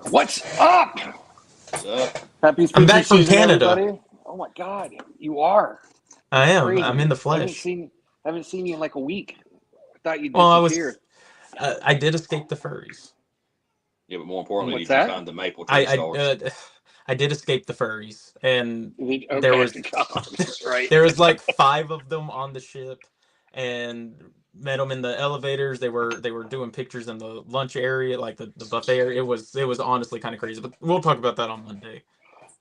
What's up? What's up? Happy I'm spooky back from season, Canada. everybody. Oh my God, you are. I am. Crazy. I'm in the I flesh. haven't seen you in like a week. I thought you Well, disappeared. I did escape the furries. Yeah, but more importantly, What's did you that? find the maple tree stars? I did escape the furries, and there Okay, was right. there was like 5 of them on the ship, and met them in the elevators. They were doing pictures in the lunch area, like the buffet area. It was honestly kind of crazy, but we'll talk about that on Monday.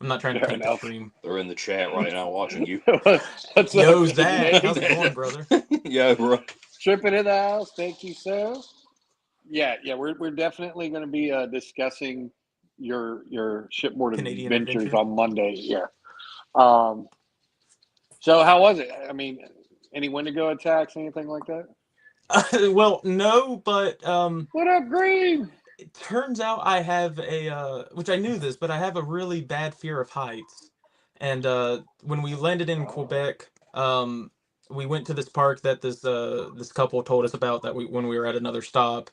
I'm not trying to Fair taint the enough. stream. They're in the chat right now watching you. What's Yo, up, Zach, how's it Nate? going, brother? Yo, bro. Tripping in the house. Thank you, sir. Yeah. We're definitely going to be discussing your shipboard Canadian adventures adventure. on Monday. Yeah. So how was it? I mean, any Wendigo attacks, anything like that? Well, no, but What up, Green? it turns out I have a which I knew this, but I have a really bad fear of heights. And when we landed in Quebec, we went to this park that this couple told us about that when we were at another stop.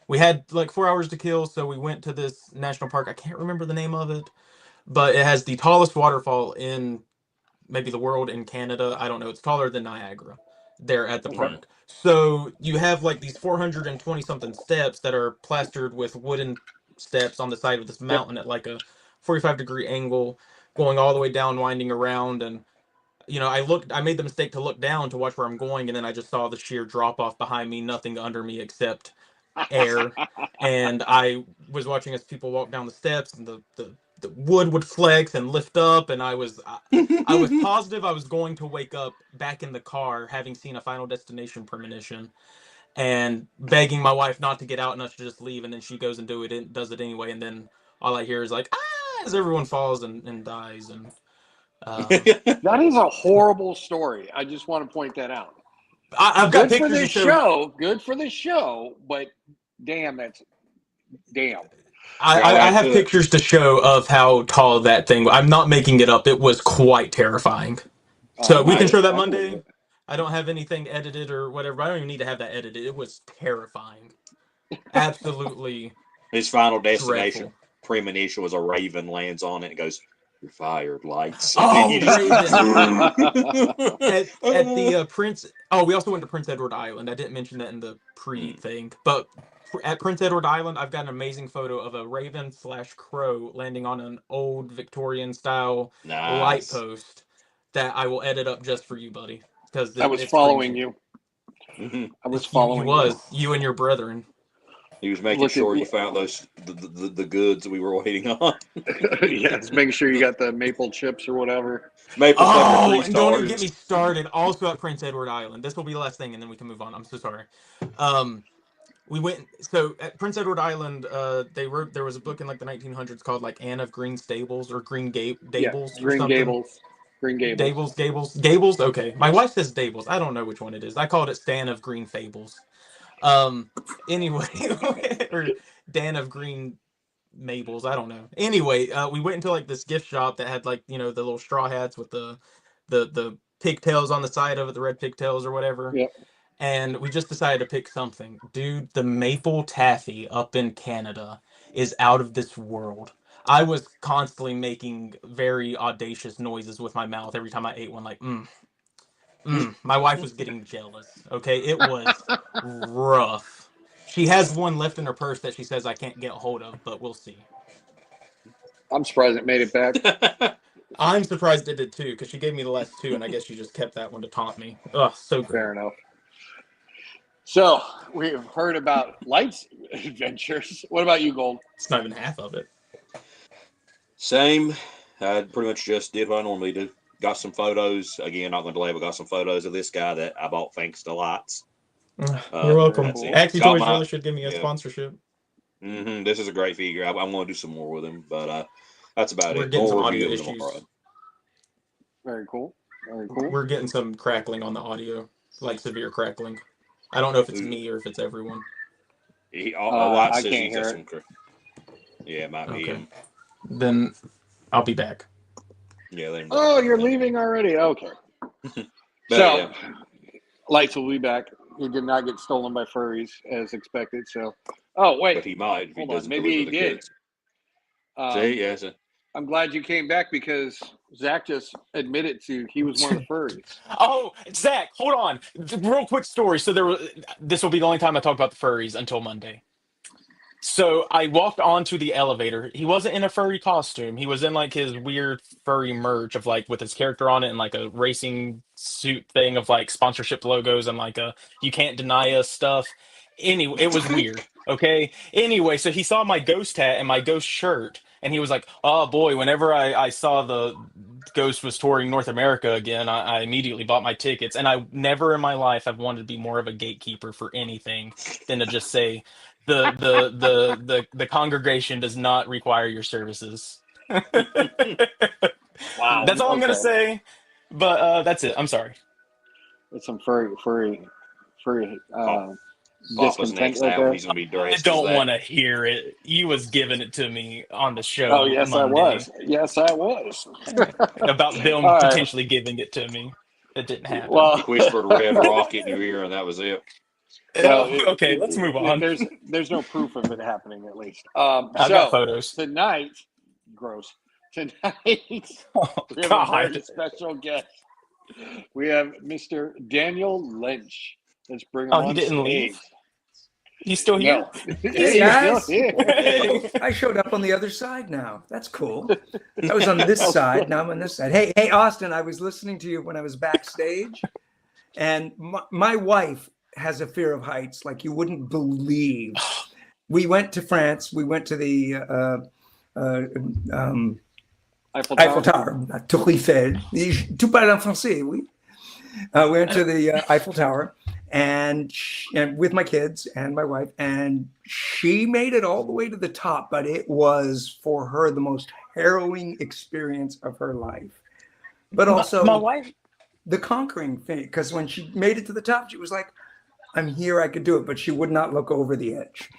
We had like 4 hours to kill, so we went to this national park. I can't remember the name of it, but it has the tallest waterfall in maybe the world, in Canada. I don't know. It's taller than Niagara there at the Okay. park. So you have like these 420 something steps that are plastered with wooden steps on the side of this Yep. mountain at like a 45-degree angle, going all the way down, winding around. And I made the mistake to look down to watch where I'm going, and then I just saw the sheer drop off behind me, nothing under me except air. And I was watching as people walk down the steps, and the wood would flex and lift up, and I was positive I was going to wake up back in the car, having seen a Final Destination premonition, and begging my wife not to get out and us to just leave. And then she goes and does it anyway, and then all I hear is like, as everyone falls and dies. And That is a horrible story. I just want to point that out. I've got Good for pictures the to show. show. Good for the show, but damn. I have pictures to show of how tall that thing was. I'm not making it up. It was quite terrifying. So we can show that Monday. I don't have anything edited or whatever. I don't even need to have that edited. It was terrifying. Absolutely. His final destination dreadful. premonition was a raven lands on it and goes, "You're fired, lights." Oh, And then at the Prince. Oh, we also went to Prince Edward Island. I didn't mention that in the pre-thing, but at Prince Edward Island, I've got an amazing photo of a raven/crow landing on an old Victorian style light post that I will edit up just for you, buddy. Because I was it's following crazy. you. I was following you and your brethren. He was making sure you found the goods that we were waiting on. Yeah, just making sure you got the maple chips or whatever. Maple and don't even get me started. Also at Prince Edward Island. This will be the last thing, and then we can move on. I'm so sorry. We went at Prince Edward Island. There was a book in like the 1900s called like Anne of Green Stables or Green Gables or something. Green Gables. Gables. Okay, my wife says Dables. I don't know which one it is. I called it Stan of Green Fables. Anyway, or Dan of Green Mabels. I don't know. Anyway, we went into like this gift shop that had like the little straw hats with the pigtails on the side of it, the red pigtails or whatever. Yep. And we just decided to pick something. Dude, the maple taffy up in Canada is out of this world. I was constantly making very audacious noises with my mouth every time I ate one, like, My wife was getting jealous, okay? It was rough. She has one left in her purse that she says I can't get a hold of, but we'll see. I'm surprised it made it back. I'm surprised it did too, because she gave me the last two, and I guess she just kept that one to taunt me. Ugh, so good. Fair enough. So we've heard about Light's adventures. What about you, Gold? It's not even half of it. Same. I pretty much just did what I normally do. Got some photos. Again, not going to delay, but got some photos of this guy that I bought thanks to Lights. You're welcome. cool. Axie Toys really should give me a sponsorship. This is a great figure. I'm going to do some more with him, but that's about We're it. getting some More audio reviews issues. tomorrow. Very cool. Very cool. We're getting some crackling on the audio, like severe crackling. I don't know if it's me or if it's everyone. Lights I says can't he's hear got it. some. Yeah, it might be him. Then I'll be back. Yeah. Let him Oh, you're leaving already? Okay. So, Lights will be back. He did not get stolen by furries as expected. So, oh wait, but he might. If he hold on. doesn't Maybe he deliver the did. goods. See, yes. I'm glad you came back because Zach just admitted to he was one of the furries. Oh, Zach, hold on. Real quick story. So this will be the only time I talk about the furries until Monday. So I walked onto the elevator. He wasn't in a furry costume. He was in like his weird furry merch of like with his character on it and like a racing suit thing of like sponsorship logos and like a you can't deny us stuff. Anyway, it was weird. Okay. Anyway, so he saw my ghost hat and my ghost shirt, and he was like, "Oh boy!" Whenever I saw the Ghost was touring North America again, I immediately bought my tickets. And I never in my life have wanted to be more of a gatekeeper for anything than to just say the congregation does not require your services. Wow. That's all I'm gonna say. But that's it. I'm sorry. It's some furry Papa's discontent next right album, there. he's going to be I dressed don't as that. want to hear it. You was giving it to me on the show. Oh, yes, Monday I was. Yes, I was. about them All right. potentially giving it to me. It didn't happen. Well, He whispered Red Rocket in your ear, and that was it. Okay, let's move on. There's no proof of it happening, at least. I've got photos. Tonight, gross. Tonight, Oh, we have God. a very special guest. We have Mr. Daniel Lench. Let's bring him on he didn't stage. leave? He's still here? No. Hey, guys. Still here. Hey. I showed up on the other side now. That's cool. I was on this side. Now I'm on this side. Hey, Austin, I was listening to you when I was backstage. And my wife has a fear of heights like you wouldn't believe. We went to France. We went to the Eiffel Tower. Tour Eiffel. Tu parles en français, oui. We went to the Eiffel Tower and with my kids and my wife, and she made it all the way to the top, but it was for her the most harrowing experience of her life. But also my wife, the conquering thing, because when she made it to the top, she was like, I'm here, I could do it, but she would not look over the edge.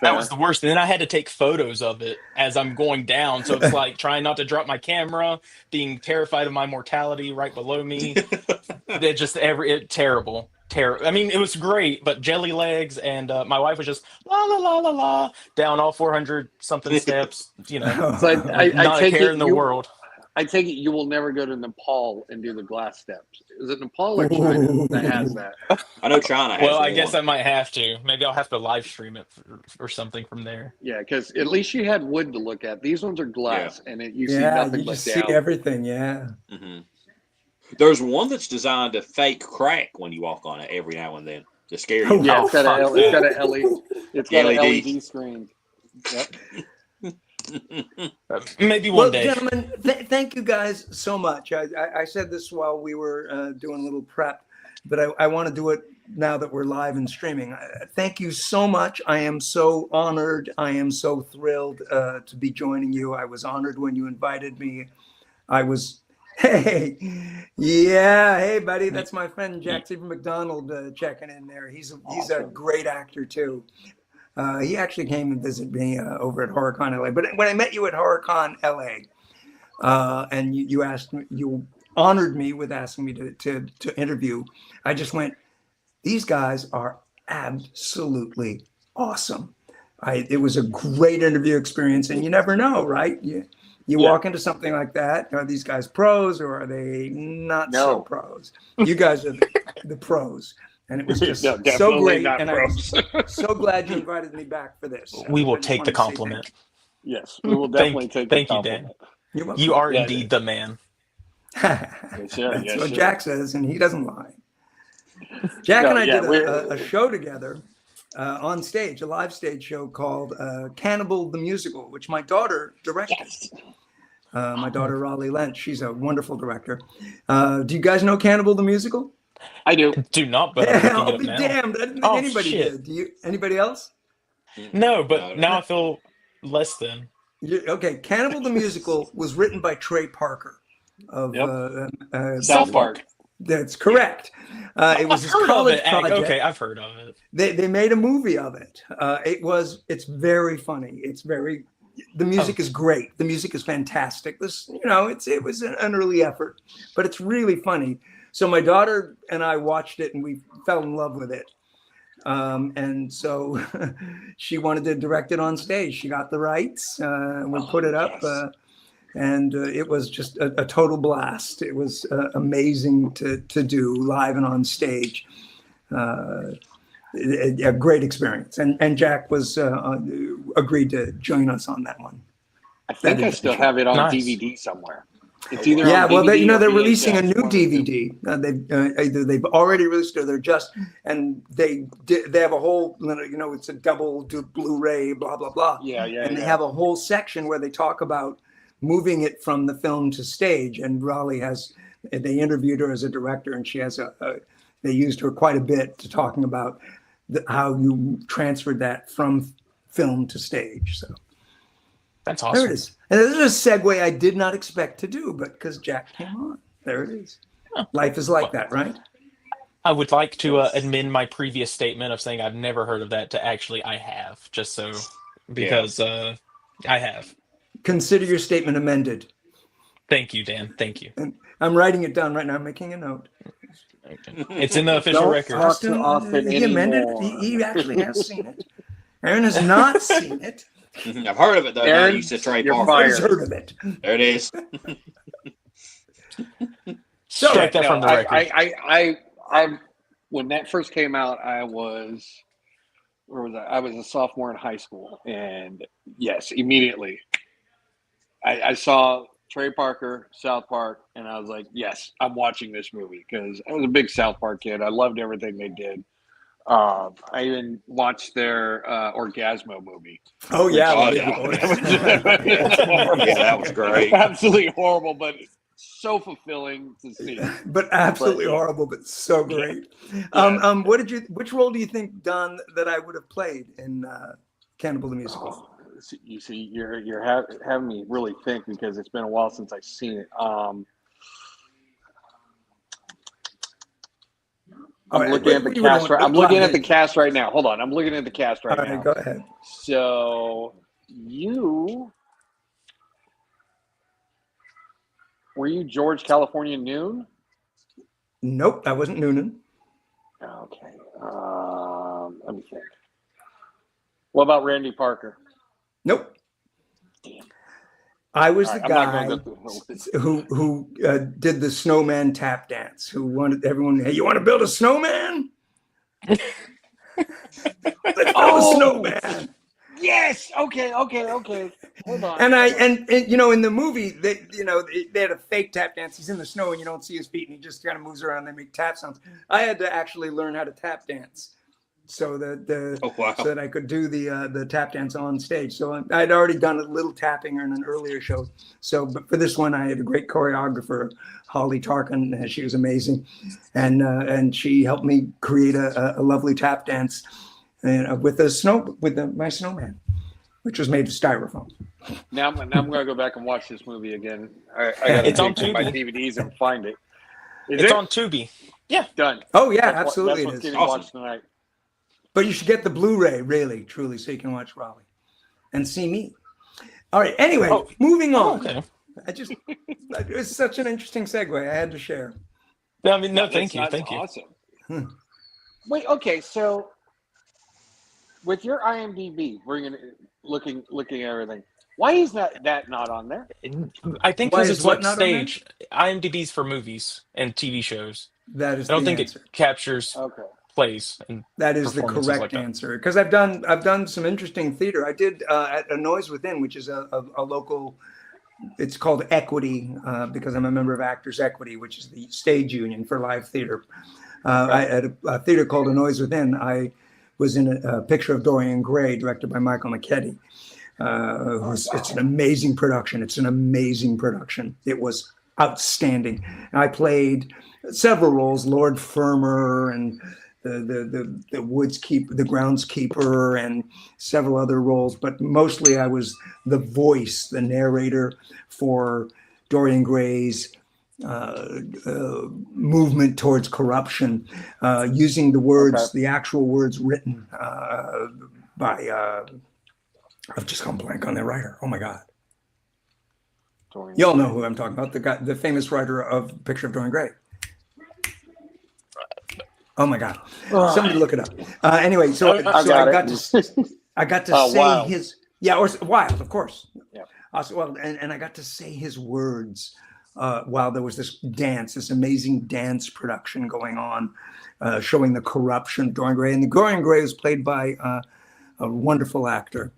that was the worst. And then I had to take photos of it as I'm going down. So it's like trying not to drop my camera, being terrified of my mortality right below me. Terrible. I mean, it was great, but jelly legs, and my wife was just la la la la la down all 400 something steps. You know, So not a care in the world. I take it you will never go to Nepal and do the glass steps. Is it Nepal or China that has that? I know China has Well, I one. guess I might have to. Maybe I'll have to live stream it or something from there. Yeah, because at least you had wood to look at. These ones are glass, and you see Yeah, nothing you but just see down. everything, yeah. Mm-hmm. There's one that's designed to fake crack when you walk on it every now and then to scare you. Yeah, it's got fuck an LED. LED screen. Yep. Maybe one Well, day. gentlemen, thank you guys so much. I said this while we were doing a little prep, but I want to do it now that we're live and streaming. Thank you so much. I am so honored. I am so thrilled to be joining you. I was honored when you invited me. Hey, buddy, that's my friend Jack Stephen McDonald checking in there. He's a great actor too. He actually came and visited me over at HorrorCon LA. But when I met you at HorrorCon LA, and you honored me with asking me to interview, I just went, these guys are absolutely awesome. It was a great interview experience, and you never know, right? You walk into something like that. Are these guys pros or are they not so pros? You guys are the pros. And it was just so great. And I was so glad you invited me back for this. We will take the compliment. Yes, we will definitely take the compliment. Thank you, Dan. You're welcome. You are Yeah, indeed the man. That's sir, what yes, sir. Jack says, and he doesn't lie. Jack No, and I yeah, did we're- a show together on stage, a live stage show called Cannibal the Musical, which my daughter directed. Yes. My daughter, Raleigh Lench, she's a wonderful director. Do you guys know Cannibal the Musical? I do. Do not, but I'm looking I'll it up be now. damned. I didn't think Oh, anybody shit. did. Do you? Anybody else? No, but now I feel less than. Okay, Cannibal the Musical was written by Trey Parker of South Park. That's correct. It was his I've heard of college it. project. Okay, I've heard of it. They made a movie of it. It's very funny. The music is great. The music is fantastic. It was an early effort, but it's really funny. So my daughter and I watched it and we fell in love with it. And so she wanted to direct it on stage. She got the rights. We put it up, and it was just a total blast. It was amazing to do live and on stage. A great experience. And Jack was agreed to join us on that one. I think I still have it on Nice. DVD somewhere. It's either Yeah, on well, DVD or they're releasing a VHS, new one of the two. DVD. Either they've already released it or they're just, and they have a whole, it's a double Blu-ray, blah blah blah. Yeah. And they have a whole section where they talk about moving it from the film to stage. And Raleigh they interviewed her as a director, and she has they used her quite a bit to talking about how you transferred that from film to stage. So. That's There awesome. it is. And this is a segue I did not expect to do, but because Jack came on. There it is. Life is like that, right? I would like to amend my previous statement of saying I've never heard of that to actually I have, just so because I have. Consider your statement amended. Thank you, Dan. Thank you. And I'm writing it down right now. I'm making a note. Okay. It's in the official Don't record. talk to Austin He amended anymore. it. He actually has seen it. Aaron has not seen it. I've heard of it though. Aaron, Now you said Trey you're Parker. fired. He's heard of it. There it is. Strike that from the record. I when that first came out, where was I? I was a sophomore in high school, and yes, immediately, I saw Trey Parker, South Park, and I was like, yes, I'm watching this movie because I was a big South Park kid. I loved everything they did. I even watched their Orgasmo movie. Oh, yeah. Oh, yeah. Yeah, that was great. Absolutely horrible, but so fulfilling to see. But absolutely But, yeah. horrible, but so great. Yeah. Which role do you think, Don, that I would have played in Cannibal the Musical? You see, you're having me really think because it's been a while since I've seen it. I'm looking at the cast. I'm looking at the cast right now. Hold on, I'm looking at the cast right All right, now. go ahead. So were you George California Noon? Nope, I wasn't Noonan. Okay. Let me think. What about Randy Parker? Nope. Damn. I was All the right, I'm not guy gonna go through the whole list. who did the snowman tap dance, who wanted everyone, hey, you want to build a snowman? Let's build a snowman. Yes. Okay. Hold on. And in the movie, they had a fake tap dance. He's in the snow and you don't see his feet and he just kind of moves around and they make tap sounds. I had to actually learn how to tap dance so that I could do the tap dance on stage. So I'd already done a little tapping in an earlier show. So, but for this one, I had a great choreographer, Holly Tarkin. She was amazing, and she helped me create a lovely tap dance with my snowman, which was made of styrofoam. Now I'm going to go back and watch this movie again. I got It's on to my Tubi. DVDs and find it. It's on Tubi. Yeah. Done. Oh yeah, That's absolutely what's it is. getting Awesome. watched tonight. But you should get the Blu-ray, really, truly, so you can watch Raleigh and see me. All right. Anyway, moving on. Okay. It was such an interesting segue. I had to share. No, I mean, no, That's thank you. Awesome. Wait. Okay. So, with your IMDb, looking at everything. Why is that not on there? I think Why because is it's what what not on there? stage. IMDb's for movies and TV shows. That is I don't the think answer. it captures Okay. plays. And That is the performances correct like that. answer because I've done some interesting theater. I did at A Noise Within, which is a local it's called Equity because I'm a member of Actors Equity, which is the stage union for live theater. I at a theater called A Noise Within. I was in a picture of Dorian Gray, directed by Michael McKetty. It's an amazing production. It's an amazing production. It was outstanding. I played several roles: Lord Fermor and the the groundskeeper, and several other roles. But mostly, I was the voice, the narrator for Dorian Gray's movement towards corruption, using the words, the actual words written by. I've just gone blank on the writer. Oh my God! You all know who I'm talking about. The guy, the famous writer of Picture of Dorian Gray. Oh my God! Somebody look it up. Anyway, so I got to say Wild. his or Wild, of course. Yeah. Well, and I got to say his words while there was this amazing dance production going on, showing the corruption of Dorian Gray. And the Dorian Gray was played by a wonderful actor,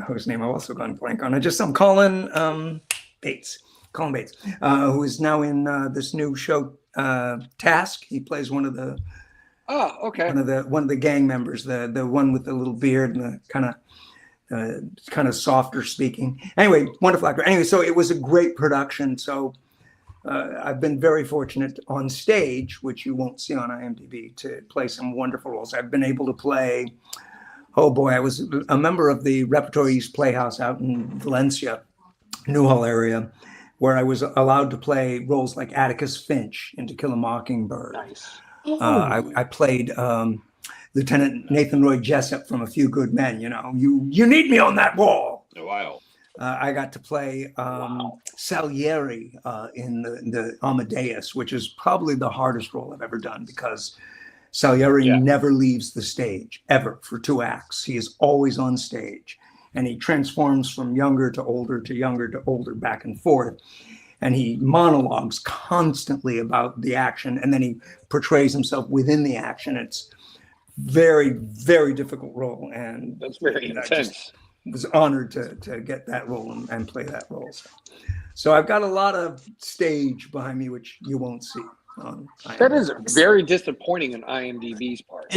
whose name I've also gone blank on. Colin Bates, who is now in this new show, Task. He plays one of the one of the gang members, the one with the little beard and the kind of softer speaking. Anyway, wonderful actor. Anyway, so it was a great production. So I've been very fortunate on stage, which you won't see on IMDb, to play some wonderful roles. I've been able to play, oh boy, I was a member of the Repertory East Playhouse out in Valencia, Newhall area, where I was allowed to play roles like Atticus Finch in To Kill a Mockingbird. Nice. I played Lieutenant Nathan Roy Jessup from A Few Good Men. You know, you need me on that wall. Oh, wow. I got to play Salieri in the Amadeus, which is probably the hardest role I've ever done, because Salieri never leaves the stage, ever, for 2 acts. He is always on stage, and he transforms from younger to older to younger to older, back and forth. And he monologues constantly about the action, and then he portrays himself within the action. It's very, very difficult role. And That's very intense. Was honored to get that role and play that role. So I've got a lot of stage behind me, which you won't see. That is very disappointing on IMDb's part.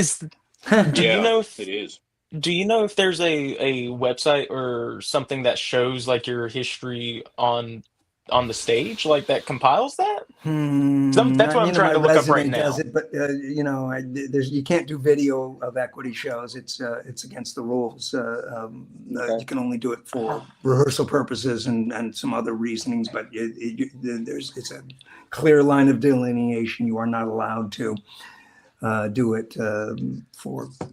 Do you know if it is? Do you know if there's a website or something that shows like your history on the stage, like that compiles that? That's what I'm trying to look up right now. Does it, but you can't do video of equity shows. It's against the rules. You can only do it for rehearsal purposes and some other reasonings. But it's a clear line of delineation. You are not allowed to do it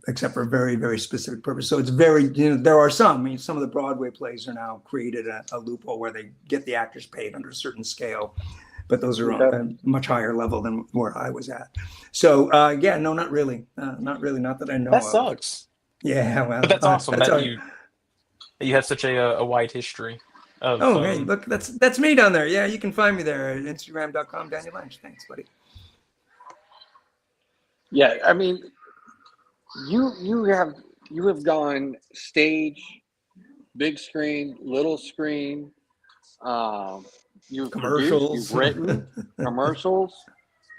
except for very, very specific purpose. So it's very, there are some. I mean, some of the Broadway plays are now created a loophole where they get the actors paid under a certain scale, but those are on a much higher level than where I was at. So no, not really. Not that I know. That sucks. Yeah, well, but that's awesome that you have such a wide history. Hey, look, that's me down there. Yeah, you can find me there at Instagram.com, Daniel Lench. Thanks, buddy. Yeah, I mean, you have gone stage, big screen, little screen. You've commercials, you've written commercials.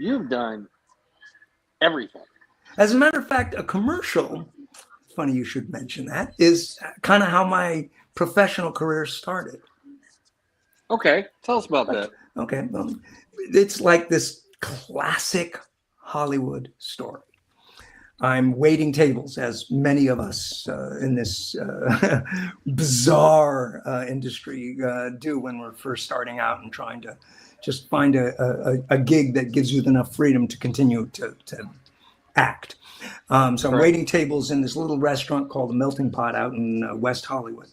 You've done everything. As a matter of fact, a commercial, funny you should mention that, is kind of how my professional career started. Okay, tell us about that. Okay, well, it's like this classic Hollywood story. I'm waiting tables, as many of us in this bizarre industry do when we're first starting out and trying to just find a gig that gives you enough freedom to continue to act. So I'm waiting tables in this little restaurant called the Melting Pot out in West Hollywood.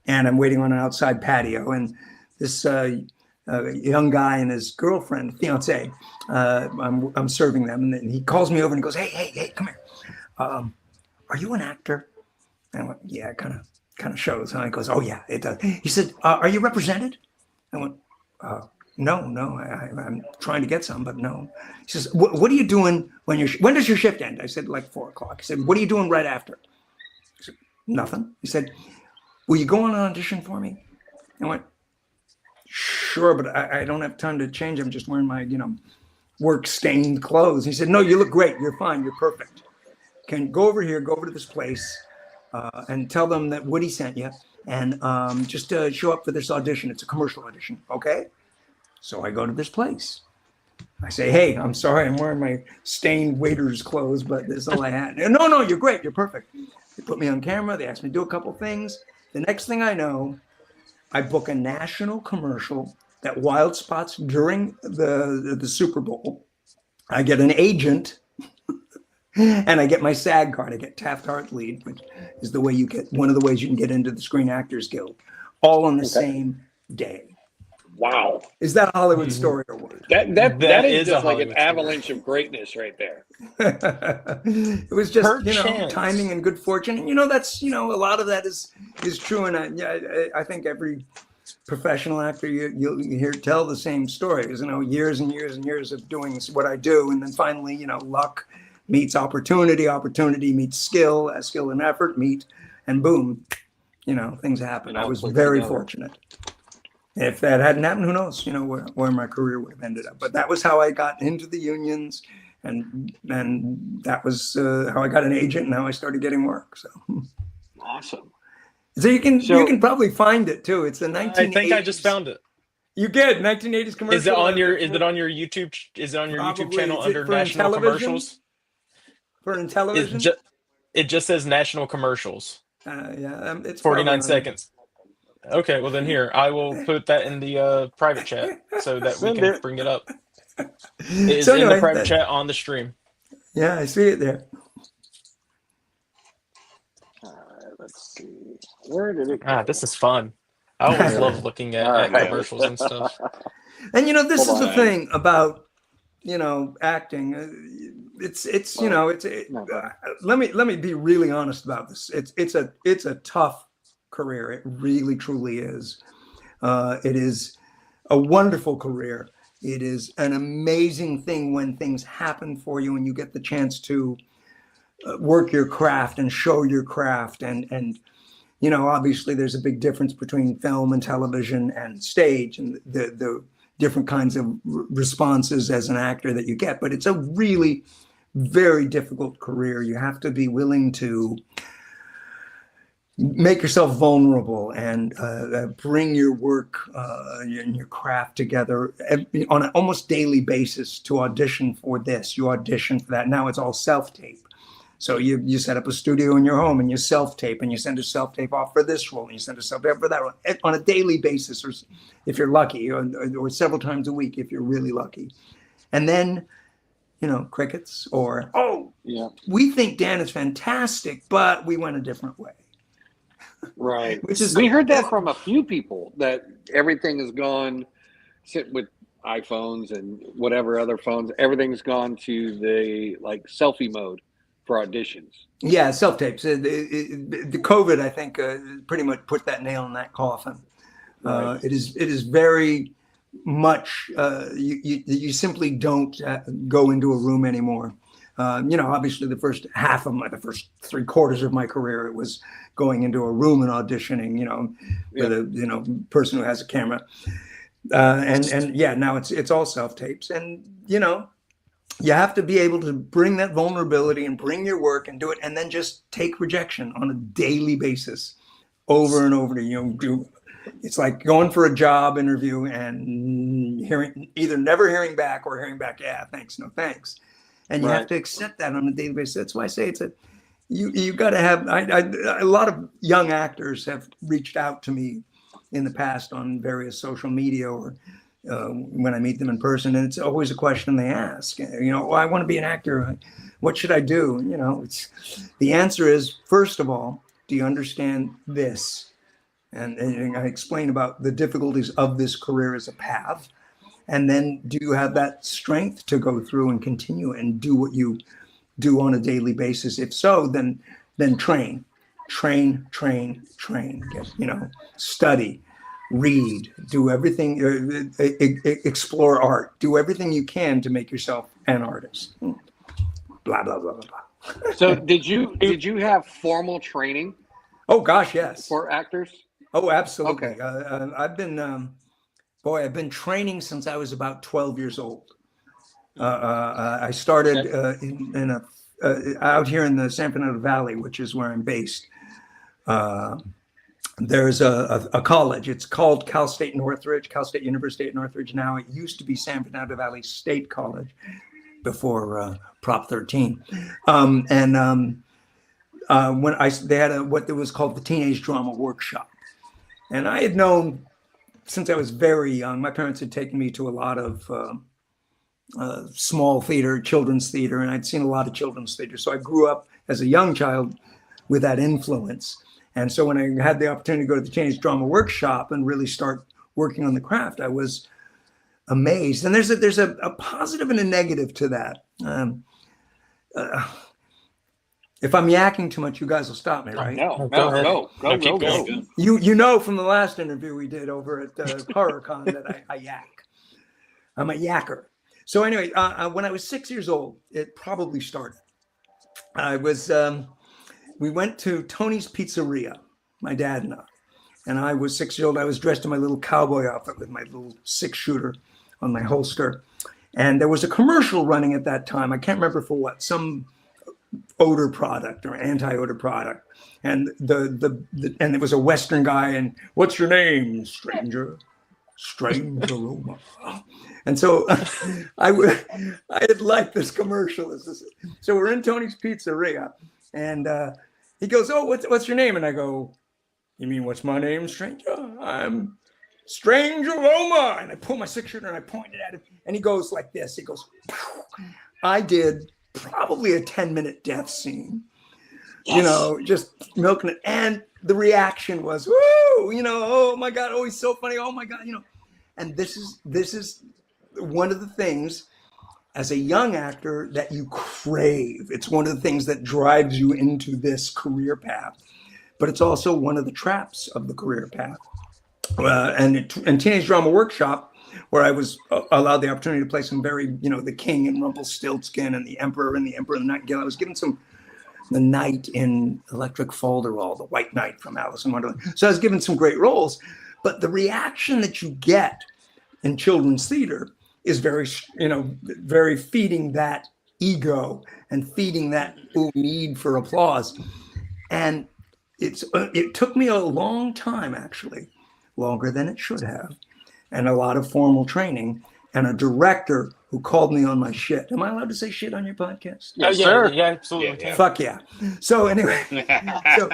And I'm waiting on an outside patio. And this young guy and his girlfriend, fiance, I'm serving them. And then he calls me over and he goes, hey, come here. Are you an actor? And I went, yeah, it kind of shows. And he goes, oh, yeah, it does. He said, are you represented? I went, no, I'm trying to get some, but no. He says, what are you doing when does your shift end? I said, like 4:00. He said, what are you doing right after? I said, nothing. He said, will you go on an audition for me? I went, sure, but I don't have time to change. I'm just wearing my, work stained clothes. He said, no, you look great. You're fine. You're perfect. Can go over here, go over to this place and tell them that Woody sent you and just show up for this audition. It's a commercial audition. Okay. So I go to this place. I say, hey, I'm sorry, I'm wearing my stained waiter's clothes, but this is all I had. No, you're great. You're perfect. They put me on camera. They asked me to do a couple things. The next thing I know, I book a national commercial that Wild spots during the Super Bowl. I get an agent and I get my SAG card. I get Taft-Hartley lead, which is the way you get, one of the ways you can get into the Screen Actors Guild, all on the same day. Wow. Is that a Hollywood story or what? That is just like an Hollywood avalanche story. of greatness right there. It was just, Perchance. timing and good fortune. And, that's, a lot of that is true. And I think every professional actor you'll hear tell the same stories, years and years and years of doing what I do. And then finally, luck meets opportunity, opportunity meets skill, skill and effort meet, and boom, things happen. I was very fortunate. If that hadn't happened, who knows, where my career would have ended up. But that was how I got into the unions, and that was how I got an agent, and how I started getting work. So Awesome. So you can probably find it too. It's the 1980s. I think I just found it. You get 1980s commercial. Is it on your YouTube? Is it on your Probably. YouTube channel Is it under for national television? commercials? For in television? It just says national commercials. It's 49 seconds. Okay, well then here, I will put that in the private chat so that we can bring it up. It is So in anyway, the private chat on the stream. Yeah, I see it there. Let's see. Where did it go? This is fun. I always love looking at commercials and stuff. And this is the thing about acting. Let me be really honest about this. It's a tough career. It really truly is. It is a wonderful career. It is an amazing thing when things happen for you and you get the chance to work your craft and show your craft. And obviously there's a big difference between film and television and stage and the different kinds of responses as an actor that you get. But it's a really very difficult career. You have to be willing to make yourself vulnerable and bring your work and your craft together on an almost daily basis to audition for this. You audition for that. Now it's all self-tape. So you set up a studio in your home and you self-tape and you send a self-tape off for this role and you send a self-tape for that role on a daily basis, or if you're lucky, or several times a week if you're really lucky. And then, crickets or, we think Dan is fantastic, but we went a different way. Right. We heard that from a few people, that everything has gone, with iPhones and whatever other phones, everything's gone to the selfie mode for auditions. Yeah, self-tapes. The COVID, I think, pretty much put that nail in that coffin. Right. It is very much, you simply don't go into a room anymore. Obviously the first three quarters of my career, it was going into a room and auditioning, with a person who has a camera. Now it's all self-tapes. And, you have to be able to bring that vulnerability and bring your work and do it, and then just take rejection on a daily basis over and over again. It's like going for a job interview and either never hearing back or hearing back, yeah, thanks, no thanks. And you have to accept that on a daily basis. That's why I say you got to have, a lot of young actors have reached out to me in the past on various social media or when I meet them in person, and it's always a question they ask. I want to be an actor. What should I do? The answer is, first of all, do you understand this? And I explain about the difficulties of this career as a path. And then do you have that strength to go through and continue and do what you do on a daily basis? If so, then train, study, read, do everything, explore art, do everything you can to make yourself an artist. Blah, blah, blah, blah, blah. So did you have formal training? Oh gosh, yes. For actors? Oh, absolutely. Okay. I've been training since I was about 12 years old. I started out here in the San Fernando Valley, which is where I'm based. There's a college. It's called Cal State Northridge, Cal State University at Northridge now. It used to be San Fernando Valley State College before Prop 13. When they had what was called the Teenage Drama Workshop. And I had known since I was very young, my parents had taken me to a lot of small theater, children's theater, and I'd seen a lot of children's theater. So I grew up as a young child with that influence. And so when I had the opportunity to go to the Teenage Drama Workshop and really start working on the craft, I was amazed. And there's a positive and a negative to that. If I'm yakking too much, you guys will stop me, right? No, Go go. going. You know from the last interview we did over at HorrorCon that I yak. I'm a yakker. So anyway, when I was 6 years old, it probably started. We went to Tony's Pizzeria, my dad and I was 6 years old. I was dressed in my little cowboy outfit with my little 6-shooter on my holster. And there was a commercial running at that time. I can't remember for what, some odor product or anti-odor product. And and it was a Western guy, and what's your name, stranger? Strange aroma. And so I had liked this commercial. So we're in Tony's Pizzeria, and he goes, "Oh, what's your name?" And I go, "You mean what's my name, stranger? I'm Strange Aroma." And I pull my 6-shooter and I pointed at him, and he goes like this. He goes, "Pow." I did probably a 10-minute death scene, just milking it. And the reaction was, "Woo!" "Oh my God, oh, he's so funny. Oh my God," And this is one of the things as a young actor that you crave. It's one of the things that drives you into this career path, but it's also one of the traps of the career path. And Teenage Drama Workshop, where I was allowed the opportunity to play some very, the King and Rumpelstiltskin and the Emperor and the Nightingale. I was given the Knight in Electric Folderol, the White Knight from Alice in Wonderland. So I was given some great roles, but the reaction that you get in children's theater is very feeding that ego and feeding that need for applause. And it took me a long time, actually, longer than it should have, and a lot of formal training, and a director who called me on my shit. Am I allowed to say shit on your podcast? Yes, sir. Yeah, absolutely. Yeah. Fuck yeah. So anyway, so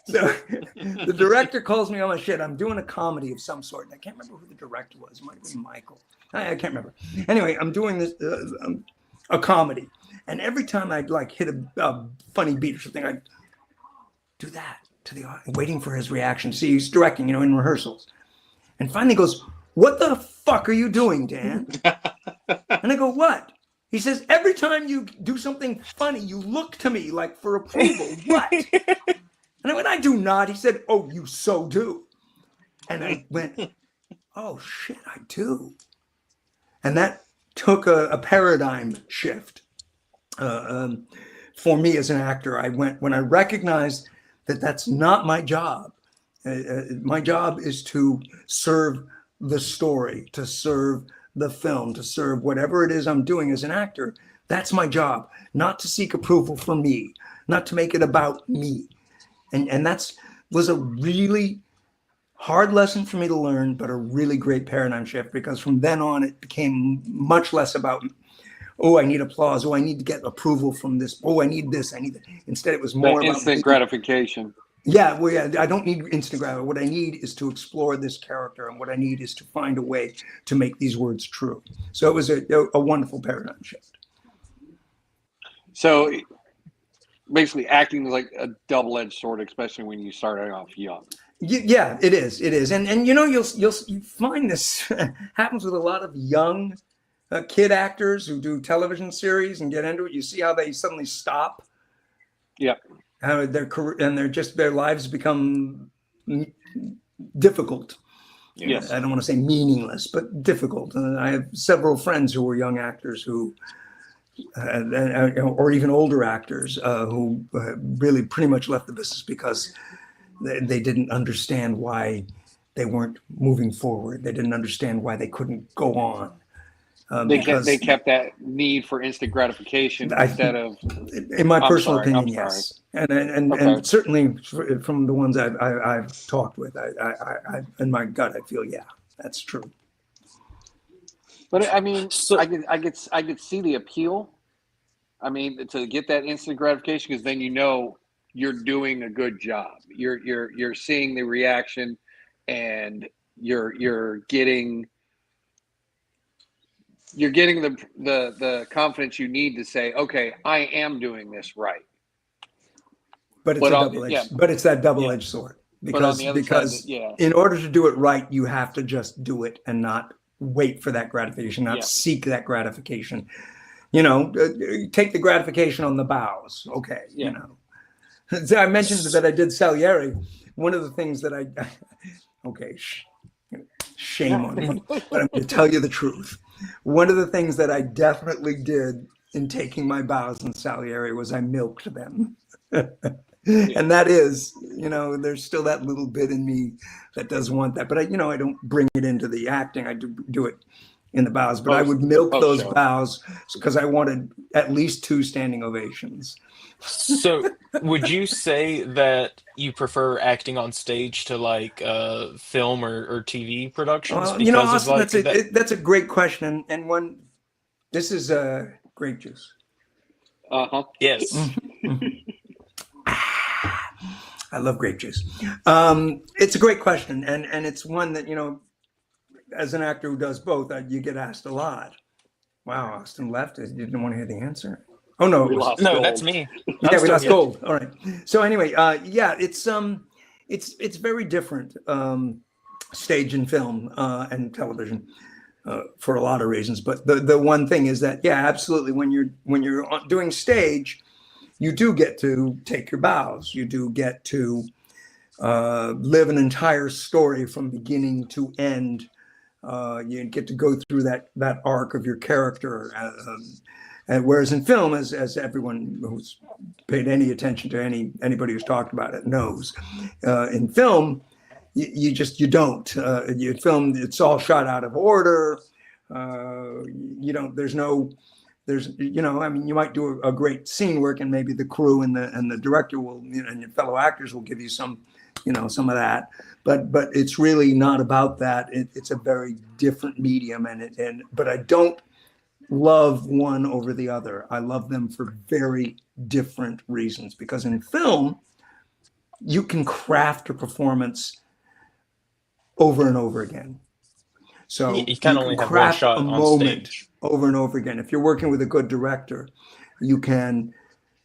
the director calls me on my shit. I'm doing a comedy of some sort. And I can't remember who the director was. It might have been Michael. I can't remember. Anyway, I'm doing this a comedy, and every time I'd hit a funny beat or something, I'd do that to the audience, waiting for his reaction. See, he's directing, in rehearsals, and finally goes, "What the fuck are you doing, Dan?" And I go, "What?" He says, "Every time you do something funny, you look to me like for approval." What? And I went, "I do not." He said, "Oh, you so do." And I went, "Oh shit, I do." And that took a paradigm shift for me as an actor. When I recognized that that's not my job. My job is to serve the story, to serve the film, to serve whatever it is I'm doing as an actor. That's my job, not to seek approval from me, not to make it about me. And was a really hard lesson for me to learn, but a really great paradigm shift, because from then on, it became much less about, oh, I need applause. Oh, I need to get approval from this. Oh, I need this. I need that. Instead, it was more about instant gratification. Yeah, well, yeah, I don't need instant gratification. What I need is to explore this character, and what I need is to find a way to make these words true. So it was a wonderful paradigm shift. So basically, acting is like a double-edged sword, especially when you start off young. Yeah, it is. It is, and you'll find this happens with a lot of young kid actors who do television series and get into it. You see how they suddenly stop. Yeah. How their lives become difficult. Yes. I don't want to say meaningless, but difficult. I have several friends who were young actors who, or even older actors who really pretty much left the business because they didn't understand why they weren't moving forward. They didn't understand why they couldn't go on. They kept that need for instant gratification instead of. In my personal opinion, yes, and Okay. certainly from the ones I've talked with, I in my gut I feel that's true. But I mean, So- I could see the appeal. I mean, to get that instant gratification, because then you're doing a good job. You're seeing the reaction, and you're getting the confidence you need to say, okay, I am doing this right. But it's it's that double-edged sword, because in order to do it right, you have to just do it and not wait for that gratification, not seek that gratification. Take the gratification on the bows. Okay, So I mentioned that I did Salieri. One of the things that shame on me, but I'm going to tell you the truth. One of the things that I definitely did in taking my bows in Salieri was I milked them. And that is, there's still that little bit in me that does want that. But I don't bring it into the acting. I do it in the bows. But I would milk those bows because I wanted at least 2 standing ovations. So, would you say that you prefer acting on stage to like film or TV productions? Because Austin, that's a great question, and one. This is grape juice. Yes. I love grape juice. It's a great question, and it's one that as an actor who does both, you get asked a lot. Wow, Austin left. You didn't want to hear the answer. Oh no, no, that's me. Yeah, we lost gold. All right. So anyway, it's very different, stage and film and television, for a lot of reasons. But the one thing is that absolutely, when you're doing stage, you do get to take your bows. You do get to live an entire story from beginning to end. You get to go through that arc of your character. And whereas in film, as everyone who's paid any attention to anybody who's talked about it knows, in film, you don't. You film, it's all shot out of order. There's I mean, you might do a great scene work, and maybe the crew and the director will, and your fellow actors will give you some of that. But it's really not about that. It's a very different medium, but I don't love one over the other. I love them for very different reasons, because in film, you can craft a performance over and over again. So you can only have one shot on stage over and over again. If you're working with a good director, you can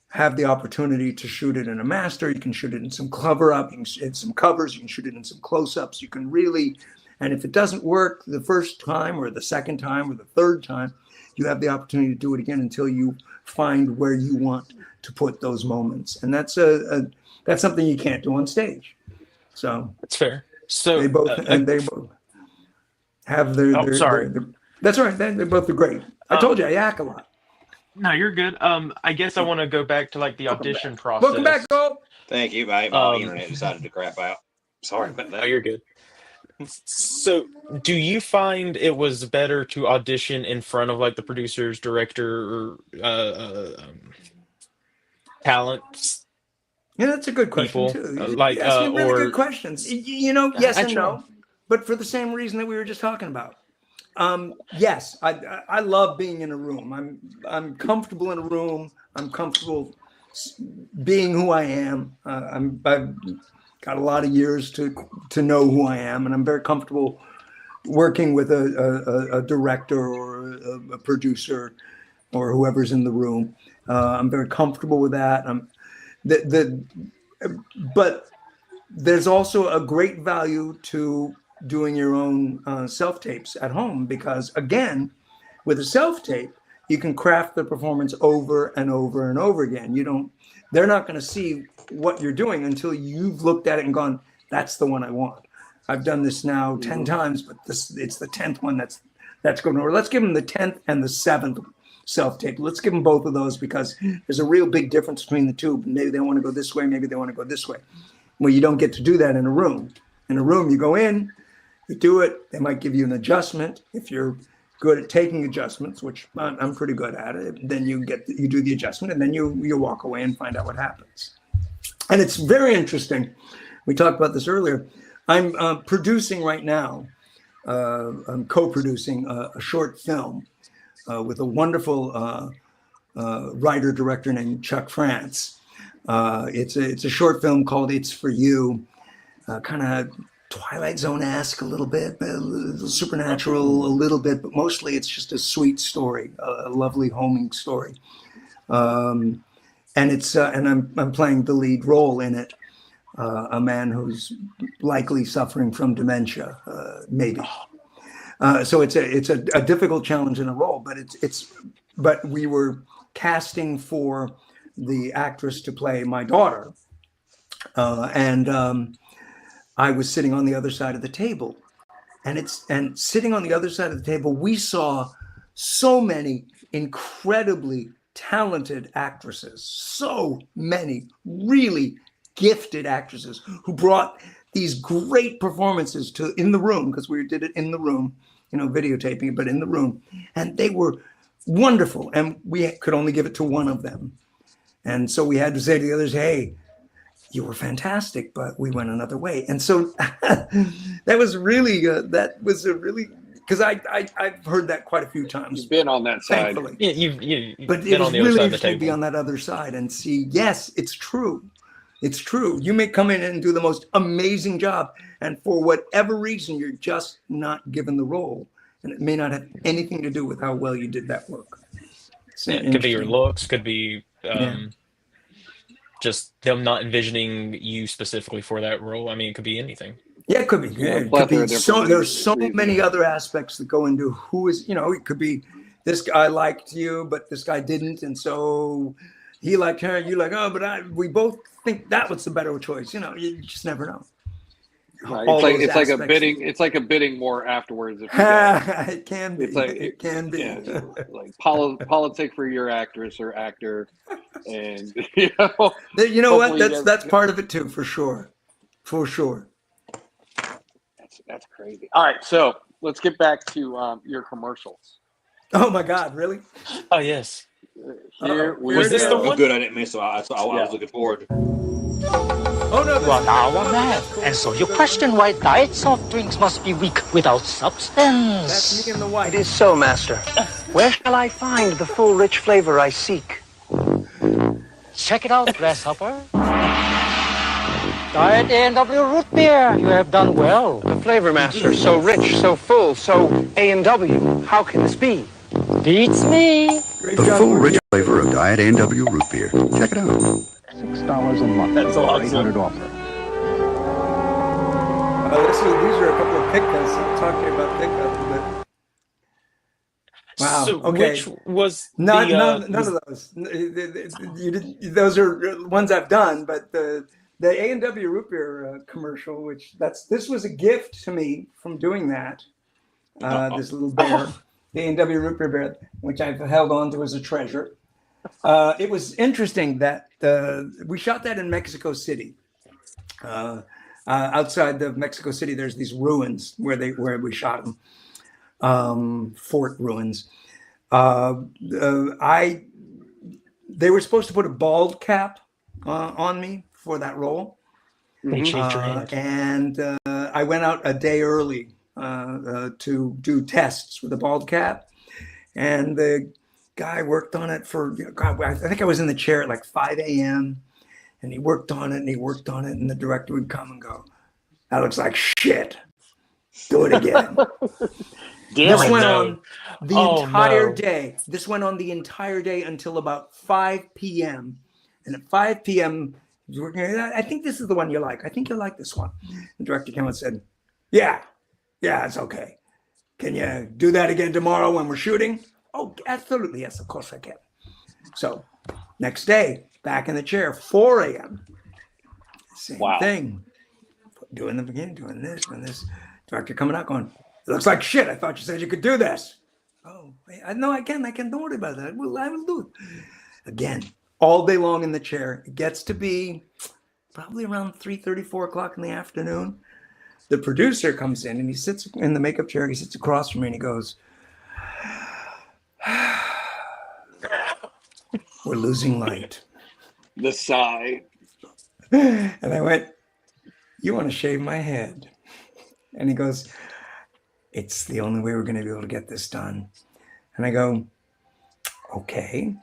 have the opportunity to shoot it in a master. You can shoot it in some cover up, you can shoot it in some covers, you can shoot it in some close-ups. You can really, and if it doesn't work the first time or the second time or the third time, you have the opportunity to do it again until you find where you want to put those moments. And that's something you can't do on stage. So that's fair. So they both have their sorry. That's all right. They both are great. I told you I yak a lot. No, you're good. I guess I want to go back to like the audition process. Welcome back, Cole. Thank you, mate. My internet decided to crap out. Sorry about that. No, you're good. So, do you find it was better to audition in front of like the producers, director, or talents? Yeah, that's a good question people, too. like you ask me really or good questions. Yes and no, but for the same reason that we were just talking about. Yes, I love being in a room. I'm comfortable in a room. I'm comfortable being who I am. I've got a lot of years to know who I am, and I'm very comfortable working with a director or a producer or whoever's in the room. I'm very comfortable with that. But there's also a great value to doing your own self-tapes at home, because again, with a self-tape, you can craft the performance over and over and over again. They're not going to see what you're doing until you've looked at it and gone, that's the one I want. I've done this now 10 times, but it's the 10th one that's going over. Let's give them the 10th and the 7th self-tape. Let's give them both of those, because there's a real big difference between the two. Maybe they want to go this way, maybe they want to go this way. Well, you don't get to do that in a room. In a room, you go in, you do it. They might give you an adjustment if you're good at taking adjustments, which I'm pretty good at it. Then you do the adjustment, and then you walk away and find out what happens. And it's very interesting. We talked about this earlier. I'm producing right now. I'm co-producing a short film with a wonderful writer-director named Chuck France. It's a short film called "It's for You," kind of Twilight Zone-esque a little bit, a little supernatural a little bit, but mostly it's just a sweet story, a lovely homing story. And I'm playing the lead role in it, a man who's likely suffering from dementia, maybe. So it's a difficult challenge in a role, but we were casting for the actress to play my daughter, and I was sitting on the other side of the table, and sitting on the other side of the table, we saw so many incredibly talented actresses, so many really gifted actresses who brought these great performances in the room, because we did it in the room, videotaping it, but in the room, and they were wonderful, and we could only give it to one of them, and so we had to say to the others, "Hey, you were fantastic, but we went another way." And so that was really because I've heard that quite a few times. You've been on that side. Thankfully. Yeah, you've But been it was on the other really side of the interesting to be table. on that other side and see, yes, it's true. It's true. You may come in and do the most amazing job, and for whatever reason, you're just not given the role. And it may not have anything to do with how well you did that work. Yeah, it could be your looks, could be just them not envisioning you specifically for that role. I mean, it could be anything. Yeah, it could be. Yeah, it could be. There's so many other aspects that go into who is, it could be this guy liked you, but this guy didn't. And so he liked her, you like, we both think that was the better choice. You just never know. Right. It's like a bidding war afterwards. If you It can be. It can be. Yeah, like politic for your actress or actor, and you know what? That's part of it too, for sure. For sure. That's crazy. All right, so let's get back to your commercials. Oh my God! Really? Oh yes. Was this the one? Good, I didn't miss, so I was looking forward. Oh no! You are now a man, and so you question why diet soft drinks must be weak without substance. That's me in the white. It is so, master. Where shall I find the full rich flavor I seek? Check it out, grasshopper. Diet A&W root beer. You have done well. The flavor, master, so rich, so full, so A&W. How can this be? Beats me. The full rich flavor of Diet A&W root beer. Check it out. $6 a month. That's awesome. 800 offer. These are a couple of pickups. I'll talk to you about pickups, but wow. So Okay. which was none of those. You didn't. Those are ones I've done, but the A&W root beer commercial, this was a gift to me from doing that. This little bear, the A&W root beer bear, which I've held on to as a treasure. It was interesting that we shot that in Mexico City. Outside of Mexico City, there's these ruins where we shot them, fort ruins. They were supposed to put a bald cap on me for that role, They shaved your head. and I went out a day early to do tests with a bald cap, and the guy worked on it for, I think I was in the chair at like 5 a.m. and he worked on it and he worked on it, and the director would come and go, "That looks like shit. Do it again." This went on the entire day. This went on the entire day until about 5 p.m. And at 5 p.m., he's working, "I think this is the one you like. I think you'll like this one." The director came and said, yeah, it's okay. Can you do that again tomorrow when we're shooting?" "Oh, absolutely. Yes, of course I can." So next day, back in the chair, 4 a.m. Same thing. Doing them again, doing this. Director coming out going, "It looks like shit. I thought you said you could do this." "Oh, no, I can. Don't worry about that. I will do it." Again, all day long in the chair. It gets to be probably around 3:30, 4 o'clock in the afternoon. The producer comes in and he sits in the makeup chair. He sits across from me and he goes, "We're losing light." The sigh. And I went, "You want to shave my head?" And he goes, "It's the only way we're going to be able to get this done." And I go, "Okay."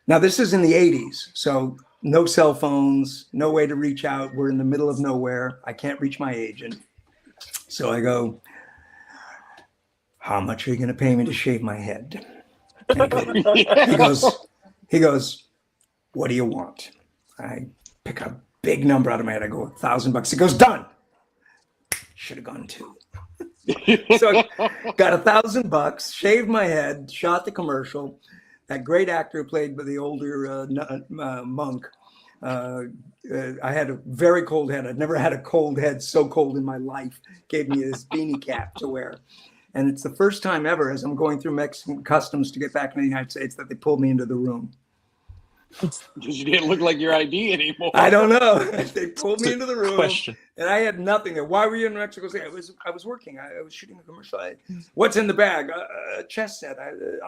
Now, this is in the 80s, so no cell phones, no way to reach out. We're in the middle of nowhere. I can't reach my agent. So I go, "How much are you going to pay me to shave my head?" And he goes, "What do you want?" I pick a big number out of my head. I go, $1,000. He goes, "Done." Should have gone 2. So I got $1,000, shaved my head, shot the commercial. That great actor who played the older monk. I had a very cold head. I'd never had a cold head so cold in my life. Gave me this beanie cap to wear. And it's the first time ever, as I'm going through Mexican customs to get back into the United States, that they pulled me into the room. Because you didn't look like your ID anymore. I don't know. They pulled me into the room. Question. And I had nothing there. "Why were you in Mexico City?" I was working. I was shooting a commercial. "What's in the bag?" A chess set.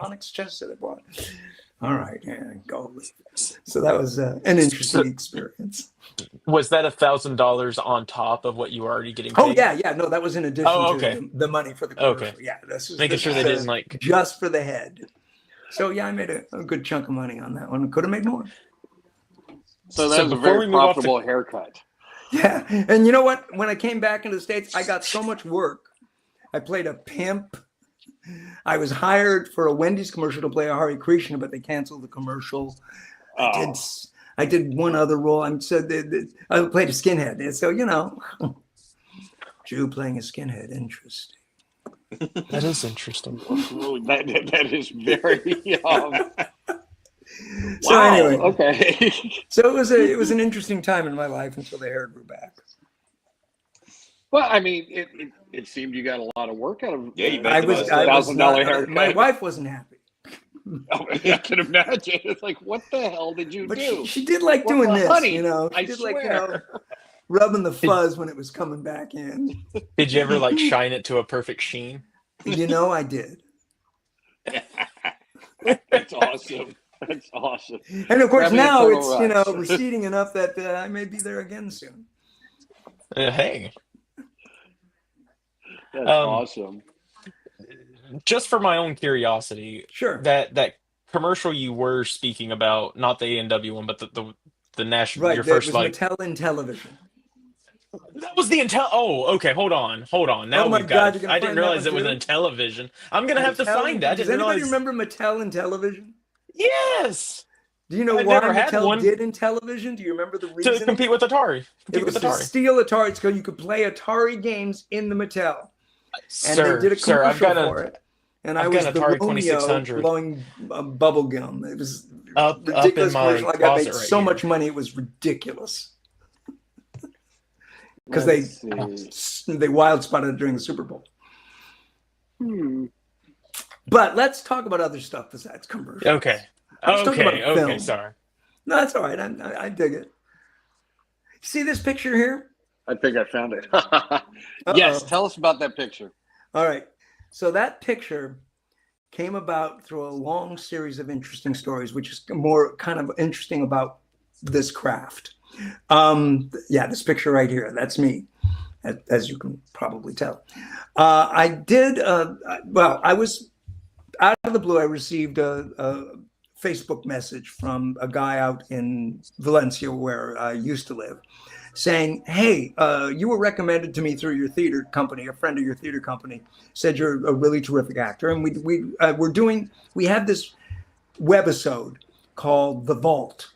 Onyx chess set I bought. "All right, yeah, go." So that was an interesting experience. Was that $1,000 on top of what you were already getting Oh paid? yeah. No, that was in addition to the money for the commercial. Okay. Yeah, this was Making sure they didn't like just for the head. So yeah, I made a good chunk of money on that one. Could have made more. So that was a very profitable haircut. Yeah, and you know what? When I came back into the States, I got so much work. I played a pimp. I was hired for a Wendy's commercial to play a Hare Krishna, but they canceled the commercial. I did one other role. I played a skinhead. And so, Jew playing a skinhead. Interesting. that is interesting. That is very So wow, anyway, okay. So it was an interesting time in my life until the hair grew back. Well, I mean, it seemed you got a lot of work out of I was $1,000 haircut. My wife wasn't happy. Oh, I can imagine. It's like, what the hell did you do? She did like doing this, honey, She did like, rubbing the fuzz when it was coming back in. Did you ever like shine it to a perfect sheen? I did. That's awesome. That's awesome. And of course, Grab me a now Turtle it's Rush. receding enough that I may be there again soon. Hey, That's awesome. just for my own curiosity, Sure. that commercial you were speaking about, not the A&W one, but the national, Right. your That first was Mattel in television. That was the Intel. Oh, okay. Hold on. Now Oh my we've got God, it. you're gonna I didn't find that realize one it was too? in television. I'm gonna have to find that. I Does didn't anybody realize. remember Mattel in television? Yes. Do you know I've why never had Mattel one. did in television? Do you remember the reason? To compete with Atari. It was to steal Atari, so you could play Atari games in the Mattel. And they did a commercial for it. And I was got the Atari Romeo 2600. blowing bubble gum. It was up ridiculous in my commercial. Like, I made closet right so here. much money, it was ridiculous. Because they wild spotted during the Super Bowl. But let's talk about other stuff besides commercials. Okay. Let's talk about Okay. film. Sorry. No, that's all right. I dig it. See this picture here? I think I found it. Yes, tell us about that picture. All right. So that picture came about through a long series of interesting stories, which is more kind of interesting about this craft. This picture right here, that's me, as you can probably tell. I was out of the blue. I received a Facebook message from a guy out in Valencia, where I used to live, saying, "Hey, you were recommended to me through your theater company. A friend of your theater company said you're a really terrific actor, and we have this webisode called The Vault,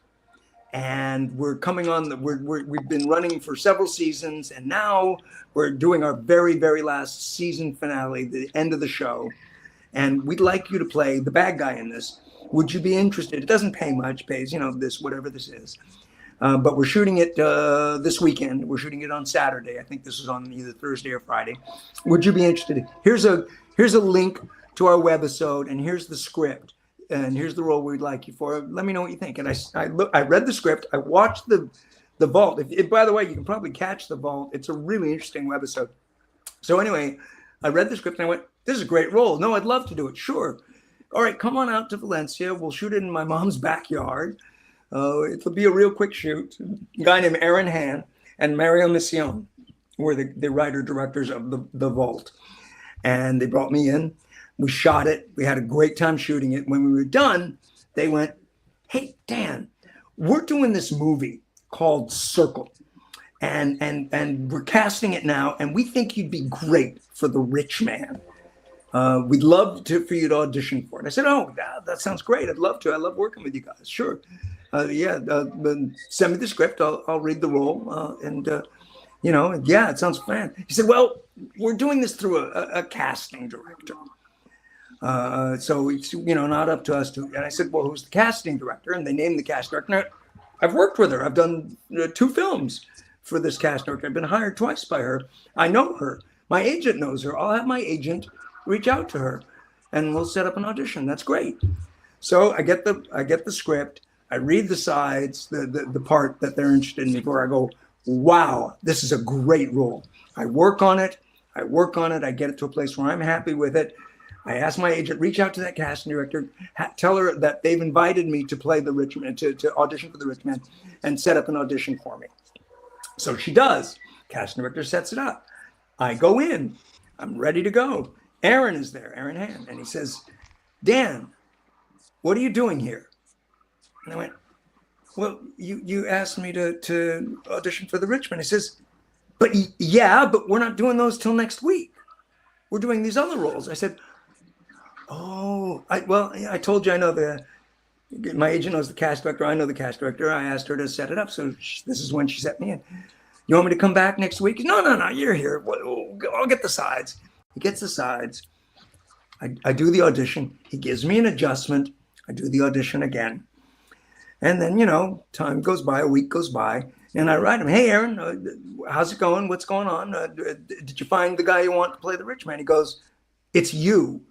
and we're coming on. We've been running for several seasons, and now we're doing our very, very last season finale, the end of the show, and we'd like you to play the bad guy in this. Would you be interested? It doesn't pay much, pays this whatever this is." But we're shooting it this weekend. We're shooting it on Saturday. I think this is on either Thursday or Friday. Would you be interested? Here's a link to our webisode, and here's the script, and here's the role we'd like you for. Let me know what you think. And I read the script. I watched the The Vault. By the way, you can probably catch The Vault. It's a really interesting webisode. So anyway, I read the script and I went, this is a great role. No, I'd love to do it. Sure. All right, come on out to Valencia. We'll shoot it in my mom's backyard. It'll be a real quick shoot. A guy named Aaron Han and Mario Mission were the writer-directors of the Vault. And they brought me in. We shot it. We had a great time shooting it. When we were done, they went, hey, Dan, we're doing this movie called Circle. And we're casting it now, and we think you'd be great for the rich man. We'd love for you to audition for it. I said, oh, that sounds great. I'd love to. I love working with you guys. Sure. Send me the script. I'll read the role. It sounds fun. He said, well, we're doing this through a casting director. So it's, not up to us to. And I said, well, who's the casting director? And they named the casting director. Now, I've worked with her. I've done 2 films for this casting director. I've been hired twice by her. I know her. My agent knows her. I'll have my agent reach out to her and we'll set up an audition. That's great. So I get the script. I read the sides, the part that they're interested in before I go, wow, this is a great role. I work on it. I get it to a place where I'm happy with it. I ask my agent, reach out to that casting director, tell her that they've invited me to play the rich man, to audition for the rich man, and set up an audition for me. So she does. Casting director sets it up. I go in. I'm ready to go. Aaron is there, Aaron Han, and he says, Dan, what are you doing here? And I went, well, you asked me to audition for the rich man. He says, but we're not doing those till next week. We're doing these other roles. I said, oh, I told you I know my agent knows the cast director. I know the cast director. I asked her to set it up. So this is when she set me in. You want me to come back next week? No, you're here. I'll get the sides. He gets the sides. I do the audition. He gives me an adjustment. I do the audition again. And then, time goes by, a week goes by, and I write him, hey, Aaron, how's it going? What's going on? Did you find the guy you want to play the rich man? He goes, it's you.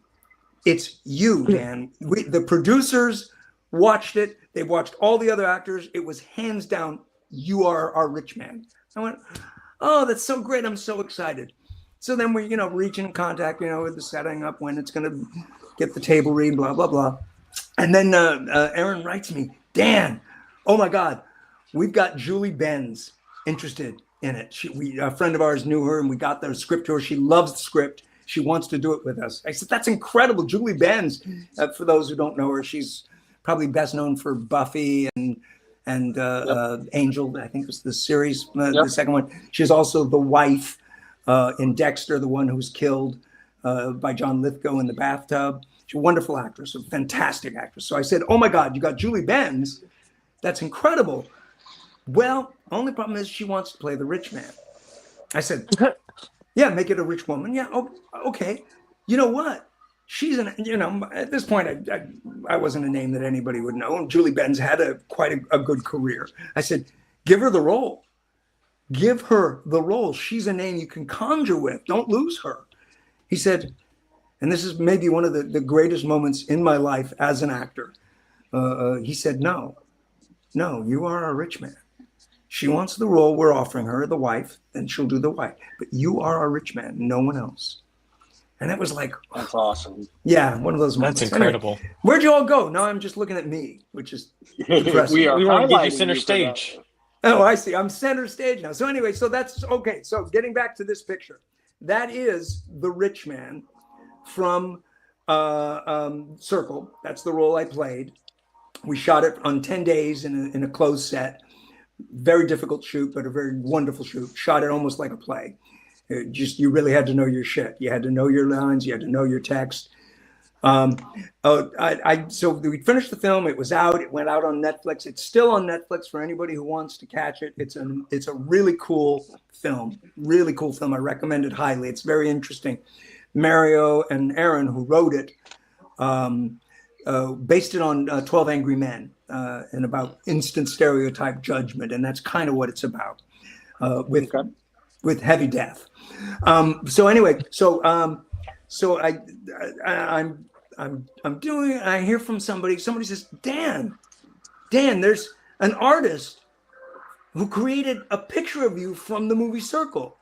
It's you, Dan. The producers watched it. They watched all the other actors. It was hands down, you are our rich man. I went, oh, that's so great. I'm so excited. So then we, reach in contact, with the setting up when it's going to get the table read, blah, blah, blah. And then Aaron writes me, Dan, oh my God, we've got Julie Benz interested in it. A friend of ours knew her and we got the script to her. She loves the script. She wants to do it with us. I said, that's incredible. Julie Benz, for those who don't know her, she's probably best known for Buffy and Angel, I think was the series, the second one. She's also the wife in Dexter, the one who's killed by John Lithgow in the bathtub. She's a wonderful actress, a fantastic actress. So I said, oh my God, you got Julie Benz? That's incredible. Well, only problem is she wants to play the rich man. I said, yeah, make it a rich woman. Yeah, okay. You know what? She's at this point, I wasn't a name that anybody would know. And Julie Benz had quite a good career. I said, give her the role. Give her the role. She's a name you can conjure with. Don't lose her. He said, and this is maybe one of the greatest moments in my life as an actor. He said, no, you are a rich man. She wants the role. We're offering her the wife, then she'll do the wife. But you are a rich man, no one else. And it was like, that's awesome. Yeah, one of those moments. That's incredible. Anyway, where'd you all go? Now I'm just looking at me, which is depressing. we want to give you center stage. Oh, I see. I'm center stage now. So anyway, so that's okay. So getting back to this picture, that is the rich man from Circle. That's the role I played. We shot it on 10 days in a closed set. Very difficult shoot, but a very wonderful shoot. Shot it almost like a play. You really had to know your shit. You had to know your lines. You had to know your text. So we finished the film. It was out. It went out on Netflix. It's still on Netflix for anybody who wants to catch it. It's a really cool film. Really cool film. I recommend it highly. It's very interesting. Mario and Aaron, who wrote it, based it on 12 Angry Men and about instant stereotype judgment, and that's kind of what it's about with heavy death. So anyway, I'm doing. I hear from somebody. Somebody says, Dan, there's an artist who created a picture of you from the movie Circle.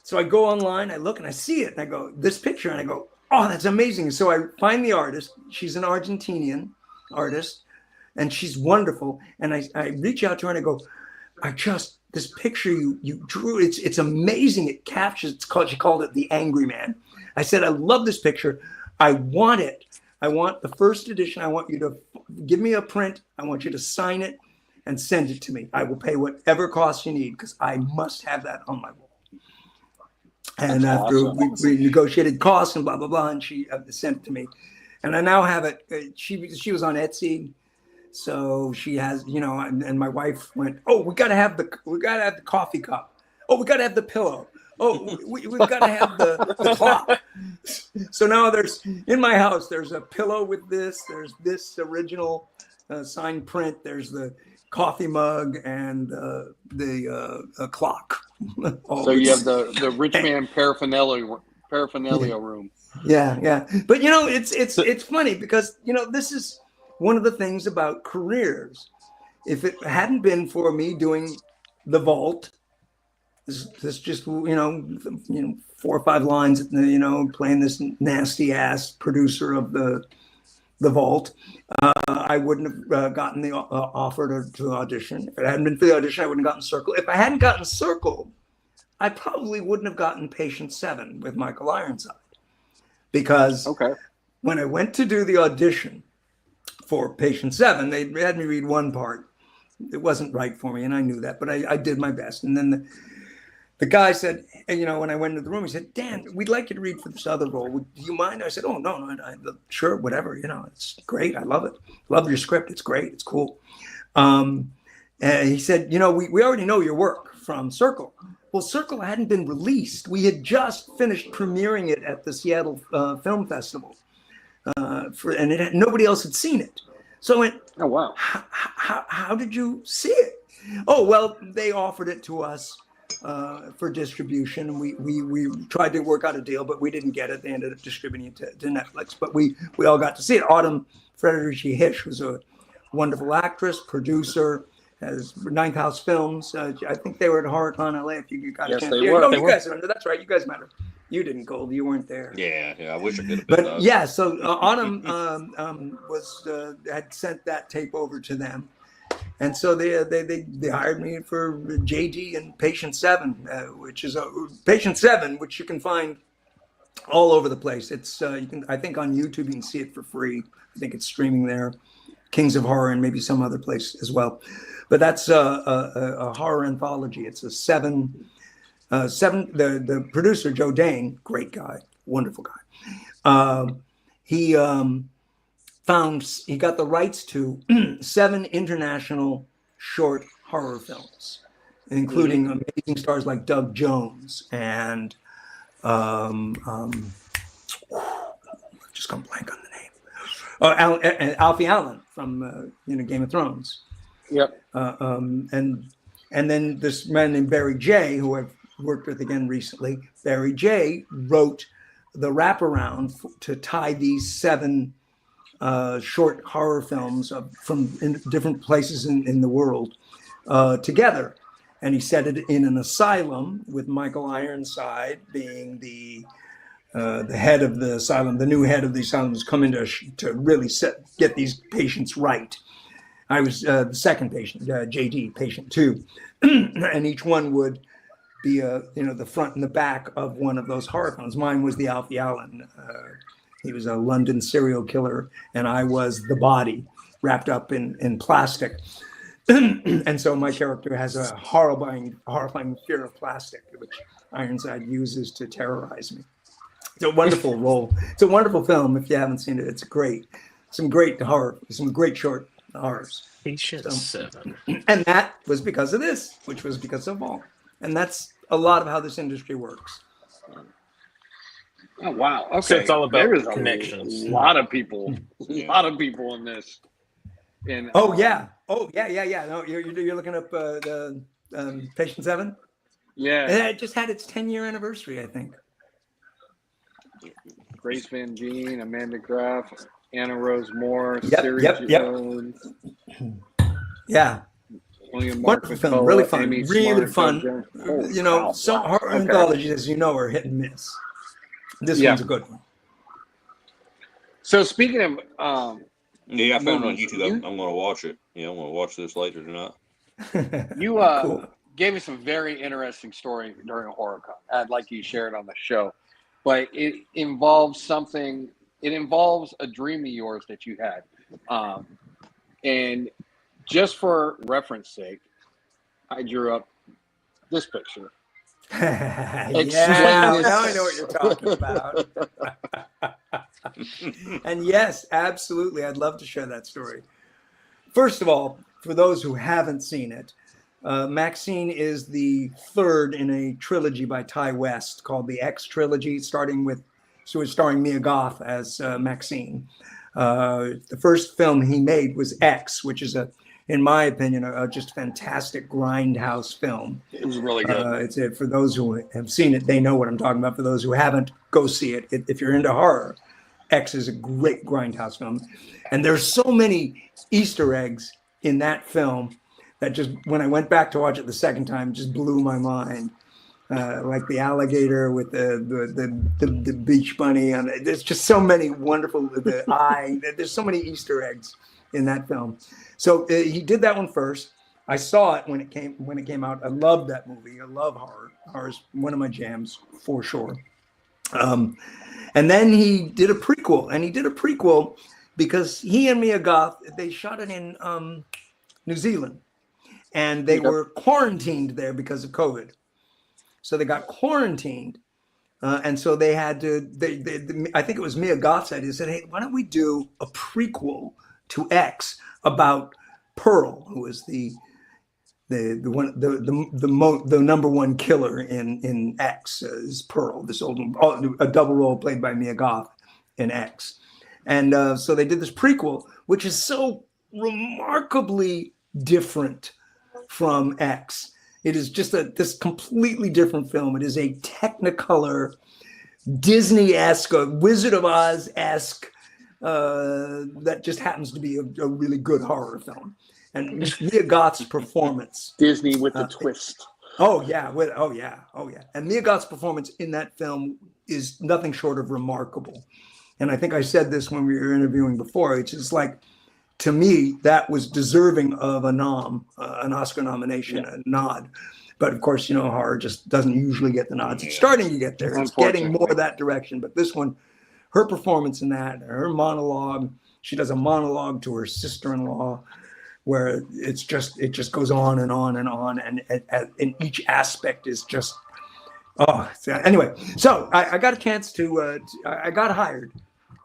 So I go online, I look, and I see it, and I go, this picture, and I go, oh, that's amazing. So I find the artist. She's an Argentinian artist, and she's wonderful. And I reach out to her, and I go, this picture you drew, it's amazing. It captures, she called it The Angry Man. I said, I love this picture. I want it. I want the first edition. I want you to give me a print. I want you to sign it and send it to me. I will pay whatever cost you need because I must have that on my wall. And That's after awesome. we negotiated costs and blah, blah, blah, and she sent it to me. And I now have it. She was on Etsy. So she has, and my wife went, oh, we got to have the coffee cup. Oh, we got to have the pillow. Oh, we've got to have the clock. So now in my house, there's a pillow with this. There's this original signed print. There's the coffee mug and the clock. So you have the rich man paraphernalia room. Yeah. But it's funny because this is one of the things about careers. If it hadn't been for me doing the vault, this just 4 or 5 lines, playing this nasty ass producer of the vault, I wouldn't have gotten the offer to audition. If it hadn't been for the audition, I wouldn't have gotten Circle. If I hadn't gotten Circle, I probably wouldn't have gotten Patient 7 with Michael Ironside. Because when I went to do the audition for Patient 7, they had me read one part. It wasn't right for me, and I knew that, but I did my best. And then the guy said, when I went into the room, he said, Dan, we'd like you to read for this other role. Do you mind? I said, oh, no, sure, whatever. It's great. I love it. Love your script. It's great. It's cool. And he said, we already know your work from Circle. Well, Circle hadn't been released. We had just finished premiering it at the Seattle Film Festival. And nobody else had seen it. So I went, oh, wow. How did you see it? Oh, well, they offered it to us for distribution. And we tried to work out a deal, but we didn't get it. They ended up distributing it to Netflix. But we all got to see it. Autumn Frederici-Hish was a wonderful actress, producer, has Ninth House Films. I think they were at HorrorCon LA. If you got a chance. They were. No, you guys are under. That's right. You guys matter. You didn't, Gold. You weren't there. Yeah. I wish I could have been. But yeah, so Autumn had sent that tape over to them, and so they hired me for JD and Patient 7, which is Patient 7, which you can find all over the place. It's I think on YouTube you can see it for free. I think it's streaming there. Kings of Horror and maybe some other place as well. But that's a horror anthology. It's a 7. The producer Joe Dane, great guy, wonderful guy. He got the rights to 7 international short horror films, including amazing stars like Doug Jones and just gone blank on the name. Alfie Allen from Game of Thrones. Yep. And then this man named Barry J, who I've worked with again recently. Barry J wrote the wraparound to tie these 7 short horror films from different places in the world together. And he set it in an asylum with Michael Ironside being the head of the asylum. The new head of the asylum has come in to really get these patients right. I was the second patient, JD, patient 2, and each one would be the front and the back of one of those horror films. Mine was the Alfie Allen. He was a London serial killer, and I was the body wrapped up in plastic. And so my character has a horrifying fear of plastic, which Ironside uses to terrorize me. It's a wonderful role. It's a wonderful film. If you haven't seen it, it's great. Some great horror, some great short horrors. Patient 7. And that was because of this, which was because of all. And that's a lot of how this industry works. Oh, wow. Okay. So it's all about There is connections. A lot of people in this. And yeah. No, you're looking up the Patient 7? Yeah. And it just had its 10-year anniversary, I think. Grace Van Gien, Amanda Graff, Anna Rose Moore, Yep, Siri yep. Jones. Yeah. William Mark Wonderful film, really McCullough, fun, Amy really Smart, fun. Doug Jones. Oh, You know, wow, some wow. horror Okay. anthologies, as you know, are hit and miss. This Yeah. one's a good one. So speaking of Yeah, I found it on movies, YouTube. I'm going to watch it. Yeah, I'm going to watch this later tonight. you Cool. gave us a very interesting story during HorrorCon. I'd like you to share it on the show, but it involves something. It involves a dream of yours that you had, and just for reference sake, I drew up this picture. Yeah, Explain now I this. know what you're talking about. And yes, absolutely, I'd love to share that story. First of all, for those who haven't seen it, Maxine is the third in a trilogy by Ty West called the X Trilogy, starting Mia Goth as Maxine. The first film he made was X, which is in my opinion, a just fantastic grindhouse film. It was really good. For those who have seen it, they know what I'm talking about. For those who haven't, go see it. If you're into horror, X is a great grindhouse film. And there's so many Easter eggs in that film that just, when I went back to watch it the second time, just blew my mind. Like the alligator with the beach bunny. And there's just so many wonderful, there's so many Easter eggs in that film. So he did that one first. I saw it when it came out. I love that movie. I love horror. Horror's one of my jams for sure. And then he did a prequel, because he and Mia Goth, they shot it in New Zealand, and they were quarantined there because of COVID. So they got quarantined, and so they had to. I think it was Mia Goth's idea. Said, "Hey, why don't we do a prequel to X about Pearl, who is the number one killer in X, is Pearl, a double role played by Mia Goth in X." And so they did this prequel, which is so remarkably different from X. It is just this completely different film. It is a Technicolor, Disney-esque, Wizard of Oz-esque, that just happens to be a really good horror film. And Mia Goth's performance, Disney with the twist. Oh yeah. And Mia Goth's performance in that film is nothing short of remarkable. And I think I said this when we were interviewing before. It's just like, to me, that was deserving of an Oscar nomination, a nod. But of course, horror just doesn't usually get the nods. It's starting to get there. It's getting more that direction. But this one, her performance in that, her monologue, she does a monologue to her sister-in-law, where it just goes on and on and on, and each aspect is just anyway. So I got a chance I got hired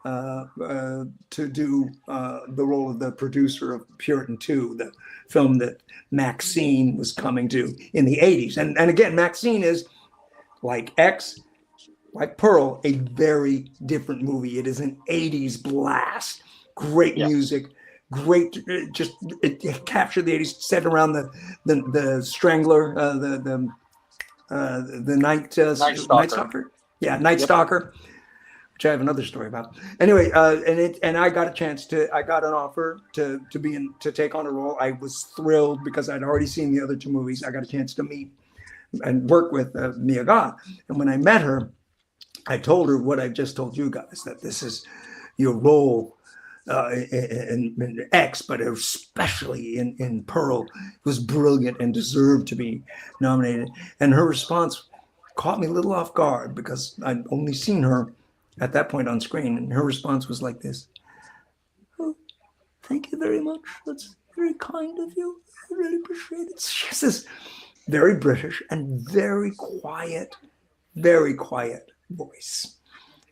to do the role of the producer of Puritan 2, the film that Maxine was coming to in the 80s. And again, Maxine is, like X, like Pearl, a very different movie. It is an 80s blast. Great music. Great, it captured the 80s, set around the Strangler, the Night Stalker. Yeah, Night Stalker, which I have another story about. Anyway, and I got an offer to take on a role. I was thrilled because I'd already seen the other two movies. I got a chance to meet and work with Mia Goth. And when I met her, I told her what I just told you guys, that this is your role in X, but especially in Pearl, was brilliant and deserved to be nominated. And her response caught me a little off guard because I'd only seen her at that point on screen. And her response was like this: "Oh, thank you very much. That's very kind of you. I really appreciate it." She has this very British and very quiet voice.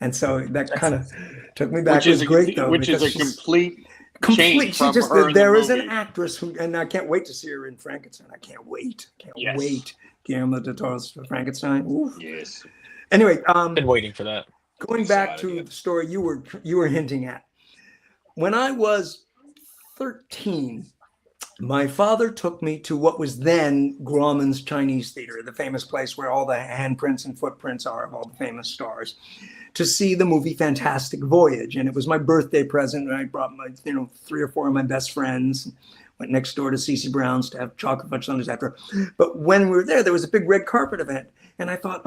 And so that kind of took me back. It was great, though. Which is a complete change She from just, her in there the is an movie. actress who, and I can't wait to see her in Frankenstein. I can't wait. Wait. Guillermo del Toro's Frankenstein. Oof. Yes. Anyway, Been waiting for that. going back to the story you were hinting at. When I was 13, my father took me to what was then Grauman's Chinese Theater, the famous place where all the handprints and footprints are of all the famous stars, to see the movie Fantastic Voyage. And it was my birthday present, and I brought my 3 or 4 of my best friends. Went next door to CC Brown's to have chocolate fudge sundaes after. But when we were there was a big red carpet event. And I thought,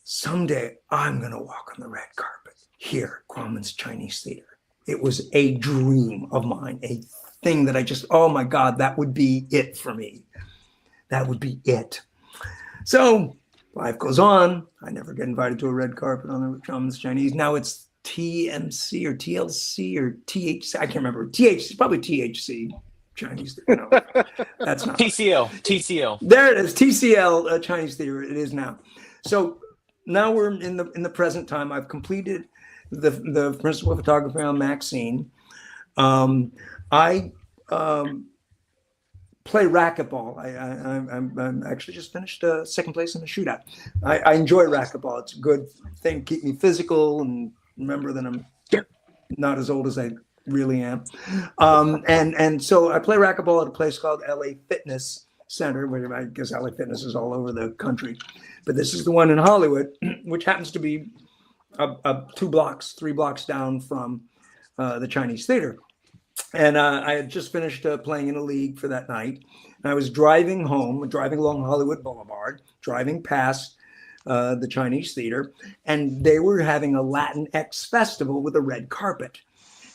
someday I'm going to walk on the red carpet here at Kwamen's Chinese Theater. It was a dream of mine, a thing that I just, oh my God, that would be it for me. That would be it. So life goes on. I never get invited to a red carpet on the Kwamen's Chinese. Now it's TMC or TLC or THC. I can't remember. THC, probably THC Chinese. No, that's not TCL. There it is. TCL Chinese Theater. It is now. So now we're in the present time. I've completed the principal photography on Maxine. I play racquetball. I'm actually just finished second place in the shootout. I enjoy racquetball. It's a good thing, keep me physical, and remember that I'm not as old as I really am. And so I play racquetball at a place called LA Fitness Center, where I guess LA Fitness is all over the country. But this is the one in Hollywood, which happens to be 3 blocks down from the Chinese Theater. And I had just finished playing in a league for that night. And I was driving along Hollywood Boulevard, driving past the Chinese Theater, and they were having a Latinx festival with a red carpet.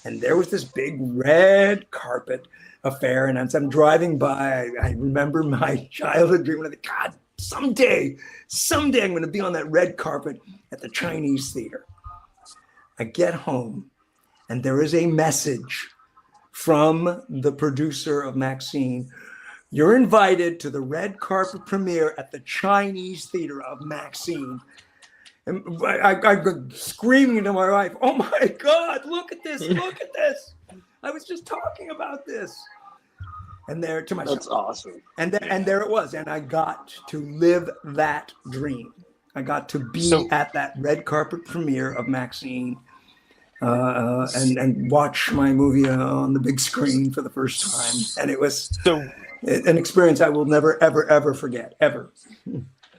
And there was this big red carpet affair. And as I'm driving by, I remember my childhood dream. And I think, God, someday I'm going to be on that red carpet at the Chinese Theater. I get home, and there is a message from the producer of Maxine. You're invited to the red carpet premiere at the Chinese Theater of Maxine. And I go screaming to my wife, oh my God, look at this, look at this. I was just talking about this. And there to myself. That's awesome. And there it was. And I got to live that dream. I got to be at that red carpet premiere of Maxine and watch my movie on the big screen for the first time. And it was an experience I will never, ever, ever forget, ever.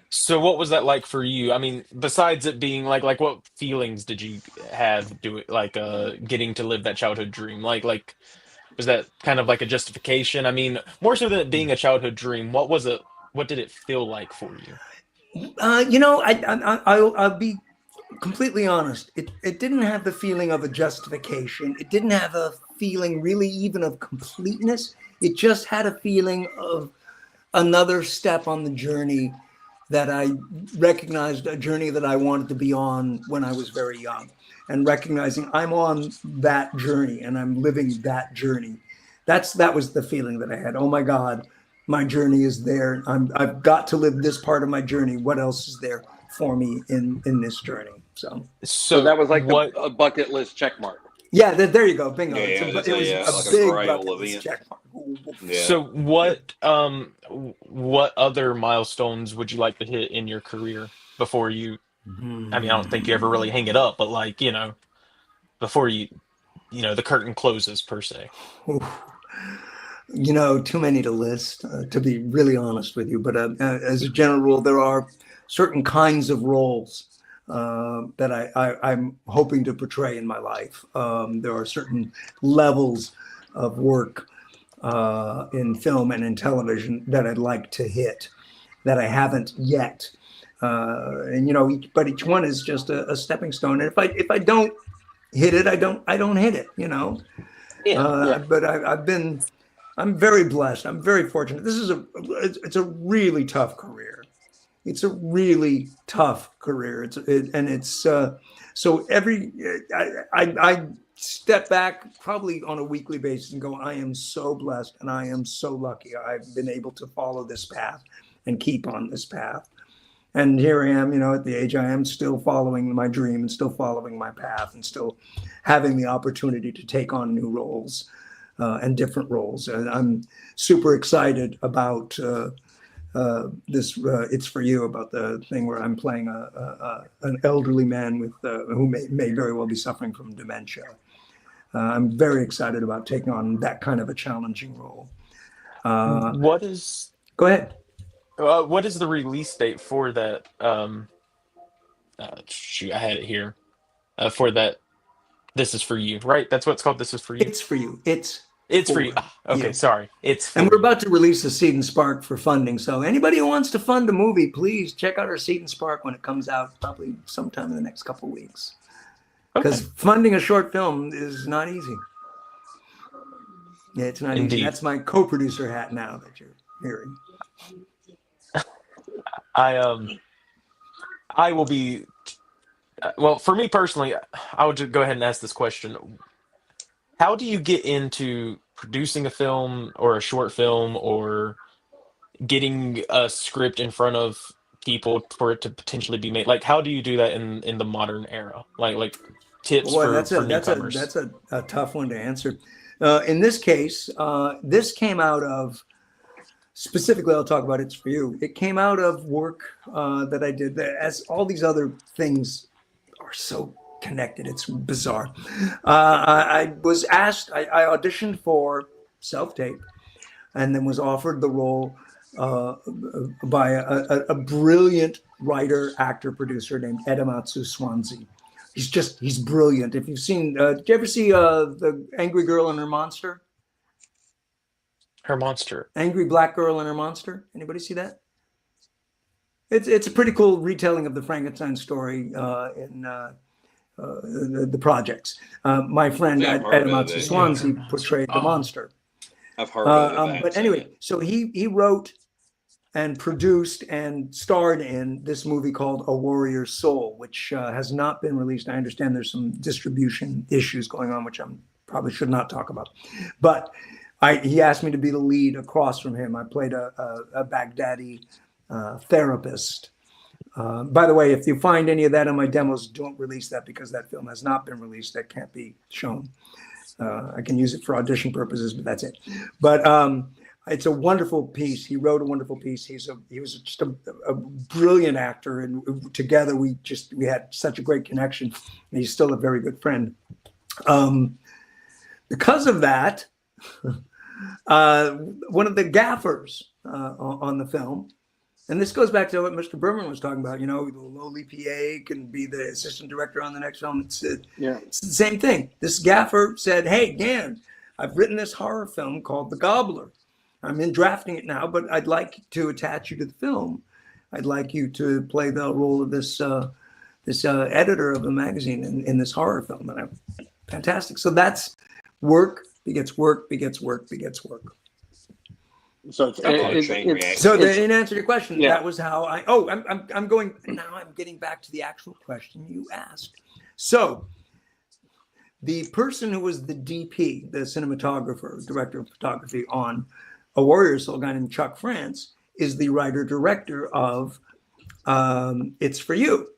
So what was that like for you? I mean, besides it being like what feelings did you have getting to live that childhood dream? Like was that kind of like a justification? I mean, more so than it being a childhood dream, what was it? What did it feel like for you? I'll be completely honest. It didn't have the feeling of a justification. It didn't have a feeling really even of completeness. It just had a feeling of another step on the journey that I recognized, a journey that I wanted to be on when I was very young, and recognizing I'm on that journey and I'm living that journey. That was the feeling that I had. Oh my God, my journey is there. I've got to live this part of my journey. What else is there for me in this journey? So that was like a bucket list check mark. Yeah, there you go. Bingo. Yeah, it was like a big grail bucket list event. check mark. Yeah. So what other milestones would you like to hit in your career before you? I mean, I don't think you ever really hang it up, but before the curtain closes per se. Too many to list, to be really honest with you. But as a general rule, there are certain kinds of roles that I'm hoping to portray in my life. There are certain levels of work in film and in television that I'd like to hit that I haven't yet. But each one is just a stepping stone. And if I don't hit it, I don't hit it. But I'm very blessed. I'm very fortunate. It's a really tough career. It's a really tough career. I step back probably on a weekly basis and go, I am so blessed and I am so lucky. I've been able to follow this path and keep on this path. And here I am, at the age I am, still following my dream and still following my path and still having the opportunity to take on new roles and different roles. And I'm super excited about this It's For You, about the thing where I'm playing an elderly man who may very well be suffering from dementia. I'm very excited about taking on that kind of a challenging role. What is? Go ahead. What is the release date for that? Shoot, I had it here. For that, This Is For You, right? That's what it's called. This Is For You. It's For You. It's It's free. for Okay, you. sorry. It's free. And we're about to release a Seed and Spark for funding. So anybody who wants to fund a movie, please check out our Seed and Spark when it comes out, probably sometime in the next couple of weeks. Because funding a short film is not easy. Yeah, it's not Indeed. easy. That's my co-producer hat now that you're hearing. I will be. Well, for me personally, I would just go ahead and ask this question. How do you get into producing a film or a short film or getting a script in front of people for it to potentially be made? Like, how do you do that in the modern era? Like tips Boy, for newcomers. that's a tough one to answer. In this case, this came out of, specifically, I'll talk about It's For You. It came out of work that I did, as all these other things are so connected. It's bizarre. I was asked, I auditioned for Self-Tape and then was offered the role by a brilliant writer, actor, producer named Edamatsu Swansea. He's brilliant. If you've seen, did you ever see the Angry Girl and Her Monster? Her Monster. Angry Black Girl and Her Monster. Anybody see that? It's a pretty cool retelling of the Frankenstein story in the projects. My friend Edamatsu Swansea portrayed the monster. I've heard of it. But anyway, so he wrote and produced and starred in this movie called A Warrior's Soul, which has not been released. I understand there's some distribution issues going on, which I probably should not talk about. But he asked me to be the lead across from him. I played a Baghdadi therapist. By the way, if you find any of that in my demos, don't release that because that film has not been released. That can't be shown. I can use it for audition purposes, but that's it. But it's a wonderful piece. He wrote a wonderful piece. He was just a brilliant actor, and together we had such a great connection. And he's still a very good friend. Because of that, one of the gaffers on the film, and this goes back to what Mr. Berman was talking about, the lowly PA can be the assistant director on the next film. It's the same thing. This gaffer said, "Hey, Dan, I've written this horror film called The Gobbler. I'm in drafting it now, but I'd like to attach you to the film. I'd like you to play the role of this editor of the magazine in this horror film." And I'm fantastic. So that's work begets work begets work begets work. So in answer to your question, that was how I'm getting back to the actual question you asked. So the person who was the DP, the cinematographer, director of photography on A Warrior's Soul, a guy named Chuck France, is the writer-director of It's For You.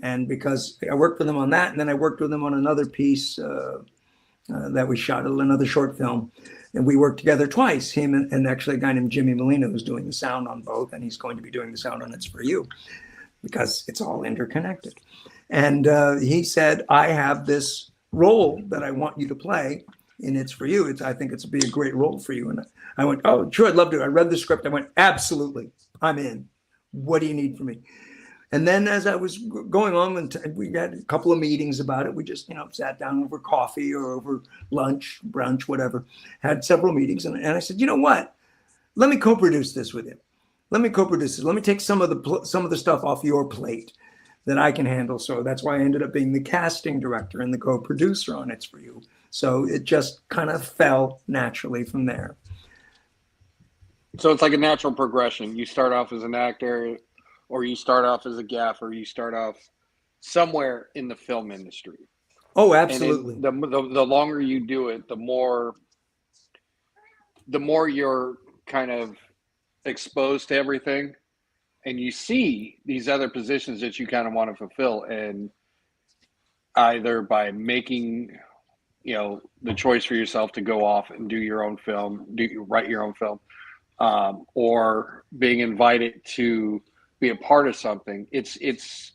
And because I worked with him on that, and then I worked with him on another piece that we shot, another short film. And we worked together twice, him and actually a guy named Jimmy Molina, who's doing the sound on both, and he's going to be doing the sound on It's For You, because it's all interconnected. And he said, "I have this role that I want you to play in It's For You. I think it's be a great role for you." And I went, "Oh, sure, I'd love to." I read the script. I went, "Absolutely, I'm in. What do you need from me?" And then as I was going on, we had a couple of meetings about it. We just, sat down over coffee or over lunch, brunch, whatever, had several meetings. And I said, "You know what? Let me co-produce this with you. Let me co-produce this. Let me take some of the stuff off your plate that I can handle." So that's why I ended up being the casting director and the co-producer on It's For You. So it just kind of fell naturally from there. So it's like a natural progression. You start off as an actor, or you start off as a gaffer, you start off somewhere in the film industry. Oh, absolutely. And the longer you do it, the more you're kind of exposed to everything, and you see these other positions that you kind of want to fulfill, and either by making the choice for yourself to go off and do your own film, write your own film, or being invited to be a part of something. It's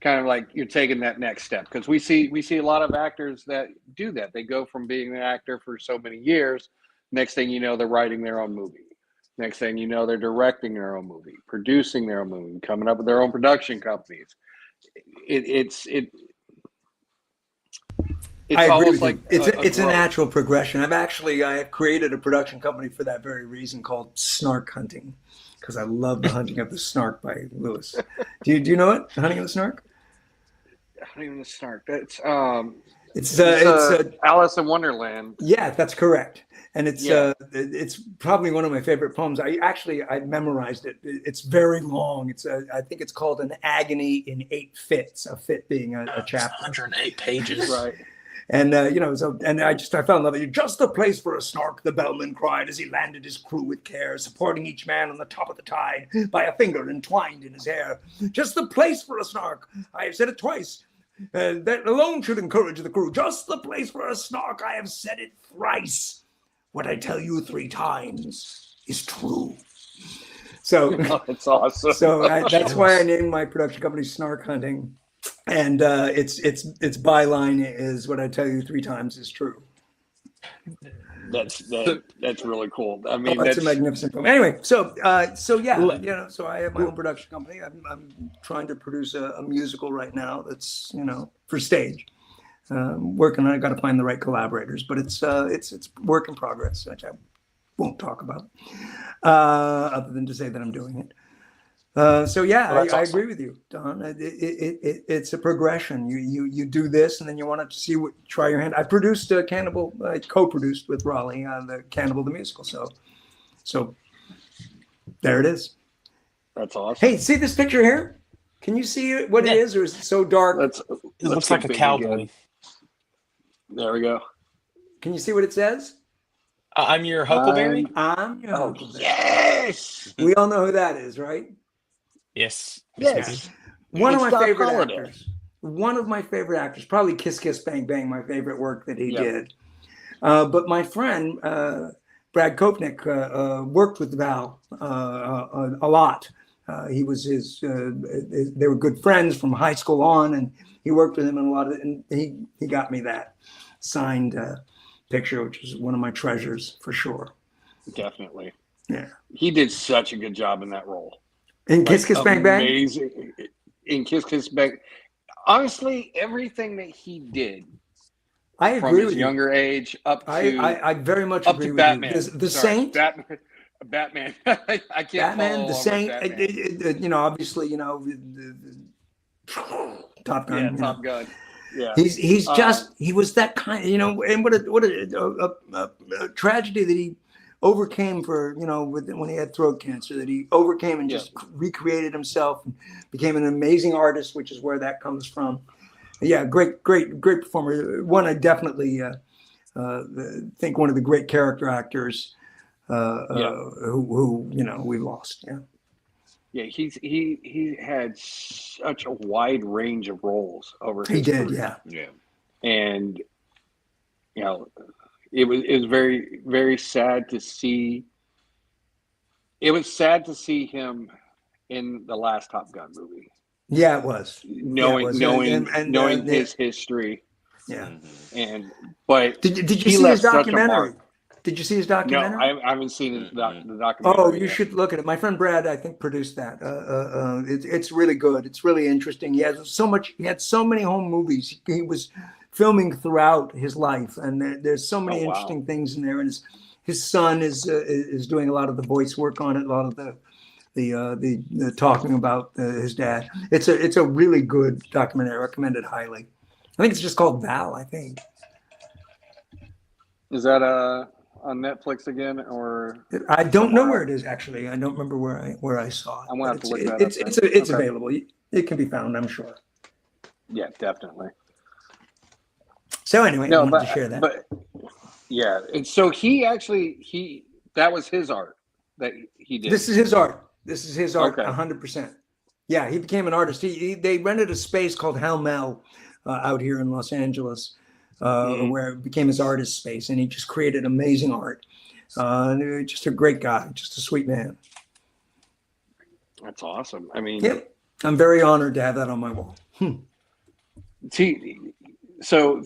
kind of like you're taking that next step, because we see a lot of actors that do that. They go from being an actor for so many years, next thing you know, they're writing their own movie. Next thing you know, they're directing their own movie, producing their own movie, coming up with their own production companies. It's I agree almost with like you. It's a growth. natural progression. I have created a production company for that very reason called Snark Hunting, because I love the hunting of the snark by Lewis. Do you know it? Hunting of the Snark? I don't even start. That's It's Alice in Wonderland. yeah, that's correct. And Yeah. it's probably one of my favorite poems. I memorized it. It's very long. I think it's called An Agony in 8 Fits. A fit being a It's chapter. 108 pages. Right. And I fell in love with you. Just the place for a snark, the bellman cried as he landed his crew with care, supporting each man on the top of the tide by a finger entwined in his hair. Just the place for a snark. I have said it twice. That alone should encourage the crew. Just the place for a snark. I have said it thrice. What I tell you 3 times is true. So It's awesome. So that's why I named my production company Snark Hunting, and its byline is what I tell you 3 times is true. That's really cool. I mean, It's a that's magnificent film. Anyway, so yeah, so I have my own production company. I'm trying to produce a musical right now that's for stage. Working on it. Got to find the right collaborators, but it's work in progress, which I won't talk about, other than to say that I'm doing it. So yeah, Well, that's I awesome. agree with you, Don. It's a progression. You do this, and then you want to see try your hand. I produced Cannibal. I co-produced with Raleigh the Cannibal the musical. So there it is. That's awesome. Hey, see this picture here? Can you see what it Yeah. is, or is it so dark? It looks like a cowboy. There we go. Can you see what it says? I'm your Huckleberry. I'm your Oh Huckleberry. yes, We all know who that is, right? Yes. yes. One of It's my Doc favorite Holliday. actors. One of my favorite actors. Probably Kiss Kiss Bang Bang, my favorite work that he Yep. did. But my friend Brad Kopnick worked with Val a lot. He was they were good friends from high school on, and he worked with him in a lot of. And he got me that signed picture, which is one of my treasures for sure. Definitely. Yeah. He did such a good job in that role. And Kiss Kiss Bang Bang. Amazing. In Kiss Kiss Bang. Honestly, everything that he did I from agree his with you. younger age up to I very much up agree to with Batman. you. The Sorry, Saint. Batman. I can't Batman, follow the on Saint, with Batman. obviously, Top Gun. Yeah, you Top know. Gun. Yeah. He was that kind, and what a tragedy that he overcame when he had throat cancer, that he overcame and just recreated himself and became an amazing artist, which is where that comes from. Yeah, great performer. One I definitely think one of the great character actors who we've lost. Yeah. Yeah, he had such a wide range of roles over his He did, career. yeah. And it was very, very sad to see. It was sad to see him in the last Top Gun movie. Yeah, it was. Knowing his history. Yeah. But did you he see left his such a documentary? mark. Did you see his No, documentary? I haven't seen the documentary. Oh, you yet. should look at it. My friend Brad, I think, produced that. It's really good. It's really interesting. He had so many home movies. He was filming throughout his life, and there's so many interesting things in there. And his son is doing a lot of the voice work on it, a lot of the talking about his dad. It's a really good documentary. I recommend it highly. I think it's just called Val. I think. Is that on Netflix again, or I don't know where it is actually. I don't remember where I saw it. I'm gonna have to look that up. It's available. It can be found, I'm sure. Yeah, definitely. So anyway, I wanted to share that. But yeah, and so that was his art that he did. This is his art. This is his art, Okay. 100%. Yeah, he became an artist. They rented a space called Hal Mel out here in Los Angeles, where it became his artist space, and he just created amazing art. Just a great guy, just a sweet man. That's awesome. I mean, yep. I'm very honored to have that on my wall. See, so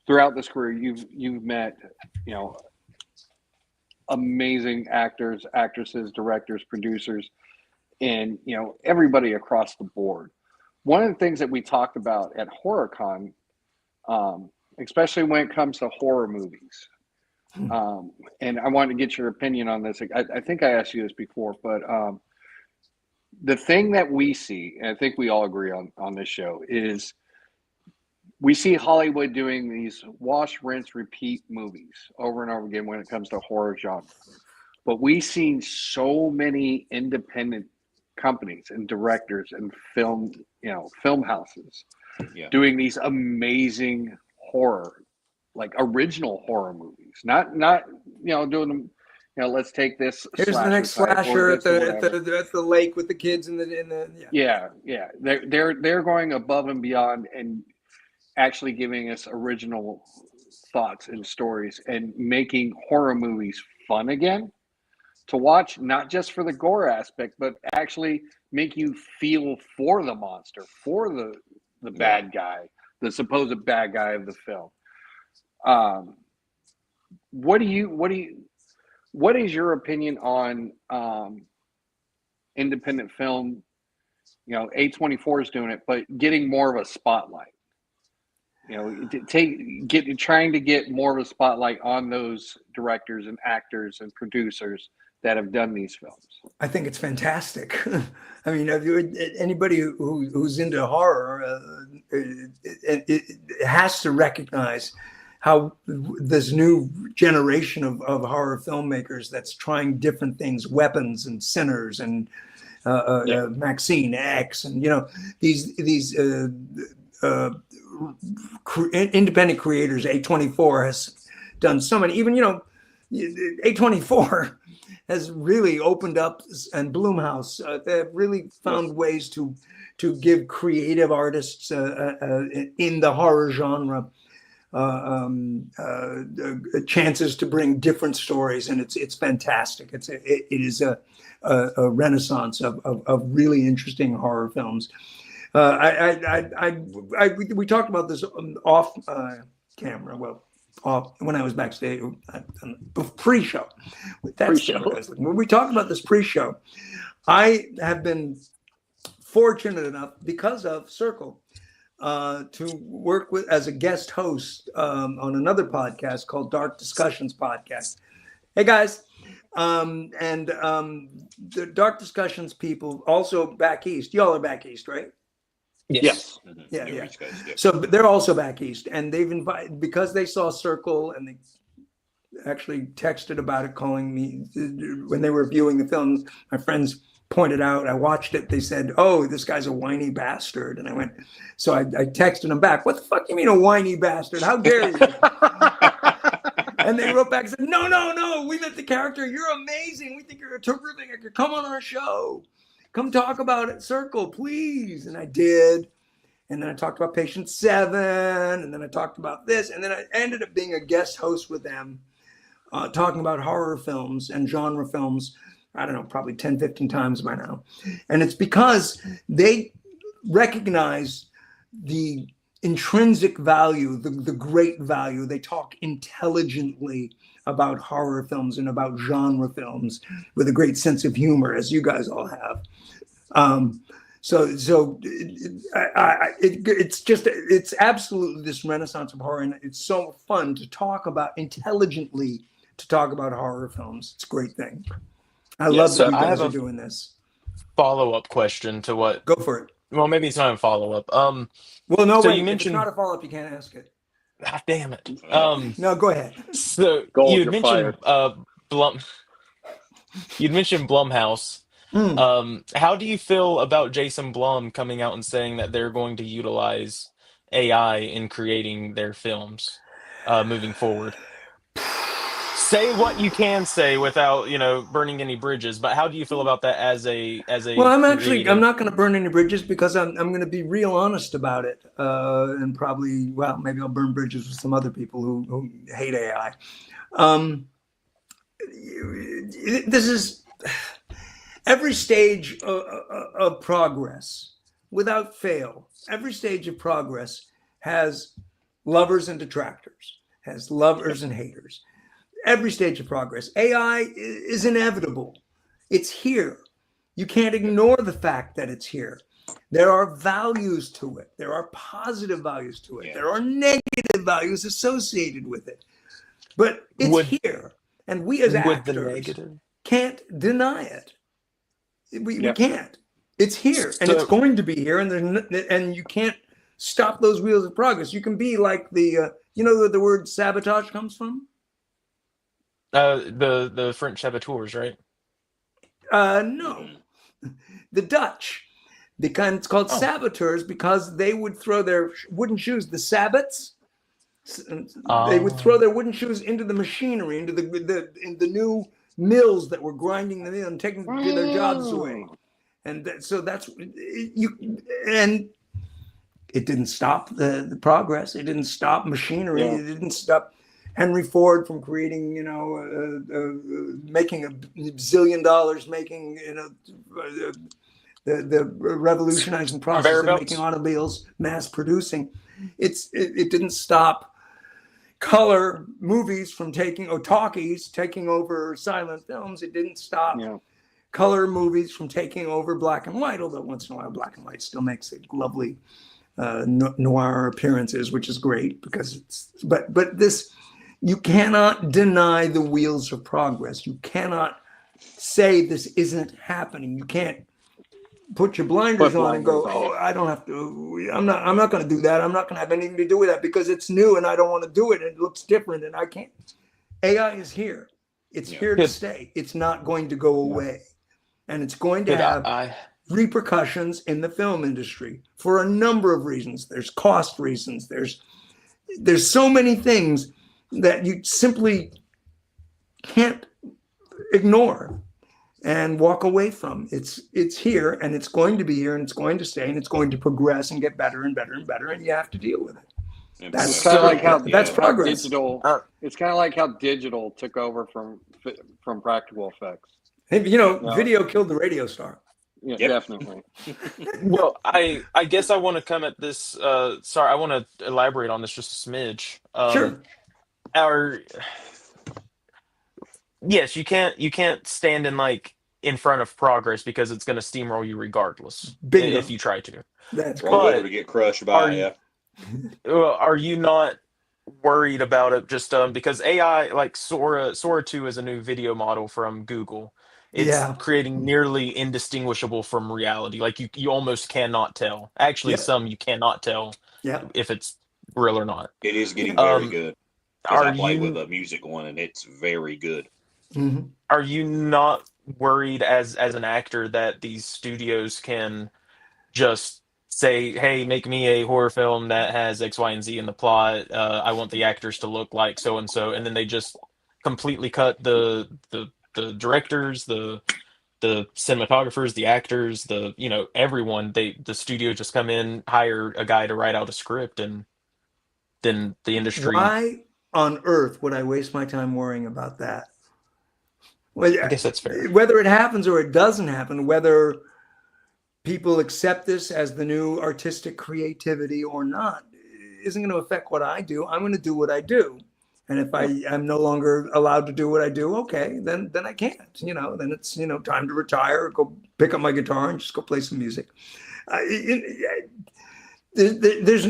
throughout this career, you've met amazing actors, actresses, directors, producers, and everybody across the board. One of the things that we talked about at HorrorCon especially when it comes to horror movies. And I wanted to get your opinion on this. I think I asked you this before, but the thing that we see, and I think we all agree on this show, is we see Hollywood doing these wash, rinse, repeat movies over and over again when it comes to horror genre. But we've seen so many independent companies and directors and film houses doing these amazing horror, like original horror movies. Not doing them. Let's take this. Here's the next slasher at the lake with the kids in the yeah. They're going above and beyond and actually giving us original thoughts and stories and making horror movies fun again to watch, not just for the gore aspect, but actually make you feel for the monster, for the bad guy, the supposed bad guy of the film. What is your opinion on independent film? A24 is doing it, but getting more of a spotlight. Trying to get more of a spotlight on those directors and actors and producers that have done these films. I think it's fantastic. I mean, anybody who's into horror it has to recognize how this new generation of horror filmmakers that's trying different things, Weapons and Sinners and Maxine X, and these independent creators. A24 has done so many. Even A24 has really opened up, and Blumhouse they've really found ways to give creative artists in the horror genre chances to bring different stories, and it's fantastic. It is a renaissance of really interesting horror films. We talked about this off camera. Well, when I was backstage, pre-show. When we talked about this pre-show, I have been fortunate enough, because of Circle, to work with as a guest host on another podcast called Dark Discussions Podcast. Hey guys, the Dark Discussions people also back east. Y'all are back east, right? Yes. Yeah. So they're also back east, and they've invited, because they saw Circle, and they actually texted about it, calling me when they were viewing the film. My friends pointed out, I watched it. They said, "Oh, this guy's a whiny bastard," and I went. So I texted them back. What the fuck do you mean a whiny bastard? How dare you? And they wrote back and said, "No, we met the character. You're amazing. We think you're a terrific actor. Come on our show. Come talk about it, Circle, please." And I did. And then I talked about Patient 7. And then I talked about this. And then I ended up being a guest host with them, talking about horror films and genre films. I don't know, probably 10, 15 times by now. And it's because they recognize the intrinsic value, the great value. They talk intelligently about horror films and about genre films with a great sense of humor, as you guys all have. It's absolutely this renaissance of horror, and it's so fun to talk about intelligently, to talk about horror films. It's a great thing. I love that you guys are doing this. Follow-up question to what? Go for it. Well, maybe it's not a follow-up. Well, no, so wait, you mentioned, if it's not a follow-up, you can't ask it. Ah, damn it. No, go ahead. So you'd mentioned you'd mentioned Blumhouse. How do you feel about Jason Blum coming out and saying that they're going to utilize AI in creating their films moving forward? Say what you can say without, burning any bridges. But how do you feel about that as a? Well, I'm not going to burn any bridges, because I'm going to be real honest about it, and probably, maybe I'll burn bridges with some other people who hate AI. This is every stage of progress, without fail. Every stage of progress has lovers and detractors, has lovers and haters. Every stage of progress. AI is inevitable. It's here. You can't ignore the fact that it's here. There are values to it. There are positive values to it. Yeah. There are negative values associated with it. But it's here. And we as the actors negative? can't deny it. We Yeah. can't. It's here, and it's So- going to be here, and you can't stop those wheels of progress. You can be like the, you know where the word sabotage comes from? The French saboteurs, right? No. The Dutch. It's called Oh. saboteurs because they would throw their wooden shoes, the sabots. They would throw their wooden shoes into the machinery, into the new mills that were grinding them in and taking their jobs away. And so that's you. And it didn't stop the progress. It didn't stop machinery. Yeah. It didn't stop Henry Ford from creating, making $1 zillion, making, the revolutionizing process Conveyor of belts. making automobiles, mass producing. It didn't stop color movies from talkies taking over silent films. It didn't stop color movies from taking over black and white, although once in a while black and white still makes it lovely noir appearances, which is great because but this, you cannot deny the wheels of progress. You cannot say this isn't happening. You can't put your blinders on and go, oh, I don't have to, I'm not going to do that. I'm not going to have anything to do with that because it's new and I don't want to do it. And it looks different and I can't. AI is here. It's here to stay. It's not going to go away. And it's going to have repercussions in the film industry for a number of reasons. There's cost reasons. There's so many things that you simply can't ignore and walk away from. It's here and it's going to be here and it's going to stay and it's going to progress and get better and better and better, and you have to deal with it. That's kind of like how that's progress. Digital. It's kind of like how digital took over from practical effects. Video killed the radio star. Yeah, definitely. Well, I guess I want to come at this. Sorry, I want to elaborate on this just a smidge. Sure. Yes, you can't stand in front of progress because it's going to steamroll you regardless. Bingo. If you try to. That's Roll over to get crushed by it. Are you not worried about it just because AI, like Sora 2 is a new video model from Google. It's creating nearly indistinguishable from reality. Like you almost cannot tell. Actually, some you cannot tell if it's real or not. It is getting very good. I play with a music one and it's very good. Mm-hmm. Are you not worried as an actor that these studios can just say, hey, make me a horror film that has X, Y, and Z in the plot. I want the actors to look like so and so, and then they just completely cut the directors, the cinematographers, the actors, everyone. The studio just come in, hire a guy to write out a script, and then the industry. Why on earth would I waste my time worrying about that? Well, I guess that's fair. Whether it happens or it doesn't happen, whether people accept this as the new artistic creativity or not, isn't going to affect what I do. I'm going to do what I do. And if I am no longer allowed to do what I do, okay, then I can't, then it's, time to retire, go pick up my guitar and just go play some music. There's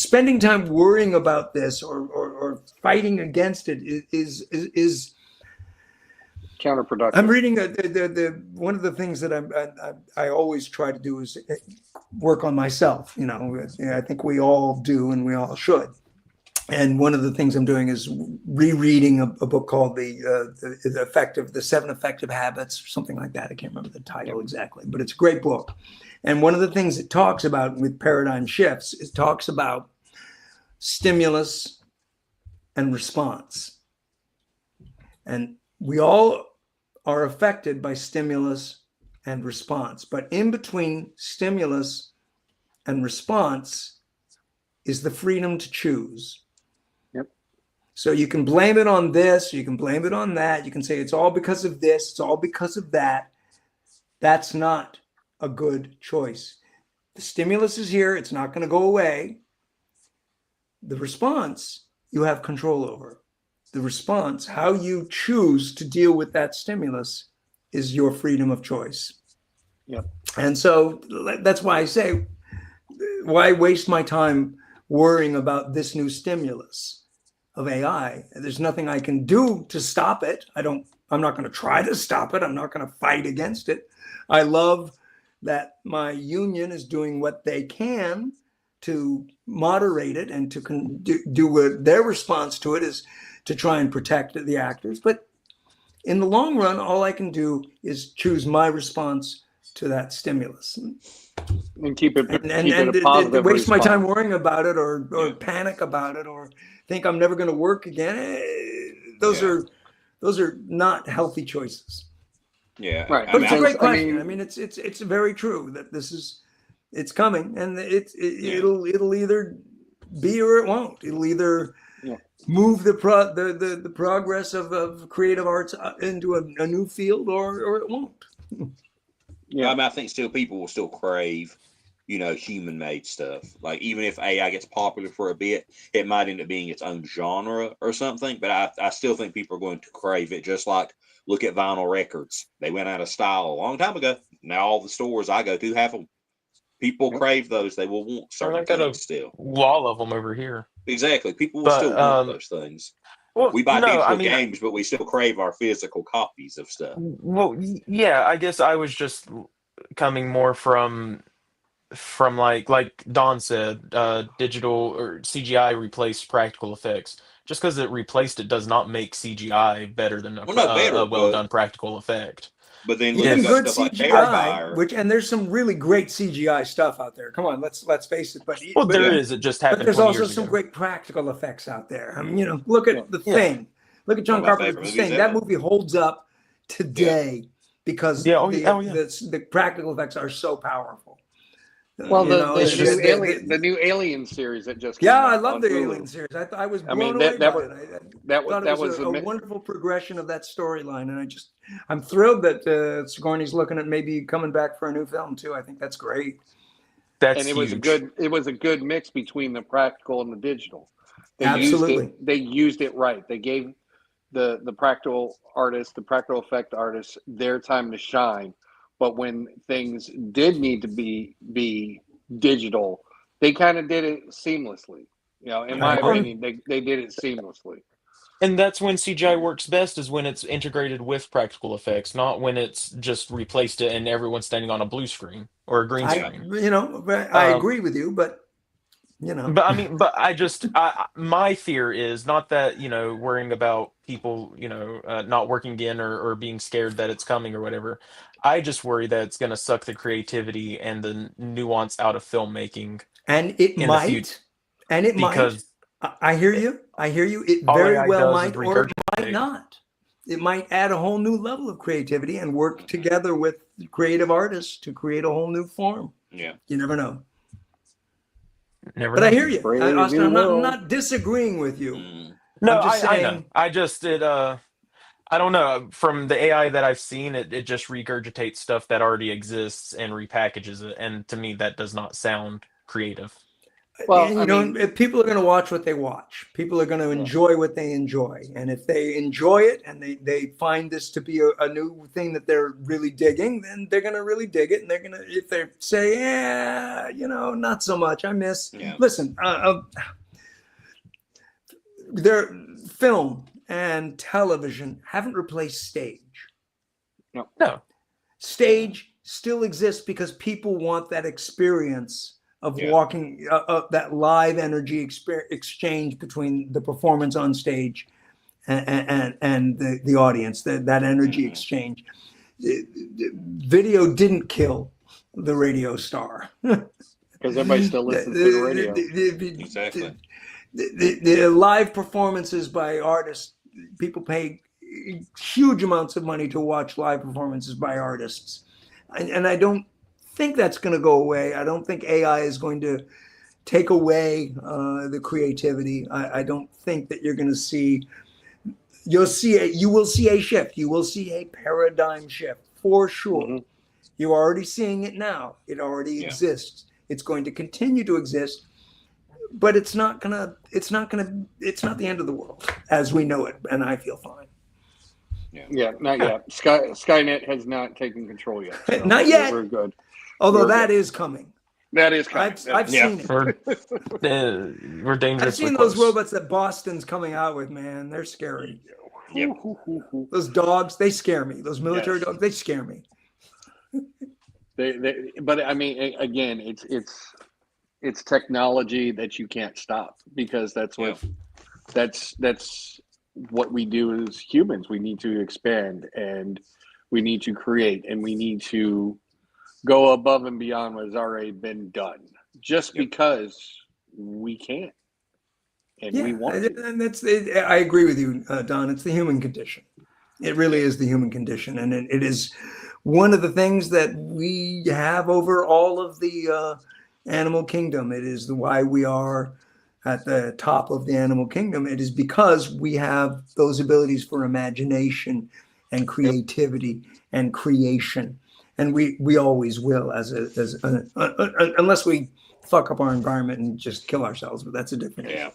spending time worrying about this or fighting against it is counterproductive. I'm reading one of the things that I always try to do is work on myself. I think we all do and we all should. And one of the things I'm doing is rereading a book called the 7 Effective Habits, or something like that. I can't remember the title exactly, but it's a great book. And one of the things it talks about with paradigm shifts, it talks about stimulus and response. And we all are affected by stimulus and response. But in between stimulus and response is the freedom to choose. So you can blame it on this, you can blame it on that, you can say it's all because of this, it's all because of that. That's not a good choice. The stimulus is here, it's not going to go away. The response, you have control over. The response, how you choose to deal with that stimulus, is your freedom of choice. Yep. And so that's why I say, why waste my time worrying about this new stimulus of AI? There's nothing I can do to stop it. I'm not going to try to stop it. I'm not going to fight against it. I love that my union is doing what they can to moderate it and to do what their response to it is to try and protect the actors. But in the long run, all I can do is choose my response to that stimulus. And keep it And a positive waste my time response. worrying about it or panic about it or think I'm never going to work again. Those are not healthy choices. Yeah. Right. But it's a great I question. mean- It's very true that it's coming, and it'll either be or it won't. It'll either move the progress of creative arts into a new field, or it won't. Yeah. I mean, I think still people will still crave, human made stuff. Like even if AI gets popular for a bit, it might end up being its own genre or something. But I still think people are going to crave it. Just like look at vinyl records. They went out of style a long time ago. Now all the stores I go to have them. People crave those. They will want certain things still. Wall of them over here. Exactly. People will still want those things. Well, We buy digital I mean, games, but we still crave our physical copies of stuff. well, yeah, I guess I was just coming more from like Don said, digital or CGI replaced practical effects. Just because it replaced it does not make CGI better than a well done practical effect. But then even good stuff like CGI, and there's some really great CGI stuff out there. Come on, let's face it. But there is. It just happened. But there's 20 also years some ago. great practical effects out there. I mean, look at The Thing. Look at John Carpenter's The Thing. That movie holds up today because the practical effects are so powerful. Well, the new Alien series that just came out I love the Alien series. I was blown away by it. That was a wonderful progression of that storyline, and I'm thrilled that Sigourney's looking at maybe coming back for a new film too. I think that's great. It was a good mix between the practical and the digital. They used it right. They gave the practical artists, the practical effect artists, their time to shine. But when things did need to be digital, they kind of did it seamlessly. In my opinion, they did it seamlessly. And that's when CGI works best, is when it's integrated with practical effects, not when it's just replaced it and everyone's standing on a blue screen or a green screen. I agree with you, but But I mean, my fear is not that, worrying about people, not working again or being scared that it's coming or whatever. I just worry that it's going to suck the creativity and the nuance out of filmmaking. And it might. I hear you. It very well might, or it might not. It might add a whole new level of creativity and work together with creative artists to create a whole new form. Yeah. You never know. But I hear you, Austin. I'm not disagreeing with you. No, I know. I don't know. From the AI that I've seen, it just regurgitates stuff that already exists and repackages it, and to me, that does not sound creative. Well, if people are going to watch what they watch, people are going to enjoy what they enjoy, and if they enjoy it and they find this to be a new thing that they're really digging, then they're going to really dig it, and they're going to, if they say, not so much, I miss. Yeah. Listen, their film and television haven't replaced stage. No. Stage still exists because people want that experience of walking, that live energy exchange between the performance on stage and the audience, that energy exchange. Video didn't kill the radio star. Because everybody still listens to the radio. Exactly. The live performances by artists, people pay huge amounts of money to watch live performances by artists. And I don't think that's going to go away. I don't think AI is going to take away the creativity. I don't think that you're going to see. You will see a shift. You will see a paradigm shift for sure. Mm-hmm. You're already seeing it now. It already exists. It's going to continue to exist, but it's not the end of the world as we know it. And I feel fine. Yeah, not yet. Skynet has not taken control yet. So Not yet. We're good. Although We're that good. is coming. That is coming. I've seen it. We're I've dangerously seen close. those robots that Boston's coming out with, man. They're scary. Yep. Those dogs, they scare me. Those military dogs, they scare me. But I mean, again, it's technology that you can't stop, because that's what we do as humans. We need to expand, and we need to create, and we need to go above and beyond what has already been done, just because we can and we want to. And I agree with you, Don. It's the human condition. It really is the human condition, and it is one of the things that we have over all of the animal kingdom. It is why we are at the top of the animal kingdom. It is because we have those abilities for imagination and creativity and creation, and we always will, unless we fuck up our environment and just kill ourselves. But that's a different issue.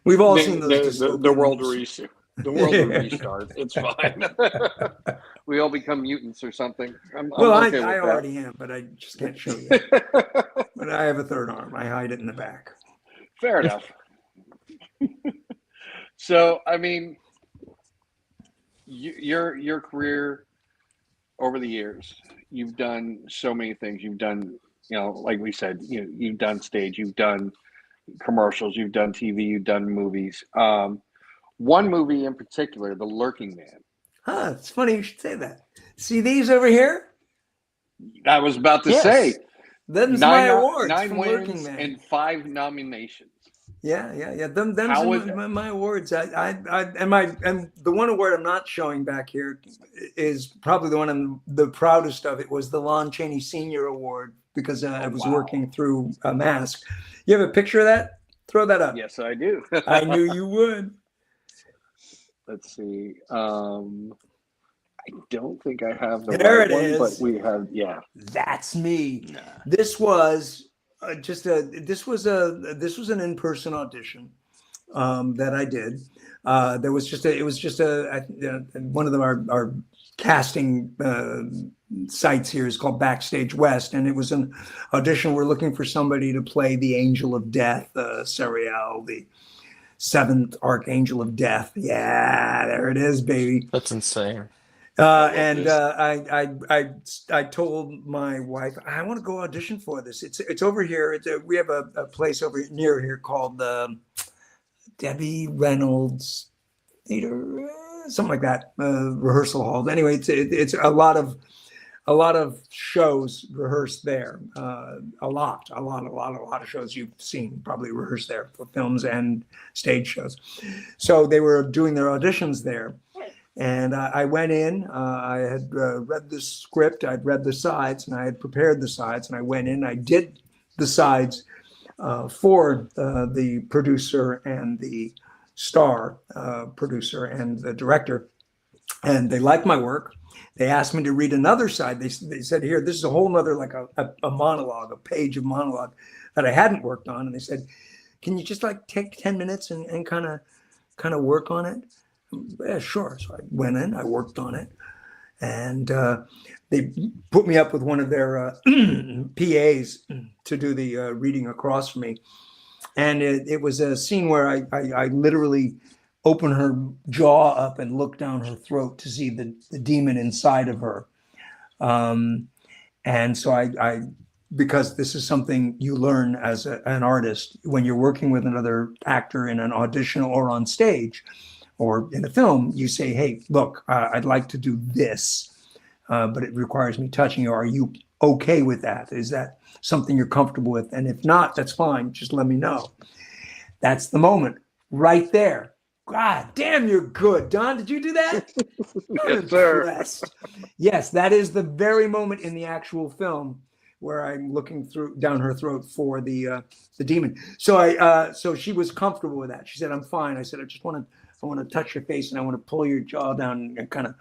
We've all seen those. The world restart. The world will restart. It's fine. We all become mutants or something. I'm okay I with already am, but I just can't show you. But I have a third arm. I hide it in the back. Fair enough. So, I mean, your career over the years, you've done so many things. You've done, like we said, you've done stage, you've done commercials, you've done TV, you've done movies. One movie in particular, The Lurking Man. It's funny you should say that. See these over here? I was about to say. Them's my awards. 9 wins Lurking Man. and 5 nominations. Yeah. Them's my awards. And the one award I'm not showing back here is probably the one I'm the proudest of. It was the Lon Chaney Senior Award, because I was working through a mask. You have a picture of that? Throw that up. Yes, I do. I knew you would. Let's see. I don't think I have the there right it one, is. but we have. That's me. Nah. This was this was an in-person audition that I did. There was it was just one of our casting sites here is called Backstage West, and it was an audition. We're looking for somebody to play the Angel of Death, Sariel, the 7th Archangel of Death. Yeah, there it is, baby. That's insane. I told my wife, I want to go audition for this. It's over here. We have a place over near here called Debbie Reynolds Theater, something like that, rehearsal hall. Anyway, it's a lot of shows rehearsed there. A lot of shows you've seen probably rehearsed there for films and stage shows. So they were doing their auditions there. And I went in, I had read the script, I'd read the sides, and I had prepared the sides, and I went in, I did the sides for the producer and the star producer and the director, and they liked my work. They asked me to read another side. They said, here, this is a whole nother, like a monologue, a page of monologue that I hadn't worked on. And they said, can you just take 10 minutes and kind of work on it? Yeah, sure. So I went in, I worked on it, and they put me up with one of their PAs to do the reading across from me. And it was a scene where I literally opened her jaw up and looked down her throat to see the demon inside of her. And so I because this is something you learn as an artist when you're working with another actor in an audition or on stage, or in a film, you say, hey, look, I'd like to do this, but it requires me touching you. Are you okay with that? Is that something you're comfortable with? And if not, that's fine. Just let me know. That's the moment right there. God damn, you're good. Don, did you do that? Yes, sir. Yes, that is the very moment in the actual film where I'm looking down her throat for the demon. So so she was comfortable with that. She said, I'm fine. I said, I want to touch your face and I want to pull your jaw down and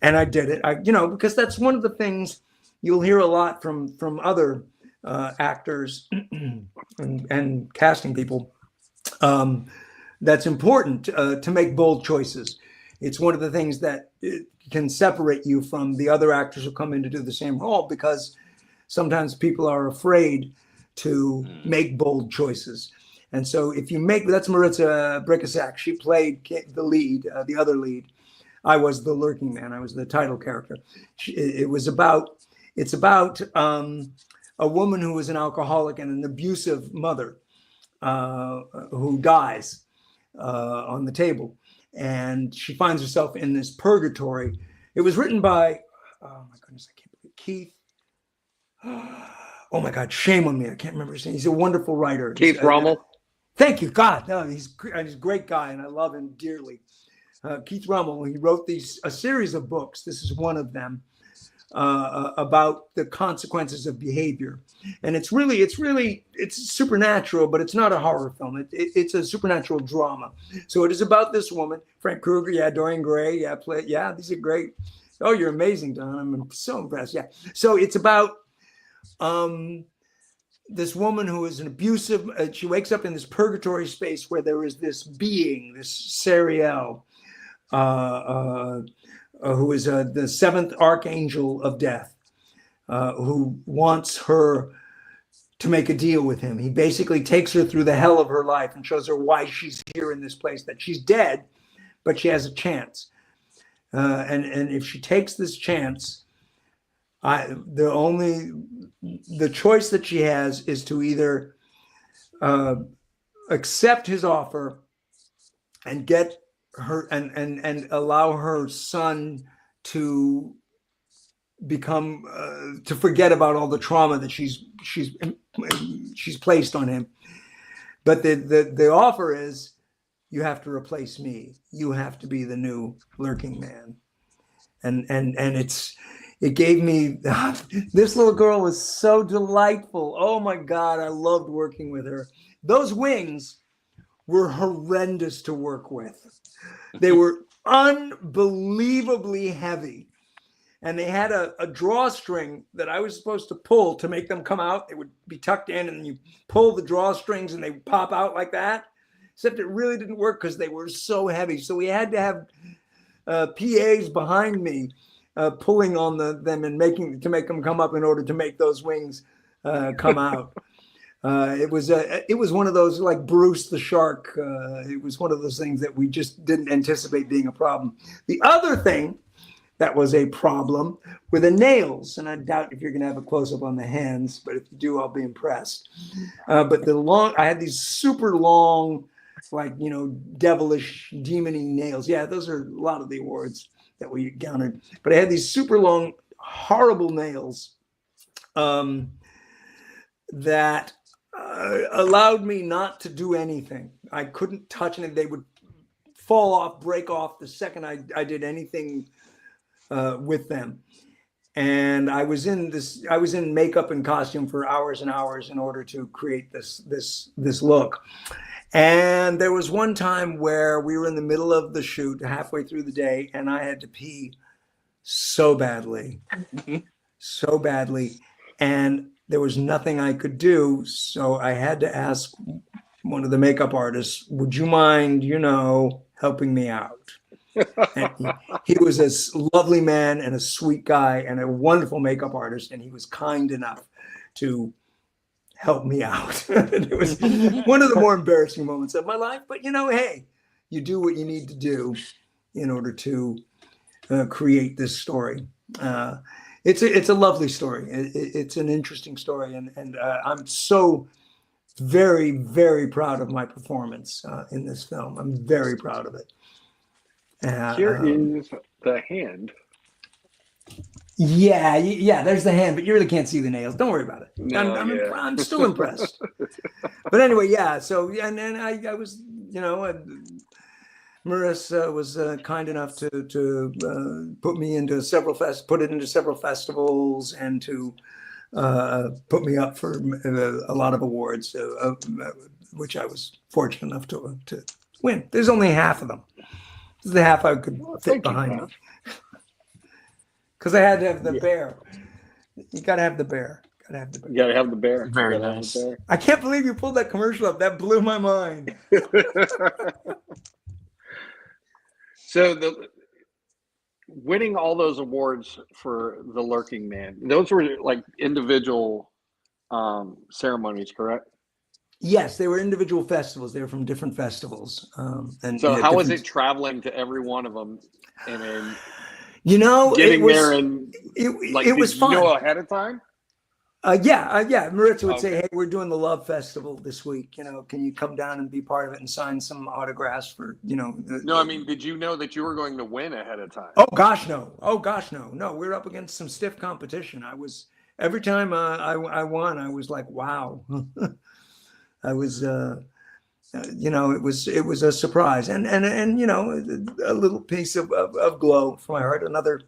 and I did it. Because that's one of the things you'll hear a lot from other actors and casting people. That's important to make bold choices. It's one of the things that can separate you from the other actors who come in to do the same role, because sometimes people are afraid to make bold choices. And so if you make, that's Maritza BAAAACCCCCK. She played the lead, the other lead. I was the lurking man. I was the title character. It's about a woman who is an alcoholic and an abusive mother who dies on the table. And she finds herself in this purgatory. It was written by, oh my goodness, I can't believe, Keith. Oh my God, shame on me. I can't remember his name. He's a wonderful writer. Keith Rommel. Thank you, God. No, he's a great guy, and I love him dearly. Keith Rommel, he wrote a series of books. This is one of them about the consequences of behavior. And it's supernatural, but it's not a horror film. It's a supernatural drama. So it is about this woman, Frank Krueger, Dorian Gray, these are great. Oh, you're amazing, Don. I'm so impressed. Yeah. So it's about this woman who is an abusive, she wakes up in this purgatory space where there is this being, this Sariel, who is the seventh archangel of death, who wants her to make a deal with him. He basically takes her through the hell of her life and shows her why she's here in this place, that she's dead, but she has a chance. And if she takes this chance, the choice that she has is to either accept his offer and get her and allow her son to become to forget about all the trauma that she's placed on him. But the offer is, you have to replace me. You have to be the new lurking man. And it gave me, this little girl was so delightful. Oh my God, I loved working with her. Those wings were horrendous to work with. They were unbelievably heavy. And they had a drawstring that I was supposed to pull to make them come out. They would be tucked in, and you pull the drawstrings and they would pop out like that. Except it really didn't work because they were so heavy. So we had to have PAs behind me pulling on them and to make them come up in order to make those wings come out. It was one of those, like Bruce the shark. It was one of those things that we just didn't anticipate being a problem. The other thing that was a problem were the nails, and I doubt if you're going to have a close up on the hands, but if you do, I'll be impressed. But I had these super long, like, devilish, demony nails. Yeah, those are a lot of the awards that we encountered. But I had these super long, horrible nails that allowed me not to do anything. I couldn't touch anything. They would fall off, break off the second I did anything with them. And I was in makeup and costume for hours and hours in order to create this look. And there was one time where we were in the middle of the shoot, halfway through the day, and I had to pee so badly, and there was nothing I could do. So I had to ask one of the makeup artists, would you mind, helping me out? And he was a lovely man and a sweet guy and a wonderful makeup artist, and he was kind enough to help me out. It was one of the more embarrassing moments of my life, but hey, you do what you need to do in order to create this story. It's a lovely story. It's an interesting story, and I'm so very, very proud of my performance in this film. I'm very proud of it. Here is the hand. Yeah, there's the hand, but you really can't see the nails. Don't worry about it. No, I'm still impressed. But anyway, yeah. So and I was, Marissa was kind enough to put it into several festivals and to put me up for a lot of awards, which I was fortunate enough to win. There's only half of them. This is the half I could fit behind me. Because I had to have the bear. You got to have the bear. You got to have the bear. Very nice. I can't believe you pulled that commercial up. That blew my mind. So the winning all those awards for The Lurking Man, those were like individual ceremonies, correct? Yes, they were individual festivals. They were from different festivals. And So yeah, how was different... it traveling to every one of them and then You know, getting there and it was did you fun. know ahead of time? Yeah. Maritza would say, Okay. "Hey, we're doing the Love Festival this week. You know, can you come down and be part of it and sign some autographs for, you know?" No, I mean, did you know that you were going to win ahead of time? Oh gosh, no. Oh gosh, no. No, we were up against some stiff competition. Every time I won, I was like, wow. I was, you know, it was a surprise, and you know, a little piece of glow for my heart. Another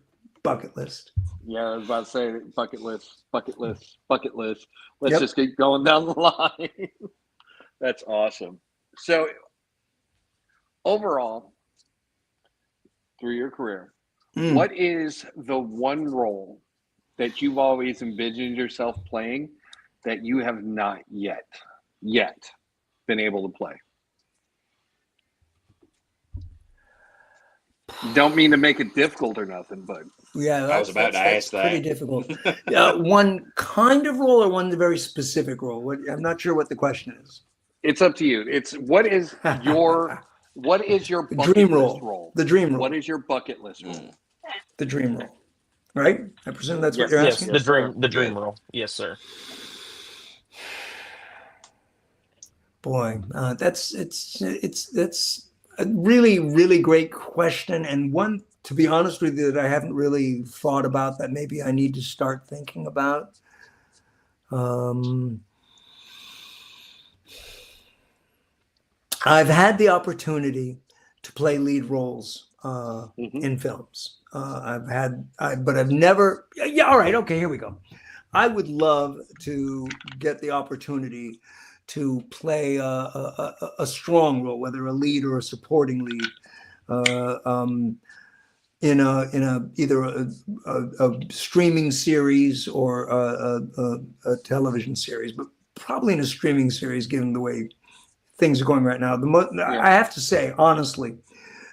bucket list. Yeah, I was about to say bucket list, bucket list, bucket list. Let's Yep. just keep going down the line. That's awesome. So overall, through your career, what is the one role that you've always envisioned yourself playing that you have not yet been able to play? Don't mean to make it difficult or nothing, but Yeah, I was about to ask that. Pretty difficult. One kind of role or one very specific role? I'm not sure what the question is. it's up to you. It's what is your bucket dream list role? role? The dream role. What is your bucket list role? The dream role, right? I presume that's what Yes, you're Yes, asking. the dream role. Yes, sir. Boy, that's a really, really great question, and one, to be honest with you, that I haven't really thought about, that maybe I need to start thinking about. I've had the opportunity to play lead roles in films. But I've never. Yeah, all right, okay, here we go. I would love to get the opportunity to play a strong role, whether a lead or a supporting lead, in either a streaming series or a television series, but probably in a streaming series, given the way things are going right now. I have to say, honestly,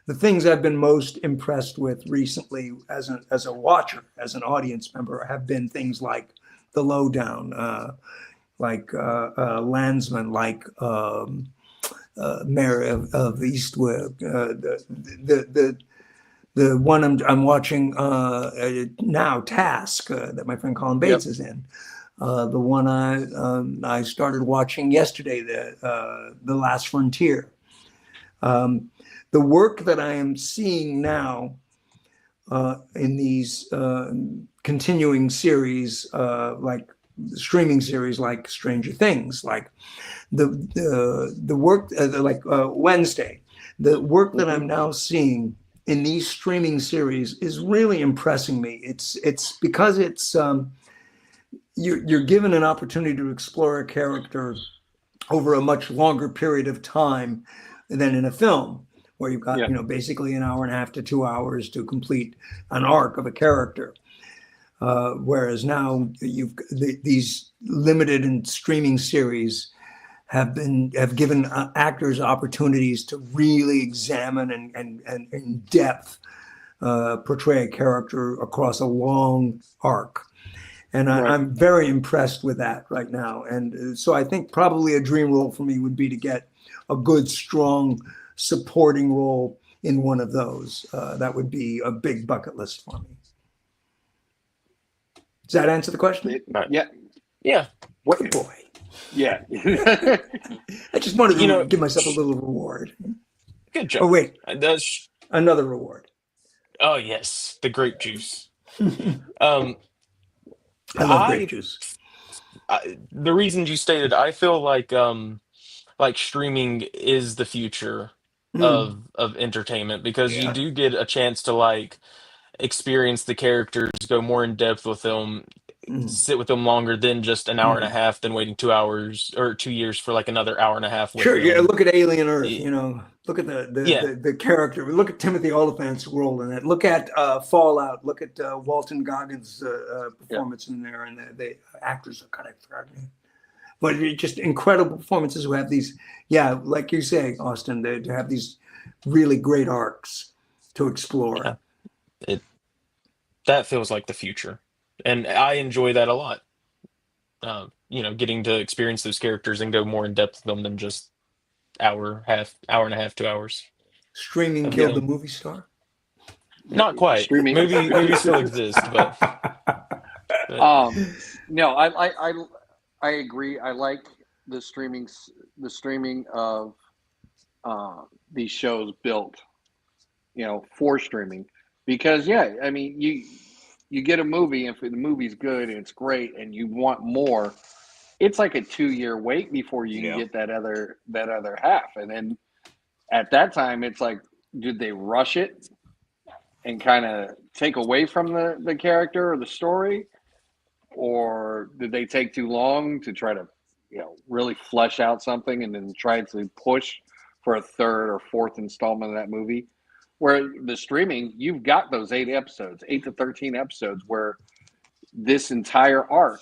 the things I've been most impressed with recently as a watcher, as an audience member, have been things like The Lowdown, like Landsman, like Mayor of Eastwood, the one I'm watching now, Task, that my friend Colin Bates is in. The one I started watching yesterday, the Last Frontier. The work that I am seeing now in these continuing series, like streaming series, like Stranger Things, like the work like Wednesday, the work that I'm now seeing in these streaming series is really impressing me. It's because it's you're given an opportunity to explore a character over a much longer period of time than in a film, where you've got basically an hour and a half to 2 hours to complete an arc of a character. Whereas now these limited and streaming series have given actors opportunities to really examine and in depth portray a character across a long arc. And I'm very impressed with that right now. And so I think probably a dream role for me would be to get a good, strong supporting role in one of those. That would be a big bucket list for me. Does that answer the question? Yeah. Good boy. Yeah. I just wanted to give myself a little reward. Good job. Oh, wait. That's another reward. Oh, yes. The grape juice. I love grape juice. The reasons you stated, I feel like streaming is the future of entertainment, because you do get a chance to experience the characters, go more in depth with them, sit with them longer than just an hour and a half, than waiting 2 hours or 2 years for another hour and a half. Sure, yeah. Look at Alien Earth. Look at the character. Look at Timothy Oliphant's role in it. Look at Fallout. Look at Walton Goggins' performance in there, and the actors are kind of forgotten. But just incredible performances who have these, like you say, Austin, they have these really great arcs. to explore. Yeah. That feels like the future, and I enjoy that a lot. Getting to experience those characters and go more in depth with them than just hour and a half, 2 hours Streaming of killed the game. movie star. Not quite. Streaming. Movies still exist, but No, I agree. I like the streaming of these shows built, for streaming, because I mean you get a movie, and if the movie's good and it's great and you want more, it's like a 2-year wait before you can get that other half, and then at that time it's like, did they rush it and kind of take away from the character or the story, or did they take too long to try to really flesh out something and then try to push for a third or fourth installment of that movie? Where the streaming, you've got those 8 to 13 episodes where this entire arc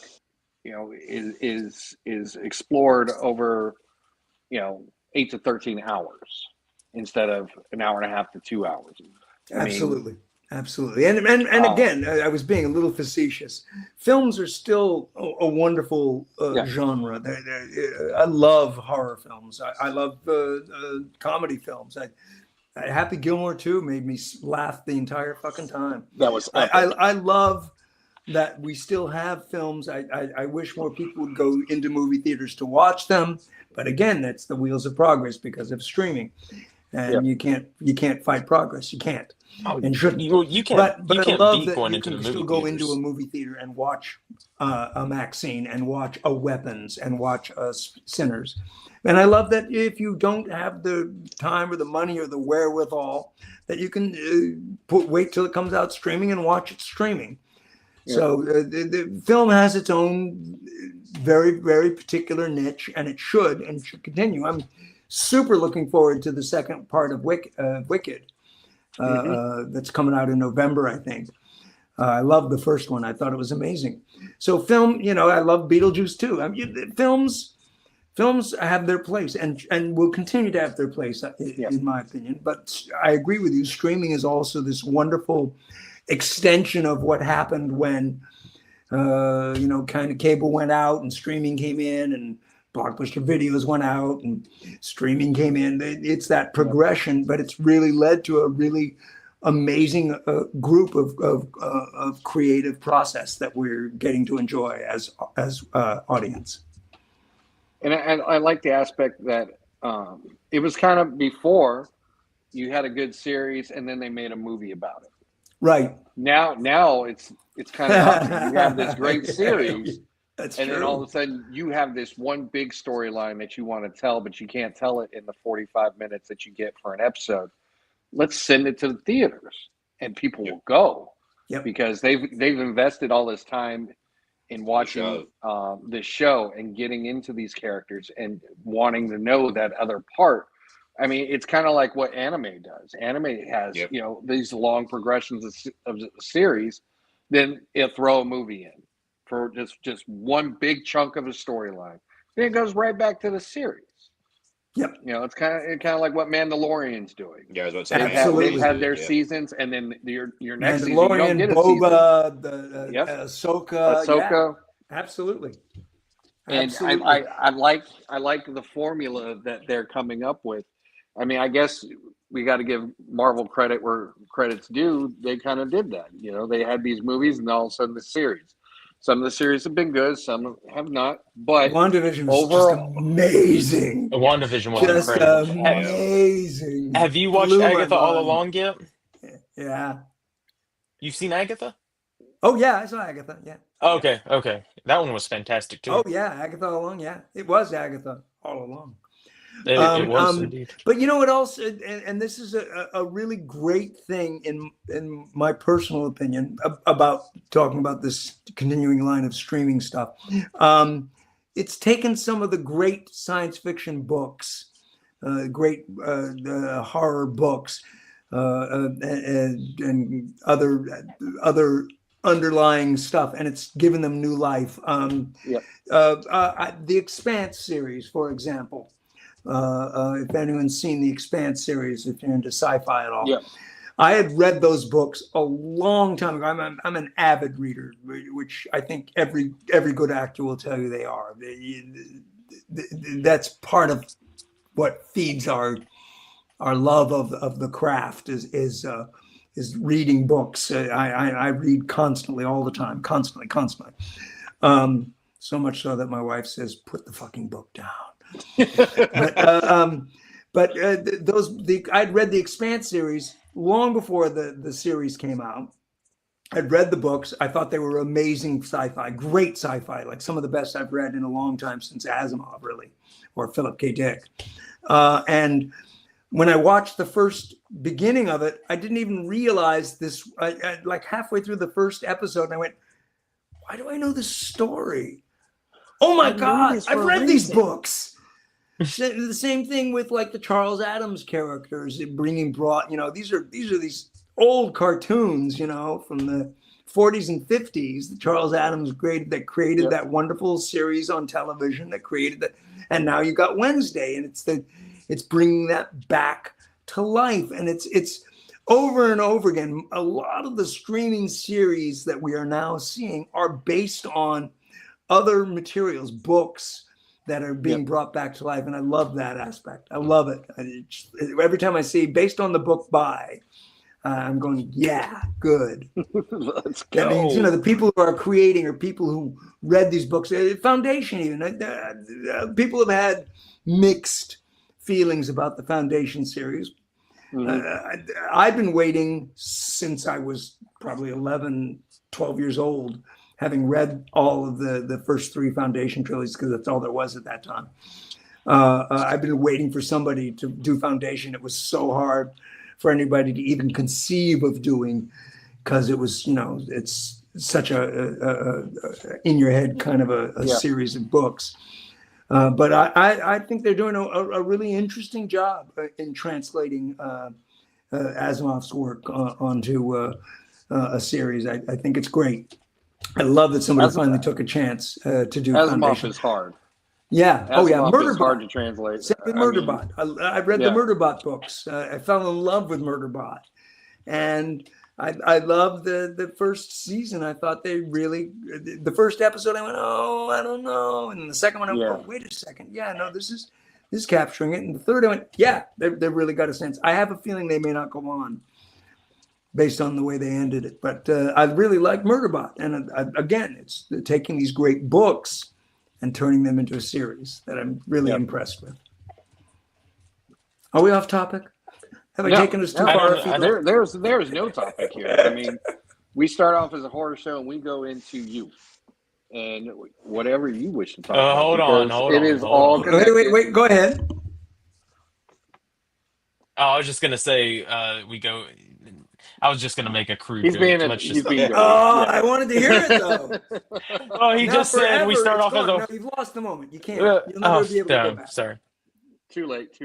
is explored over 8 to 13 hours instead of an hour and a half to 2 hours. Absolutely. Absolutely. And again, I was being a little facetious. Films are still a wonderful genre. I love horror films. I love comedy films. Happy Gilmore 2 made me laugh the entire fucking time. That was I love that we still have films. I wish more people would go into movie theaters to watch them. But again, that's the wheels of progress because of streaming. And you can't fight progress. You can't. And shouldn't. You can't. But you I love beat that going you into can the still movie go theaters. into a movie theater and watch a Maxine and watch a Weapons and watch Sinners. And I love that if you don't have the time or the money or the wherewithal, that you can wait till it comes out streaming and watch it streaming. Yeah. So the film has its own very, very particular niche, and it should continue. I'm super looking forward to the second part of Wicked. That's coming out in November, I think. I love the first one. I thought it was amazing. So film, I love Beetlejuice too. I mean, films have their place and will continue to have their place, in my opinion. But I agree with you. Streaming is also this wonderful extension of what happened when, kind of cable went out and streaming came in, and Blockbuster videos went out and streaming came in. It's that progression, but it's really led to a really amazing group of creative process that we're getting to enjoy as audience. And I like the aspect that it was kind of before you had a good series and then they made a movie about it. Right. Now it's kind of opposite. You have this great series. That's and true. Then all of a sudden you have this one big storyline that you want to tell, but you can't tell it in the 45 minutes that you get for an episode. Let's send it to the theaters and people will go because they've invested all this time in watching this show and getting into these characters and wanting to know that other part. I mean, it's kind of like what anime does. Anime has, these long progressions of the series, then it'll throw a movie in for just one big chunk of a storyline. Then it goes right back to the series. Yep. It's kind of like what Mandalorian's doing. Yeah, I was about to say. Absolutely. They've had their seasons, and then your next season you Mandalorian, don't get a Boba, season. Ahsoka. Ahsoka. Yeah, absolutely. And Absolutely. I like the formula that they're coming up with. I mean, I guess we got to give Marvel credit where credit's due. They kind of did that. They had these movies, and all of a sudden the series. Some of the series have been good, some have not. But WandaVision was overall, just amazing. WandaVision was Just incredible. amazing. Have you watched Blew my Agatha All mind. Along yet? Yeah. You've seen Agatha? Oh yeah, I saw Agatha. Yeah. Okay. That one was fantastic too. Oh yeah, Agatha all along. Yeah, it was Agatha all along. It was indeed. But you know what else? And this is a really great thing in my personal opinion about talking about this continuing line of streaming stuff. It's taken some of the great science fiction books, great horror books, and other underlying stuff, and it's given them new life. The Expanse series, for example. If anyone's seen the Expanse series, if you're into sci-fi at all, I had read those books a long time ago. I'm an avid reader, which I think every good actor will tell you they are. That's part of what feeds our love of the craft is reading books. I read constantly, all the time, constantly. So much so that my wife says, "Put the fucking book down." I'd read the Expanse series long before the series came out. I'd read the books. I thought they were amazing sci-fi, great sci-fi, like some of the best I've read in a long time since Asimov, really, or Philip K. Dick. And when I watched the first beginning of it, I didn't even realize this. Like halfway through the first episode, and I went, "Why do I know this story? Oh my God, I've read these books." The same thing with like the Charles Addams characters, these are these old cartoons, from the 40s and 50s. The Charles Addams created that wonderful series on television that created that, and now you got Wednesday, and it's bringing that back to life, and it's over and over again. A lot of the streaming series that we are now seeing are based on other materials, books that are being brought back to life. And I love that aspect. I love it. Every time I see based on the book by, I'm going, yeah, good. Let's go. That means, the people who are creating are people who read these books. Foundation even. People have had mixed feelings about the Foundation series. Mm-hmm. I've been waiting since I was probably 11, 12 years old, having read all of the first 3 Foundation trilogies, because that's all there was at that time. I've been waiting for somebody to do Foundation. It was so hard for anybody to even conceive of doing, because it was, it's such a in your head kind of a series of books. But I think they're doing a really interesting job in translating Asimov's work onto a series. I think it's great. I love that somebody finally took a chance to do Asimov Foundation. is hard. Yeah. Asimov is hard to translate. Same with Murderbot. I've read the Murderbot books. I fell in love with Murderbot, and I loved the first season. I thought the first episode I went, oh, I don't know, and the second one I went, oh, wait a second, yeah, no, this is capturing it, and the third I went, yeah, they really got a sense. I have a feeling they may not go on based on the way they ended it. But I really like Murderbot. And again, it's taking these great books and turning them into a series that I'm really impressed with. Are we off topic? Have I taken us too far? There's no topic here. I mean, we start off as a horror show and we go into you. And whatever you wish to talk about. Hold on. Wait, go ahead. Oh, I was just going to say, I was just going to make a crude joke. I wanted to hear it, though. Oh, he just said we start off as a... No, you've lost the moment. You can't. You'll never be able to go back. Sorry. Too late.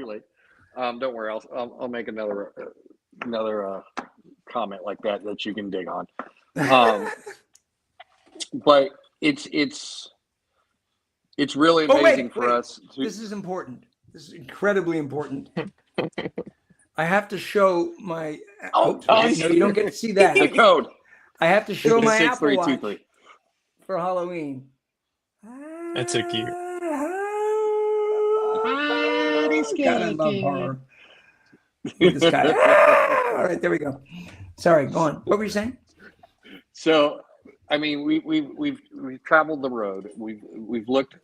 Don't worry. I'll make another comment like that you can dig on. But it's really amazing for us. This is important. This is incredibly important. I have to show my. No, you don't get to see that. The code. I have to show my Apple Watch for Halloween. That's so cute. God, I love horror. This guy. All right, there we go. Sorry, go on. What were you saying? So, I mean, we've traveled the road. We've looked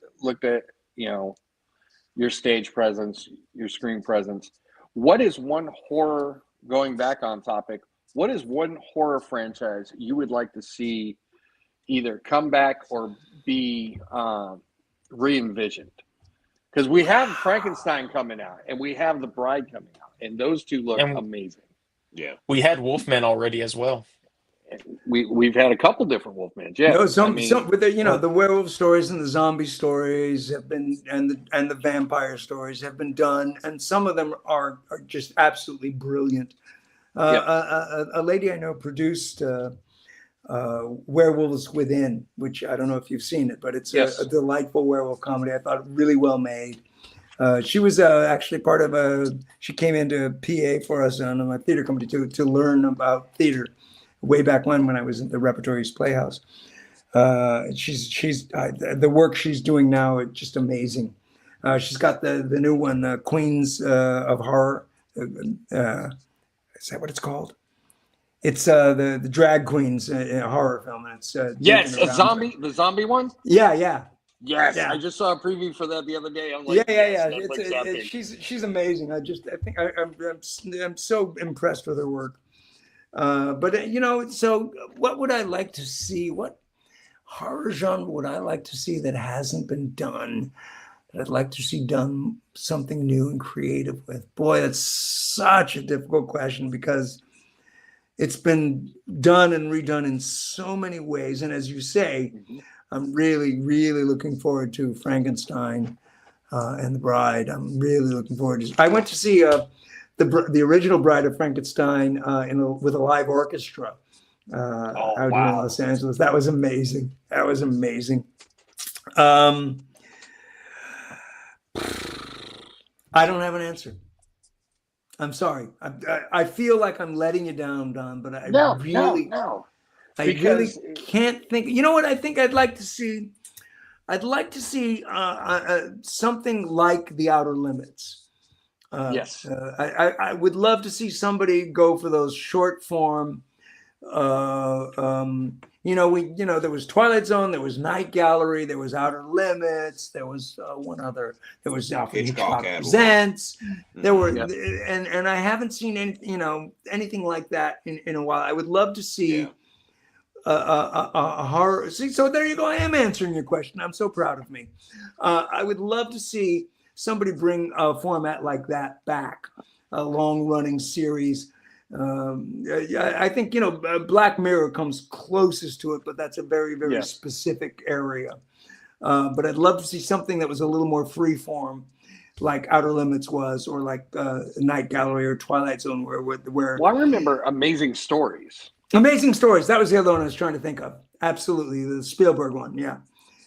at your stage presence, your screen presence. What is one horror, going back on topic, what is one horror franchise you would like to see either come back or be re-envisioned? Because we have Frankenstein coming out and we have The Bride coming out, and those two look amazing. Yeah. We had Wolfman already as well. We've had a couple different Wolfmans. Yeah, some with the werewolf stories and the zombie stories have been, and the vampire stories have been done, and some of them are just absolutely brilliant. A lady I know produced Werewolves Within, which I don't know if you've seen it, but it's a delightful werewolf comedy. I thought really well made. She was actually part of she came into PA for us on my theater company to learn about theater way back when I was at the Repertory Playhouse. She's the work she's doing now is just amazing. She's got the new one, Queens of Horror. Is that what it's called? It's the drag queens in a horror film. And it's the zombie one. Yeah. Yes, Yeah. I just saw a preview for that the other day. I'm like, yeah. She's amazing. I think I'm so impressed with her work. But so what would I like to see? What horror genre would I like to see that hasn't been done? That I'd like to see done something new and creative with. Boy, that's such a difficult question because it's been done and redone in so many ways. And as you say, I'm really, really looking forward to Frankenstein and the Bride. I'm really looking forward to. I went to see the original Bride of Frankenstein with a live orchestra out here in Los Angeles. That was amazing. I don't have an answer. I'm sorry. I feel like I'm letting you down, Don, but I really can't think. You know what I think I'd like to see? I'd like to see something like The Outer Limits. Yes. I would love to see somebody go for those short form. There was Twilight Zone, there was Night Gallery, there was Outer Limits, there was one other. There was Alfred Hitchcock Presents. There were, and I haven't seen anything like that in a while. I would love to see a horror. See, so there you go. I am answering your question. I'm so proud of me. I would love to see somebody bring a format like that back, a long-running series. I think Black Mirror comes closest to it, but that's a very, very specific area. But I'd love to see something that was a little more freeform, like Outer Limits was, or like Night Gallery or Twilight Zone, where. Well, I remember Amazing Stories. Amazing Stories. That was the other one I was trying to think of. Absolutely, the Spielberg one. Yeah.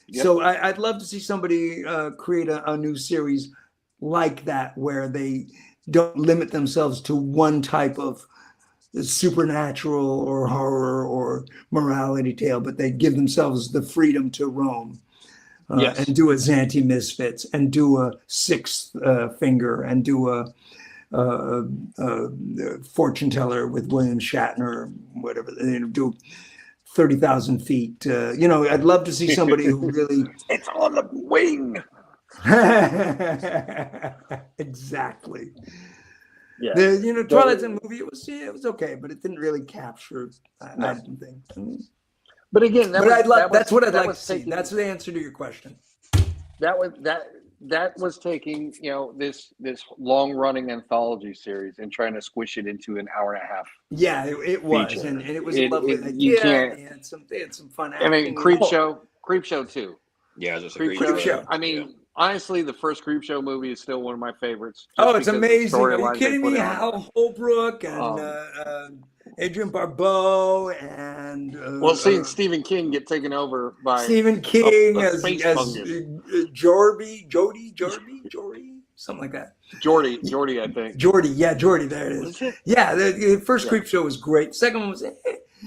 Yep. So I'd love to see somebody create a new series like that, where they don't limit themselves to one type of supernatural or horror or morality tale, but they give themselves the freedom to roam and do a Zanty Misfits and do a Sixth Finger and do a Fortune Teller with William Shatner, whatever, do 30,000 Feet. I'd love to see somebody who really it's on the wing. Exactly. Yeah. Twilight Zone movie, it was okay, but it didn't really capture. I didn't think. But again, that's what I'd like to see. That's the answer to your question. That was taking this long running anthology series and trying to squish it into an hour and a half. Yeah, it was, and it was lovely. They had some fun acting. I mean, Creepshow too. Yeah, just Creepshow. I mean, honestly, the first Creepshow movie is still one of my favorites. It's amazing. Are you kidding me? Hal Holbrook and Adrian Barbeau and seeing Stephen King get taken over by Stephen King as Jordy, something like that. Jordy, I think. Jordy, there it is. Yeah, the first Creepshow was great. The second one was, and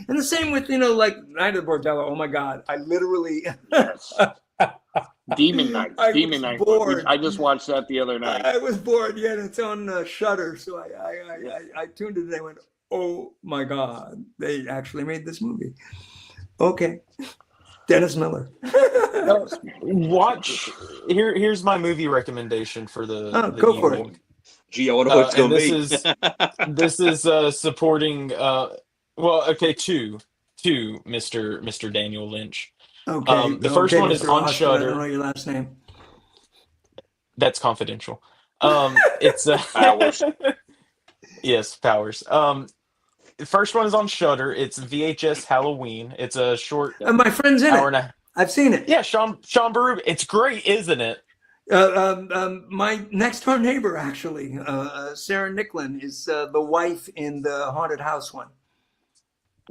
the same with like Night of the Bordello. Oh my God, I literally. Demon Night. I just watched that the other night. I was bored. Yeah, it's on Shudder, so I tuned it and I went, oh my God, they actually made this movie. Okay, Dennis Miller. Watch. Here's my movie recommendation for the go for it. Gee, I wonder what it's gonna be. This is supporting. Two, Mr. Daniel Lench. Okay. The first one is on Shudder. I don't know your last name. That's confidential. It's Powers. Yes, Powers. The first one is on Shudder. It's VHS Halloween. It's a short. My friend's in it. I've seen it. Yeah, Sean Baruch. It's great, isn't it? My next door neighbor, actually, Sarah Nicklin, is the wife in the haunted house one.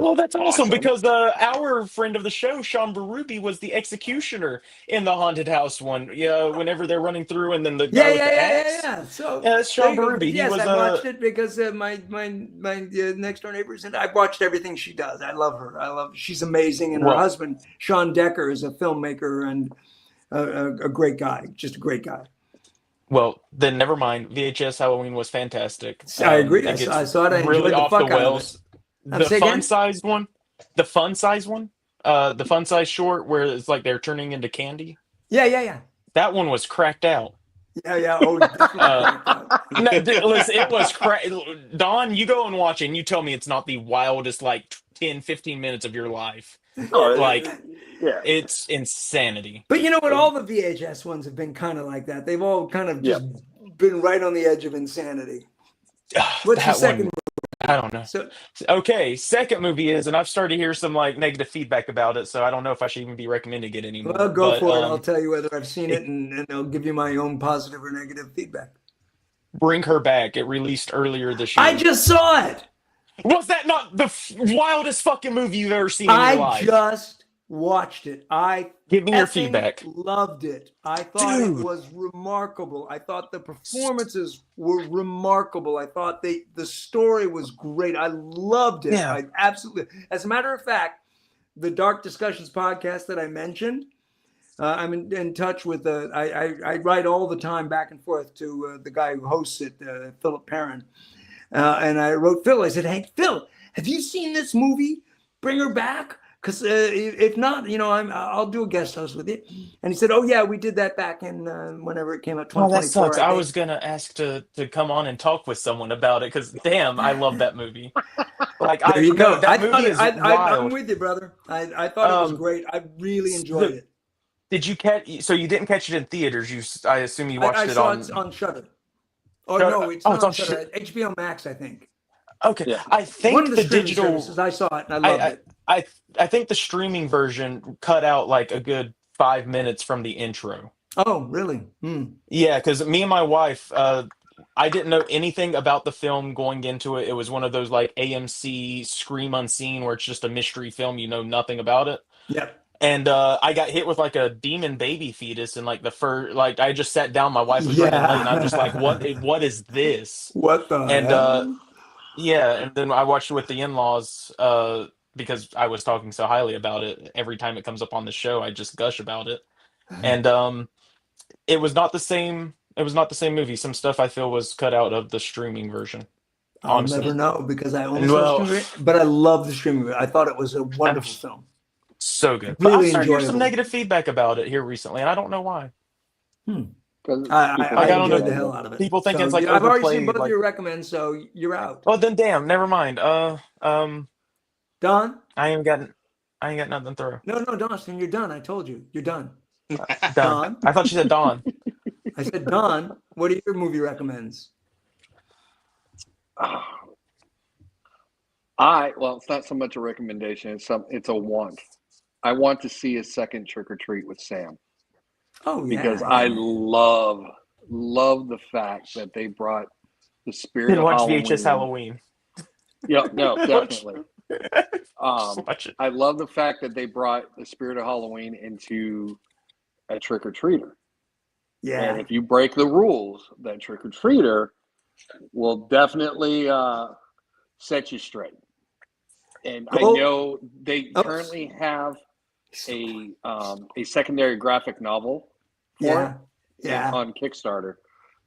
Well, that's awesome because our friend of the show, Sean Berube, was the executioner in the haunted house one. Yeah, whenever they're running through, and then the guy with the axe. So Yeah, that's there Sean you go. Berube. But He yes, was I watched it because my next door neighbors, and I've watched everything she does. I love her. She's amazing, and her husband Sean Decker is a filmmaker and a great guy, just a great guy. Well, then never mind. VHS Halloween was fantastic. I agree. I saw it. I enjoyed the fuck out of it. The fun-sized one, the fun-sized one, the fun-sized short where it's like they're turning into candy. Yeah. That one was cracked out. Yeah. Oh, listen, it was Don, you go and watch it and you tell me it's not the wildest, like 10, 15 minutes of your life. It's insanity. But you know what? All the VHS ones have been kind of like that. They've all kind of just been right on the edge of insanity. What's the second movie? I don't know. Okay, second movie is, and I've started to hear some like negative feedback about it, so I don't know if I should even be recommending it anymore. Well, go for it. I'll tell you whether I've seen it, and I'll give you my own positive or negative feedback. Bring Her Back. It released earlier this year. I just saw it. Was that not the wildest fucking movie you've ever seen in your life? I just watched it. Give me your feedback. Loved it. I thought it was remarkable. I thought the performances were remarkable. I thought the story was great. I loved it. Yeah. I absolutely. As a matter of fact, the Dark Discussions podcast that I mentioned, I'm in touch with. I write all the time back and forth to the guy who hosts it, Philip Perrin, and I wrote Phil. I said, "Hey, Phil, have you seen this movie? Bring Her Back." Because if not, I'll do a guest host with you. And he said, "Oh yeah, we did that back in whenever it came out, 2024." Oh, that sucks. I was gonna ask to come on and talk with someone about it because damn, I love that movie. Like there you go. That movie is wild. I'm with you, brother. I thought it was great. I really enjoyed it. Did you catch? So you didn't catch it in theaters? I assume you watched it on Shudder. Oh no, it's not on Shudder. HBO Max, I think. Okay, yeah. I think one of the digital services. I saw it and I loved it. I think the streaming version cut out like a good 5 minutes from the intro. Oh, really? Yeah, because me and my wife, I didn't know anything about the film going into it. It was one of those like AMC Scream Unseen where it's just a mystery film. You know nothing about it. Yep. And I got hit with like a demon baby fetus and like the first, like I just sat down. My wife was running late, and I'm just like, what is this? What the hell? Yeah, and then I watched it with the in-laws because I was talking so highly about it. Every time it comes up on the show, I just gush about it. And it was not the same. It was not the same movie. Some stuff I feel was cut out of the streaming version. I'll never know because I only saw streaming, but I love the streaming version. I thought it was a wonderful film. So good. Really but I've started to hear enjoyable. some negative feedback about it here recently, and I don't know why. I enjoyed the hell out of it. People think it's like I've already overplayed, seen both like... of your recommends, so you're out. Oh, then damn, never mind. Don? I ain't got nothing through. No, Dawson, you're done. I told you. You're done. Don. I thought you said Don. I said Don. What are your movie recommends? Well, it's not so much a recommendation. It's a want. I want to see a second Trick or Treat with Sam. Oh, yeah. Because I love the fact that they brought the spirit of Halloween. VHS Halloween. Yeah, no, definitely. I love the fact that they brought the spirit of Halloween into a trick or treater. Yeah. And if you break the rules, that trick or treater will definitely set you straight. And I know they currently have a secondary graphic novel for it on Kickstarter.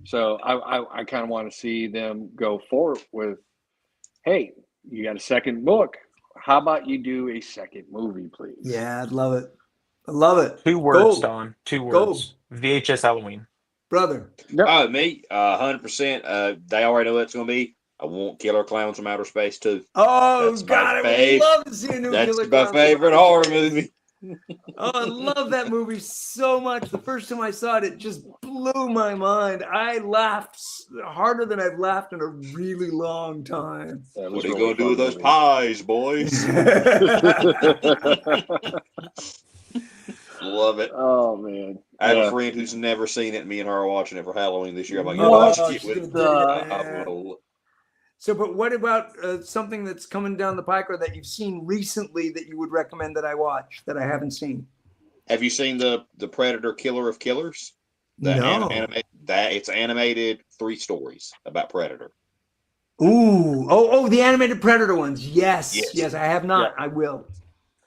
So I kind of want to see them go forward with, hey, you got a second book. How about you do a second movie, please? Yeah, I'd love it. I love it. 2 words, Don. 2 words. VHS Halloween. Brother. Oh, me, 100%. They already know what it's going to be. I want Killer Clowns from Outer Space too. Oh, God, I would love to see a new Killer Clowns. That's my favorite horror movie. Oh, I love that movie so much. The first time I saw it, it just blew my mind. I laughed harder than I've laughed in a really long time. What are you going to do with those pies, boys? Love it. Oh, man. I have a friend who's never seen it. Me and her are watching it for Halloween this year. I'm like, watch it with So, but what about something that's coming down the pike or that you've seen recently that you would recommend that I watch that I haven't seen? Have you seen the Predator Killer of Killers? No. It's animated 3 stories about Predator. Ooh, the animated Predator ones. Yes, I have not. Yeah. I will.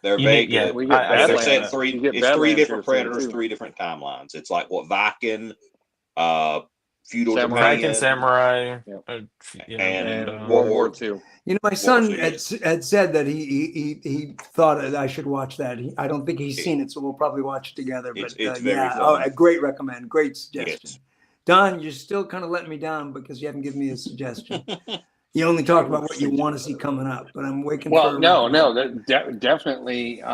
They're very good. Yeah, We get They're Badlands. set You 3. get It's 3 Badlands different here soon, Predators, too. 3 different timelines. It's like what Viking, feudal Samurai. Japan, Viking Samurai, Yep. and World War II. You know, my son War II. had said that he thought that I should watch that. I don't think he's seen it, so we'll probably watch it together. But It's very fun. a great recommend, great suggestion. Yes. Don, you're still kind of letting me down because you haven't given me a suggestion. You only talked about what you want to see coming up, but I'm waiting for. Definitely.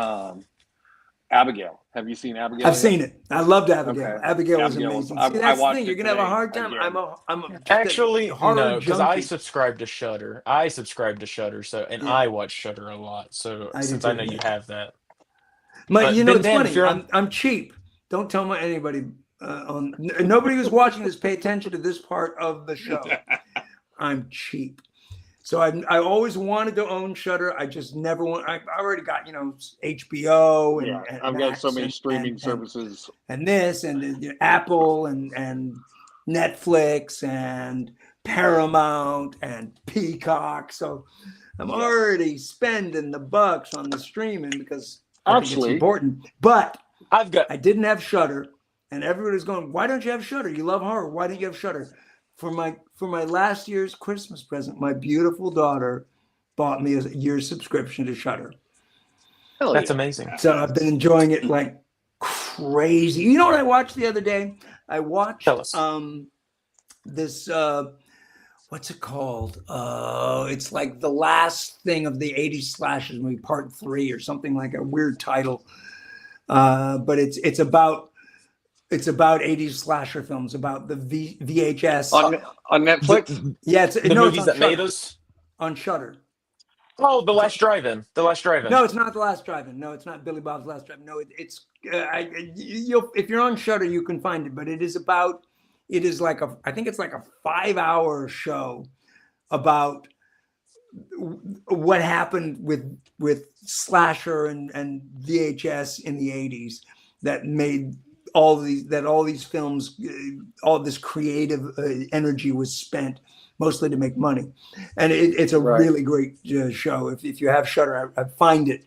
Abigail. Have you seen Abigail? I've seen it. I loved Abigail. Okay. Abigail was Abigail amazing. was- See, I that's the watched thing. it You're gonna have a today hard time. again. I'm a Actually, horror no, because I junkie. subscribe to Shudder. I subscribe to Shudder, I watch Shudder a lot. So I do since too, I know yeah. you have that, But you know, Ben it's Dan, funny. if you're on- I'm cheap. Don't tell anybody. Nobody who's watching this pay attention to this part of the show. I'm cheap. So I always wanted to own Shudder. I just never want. I already got HBO and I've got so Max many and- streaming and- services. and this and Apple and Netflix and Paramount and Peacock. So I'm already spending the bucks on the streaming because I think it's Actually, important. But I've got I didn't have Shudder, and everybody's going, "Why don't you have Shudder? You love horror. Why don't you have Shudder?" For my last year's Christmas present, my beautiful daughter bought me a year's subscription to Shudder. that's amazing. So I've been enjoying it like crazy. You know what I watched the other day? I watched Tell us. this what's it called? It's like the last thing of the 80s slashers movie, part 3 or something, like a weird title. But it's about 80s slasher films, about the VHS on Netflix. Yeah, it's The no, movies it's on that made Shudder. us. On Shudder. Oh, The Last Drive-In. The Last Drive-In. No, it's not The Last Drive-In. No, it's not Billy Bob's Last Drive-In. No, it's if you're on Shudder, you can find it. But it is like I think it's like a 5-hour show about what happened with slasher and VHS in the 80s that made all these films, all this creative energy was spent mostly to make money. And it's a really great show. If you have Shudder, I find it.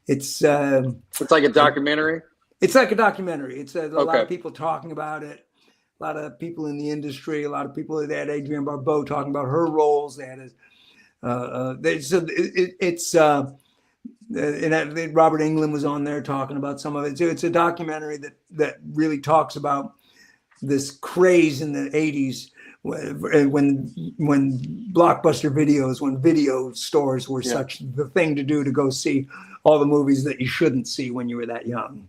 It's like a documentary. It's like a documentary. It's a lot of people talking about it. A lot of people in the industry. A lot of people. They had Adrienne Barbeau talking about her roles. They had and Robert Englund was on there talking about some of it. So it's a documentary that really talks about this craze in the 80s when Blockbuster videos, when video stores were such the thing to do, to go see all the movies that you shouldn't see when you were that young.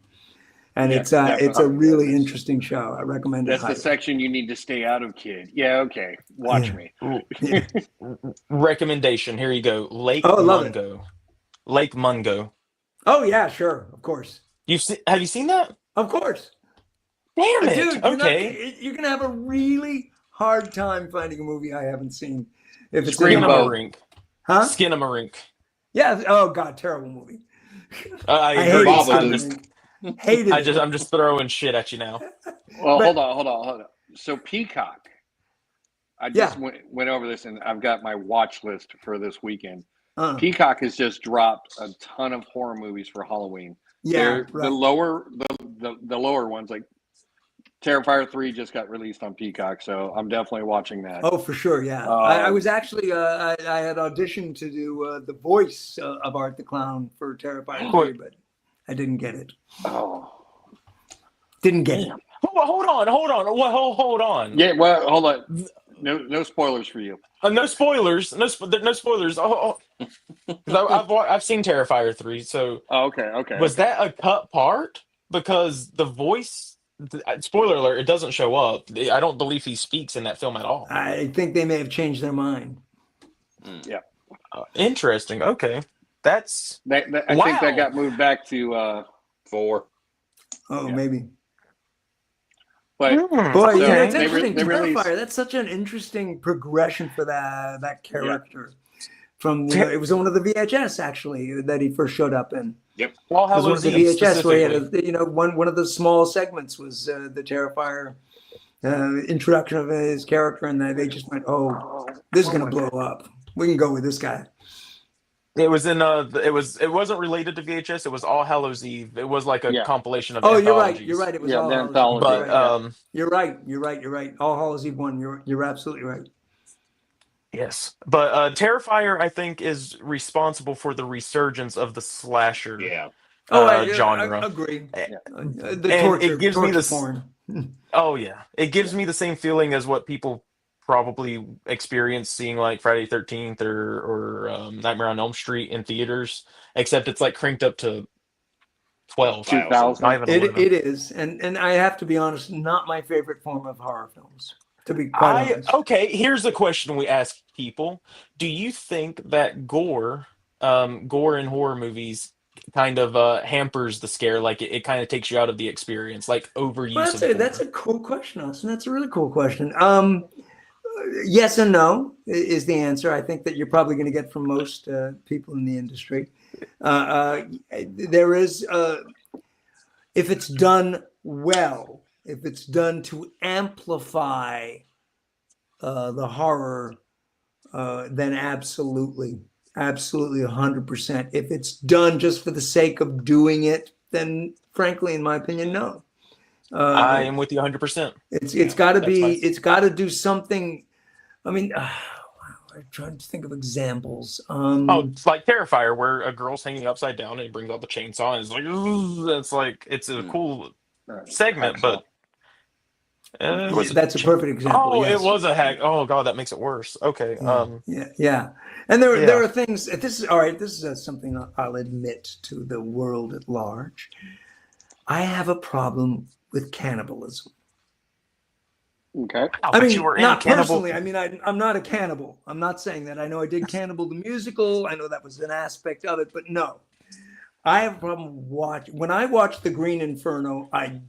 And it's a really interesting show. I recommend it. That's the section you need to stay out of, kid. Yeah, okay. Watch me. Recommendation. Here you go. Lake love it. Mungo. Lake Mungo. Oh yeah, sure, of course. Have you seen that? Of course. Damn it. Dude, Okay. you're gonna have a really hard time finding a movie I haven't seen. If it's Skinamarink. Huh? Skinamarink. Yeah. Oh God, terrible movie. I hate it. I'm just throwing shit at you now. Well, hold on. So Peacock, I just went over this, and I've got my watch list for this weekend. Peacock has just dropped a ton of horror movies for Halloween. Yeah, the lower ones, like Terrifier 3 just got released on Peacock, so I'm definitely watching that. Oh, for sure, yeah. I was actually I had auditioned to do the voice of Art the Clown for Terrifier 3, but I didn't get it. Oh, didn't get it. Hold on. Yeah, well, hold on. No spoilers for you. No spoilers. No spoilers. I've seen Terrifier 3. So okay. Was that a cut part? Because the voice, spoiler alert, it doesn't show up. I don't believe he speaks in that film at all. I think they may have changed their mind. Yeah. Interesting. Okay, that's I think that got moved back to 4. Oh, maybe. But Boy, so it's they interesting. released. Terrifier. That's such an interesting progression for that character. From it was one of the VHS actually that he first showed up in. Yep. All It was one of the Hallows Eve VHS where he had specifically. one of the small segments was the Terrifier introduction of his character, and they just went, "Oh, this is gonna blow up. We can go with this guy." It was in it wasn't related to VHS. It was All Hallows Eve. It was like a Yeah. compilation of Oh, anthologies. you're right. It was Yeah, All the Hallows Eve. anthology. But You're right. All Hallows Eve 1. You're absolutely right. yes, but Terrifier I think is responsible for the resurgence of the slasher Yeah. I genre. agree. Yeah. The And it gives me torture this. porn. Oh yeah, it gives me the same feeling as what people probably experience seeing like Friday 13th or Nightmare on Elm Street in theaters, except it's like cranked up to 12, 2000. not even It 11. is, and I have to be honest, not my favorite form of horror films. To be quite honest. Okay, here's a question we ask people: do you think that gore in horror movies kind of hampers the scare, like it kind of takes you out of the experience, like overuse Well, of gore? that's a cool question, Austin. That's a really cool question. Yes and no is the answer. I think that you're probably going to get from most people in the industry. There is, if it's done well, if it's done to amplify the horror, then absolutely 100%. If it's done just for the sake of doing it, then frankly, in my opinion, no. I am with you 100%. It's got to be. It's got to do something. I mean, I'm trying to think of examples. It's like Terrifier, where a girl's hanging upside down and he brings out the chainsaw and it's like it's a cool segment, but that's a perfect example. Oh, yes. it was a hack. Oh god, that makes it worse. Okay. Yeah. And there are things. This is all right. This is something I'll admit to the world at large. I have a problem with cannibalism. Okay. I mean, not personally. I mean, I'm not a cannibal. I'm not saying that. I know I did Cannibal the musical. I know that was an aspect of it, but no. I have a problem when I watched The Green Inferno, I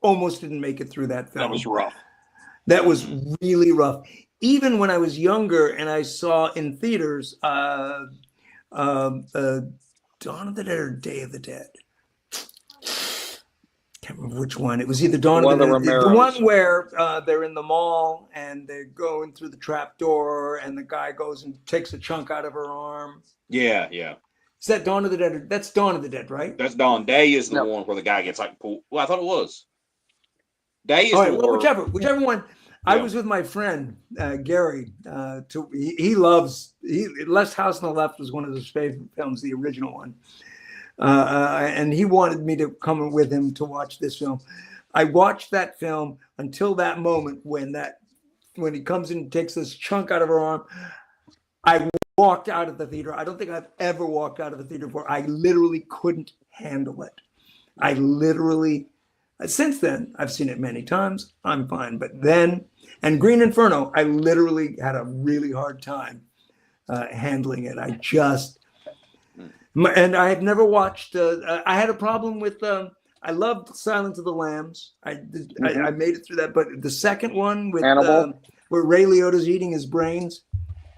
almost didn't make it through that film. That was rough. That was really rough. Even when I was younger and I saw in theaters Dawn of the Dead or Day of the Dead. Can't remember which one. It was either Dawn of the Dead. The one where they're in the mall and they're going through the trap door and the guy goes and takes a chunk out of her arm. Yeah. Is that Dawn of the Dead? That's Dawn of the Dead, right? That's Dawn. Day is the one where the guy gets like pulled. Well, I thought it was. Day is all right, the well, one. whichever one. I was with my friend Gary. He loves Left House on the Left was one of his favorite films, the original one. And he wanted me to come with him to watch this film. I watched that film until that moment when he comes in and takes this chunk out of her arm. I walked out of the theater. I don't think I've ever walked out of the theater before. I literally couldn't handle it. Since then, I've seen it many times. I'm fine. But then, and Green Inferno, I literally had a really hard time handling it. And I have never watched. I had a problem with. I loved Silence of the Lambs. I made it through that, but the second one with where Ray Liotta's eating his brains.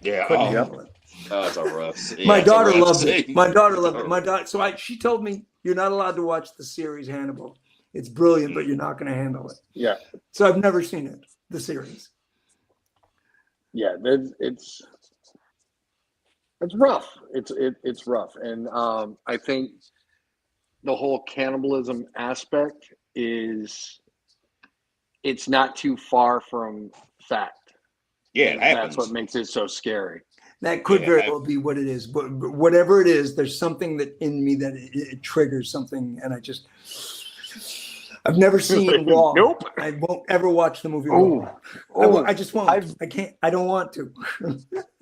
Yeah. Couldn't handle it. Oh, it's a rough. Yeah, my daughter loved scene. it. My daughter loved it. My daughter. So she told me you're not allowed to watch the series Hannibal. It's brilliant, but you're not going to handle it. Yeah. So I've never seen it. The series. Yeah, it's rough. It's rough, and I think the whole cannibalism aspect it's not too far from fact. Yeah, it happens. That's what makes it so scary. That could very well be what it is, but whatever it is, there's something that in me that it triggers something, and I've never seen Raw. Nope. I won't ever watch the movie Raw. I just won't. I can't. I don't want to.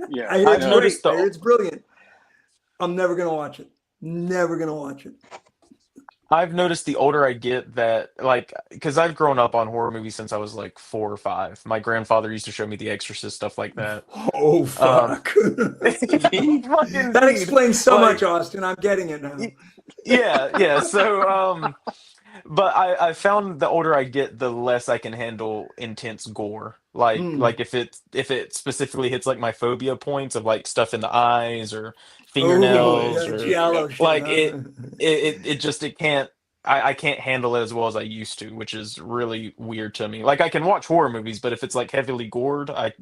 Yeah, I've noticed though. It's brilliant. I'm never gonna watch it. Never gonna watch it. I've noticed the older I get that, like, because I've grown up on horror movies since I was like 4 or 5. My grandfather used to show me The Exorcist, stuff like that. Oh, fuck. That explains so much, Austin. I'm getting it now. Yeah. So, But I found the older I get, the less I can handle intense gore. Like if it specifically hits like my phobia points of like stuff in the eyes or Oh, fingernails yeah, or giallo shit, like huh? it can't I can't handle it as well as I used to, which is really weird to me. Like I can watch horror movies, but if it's like heavily gored, I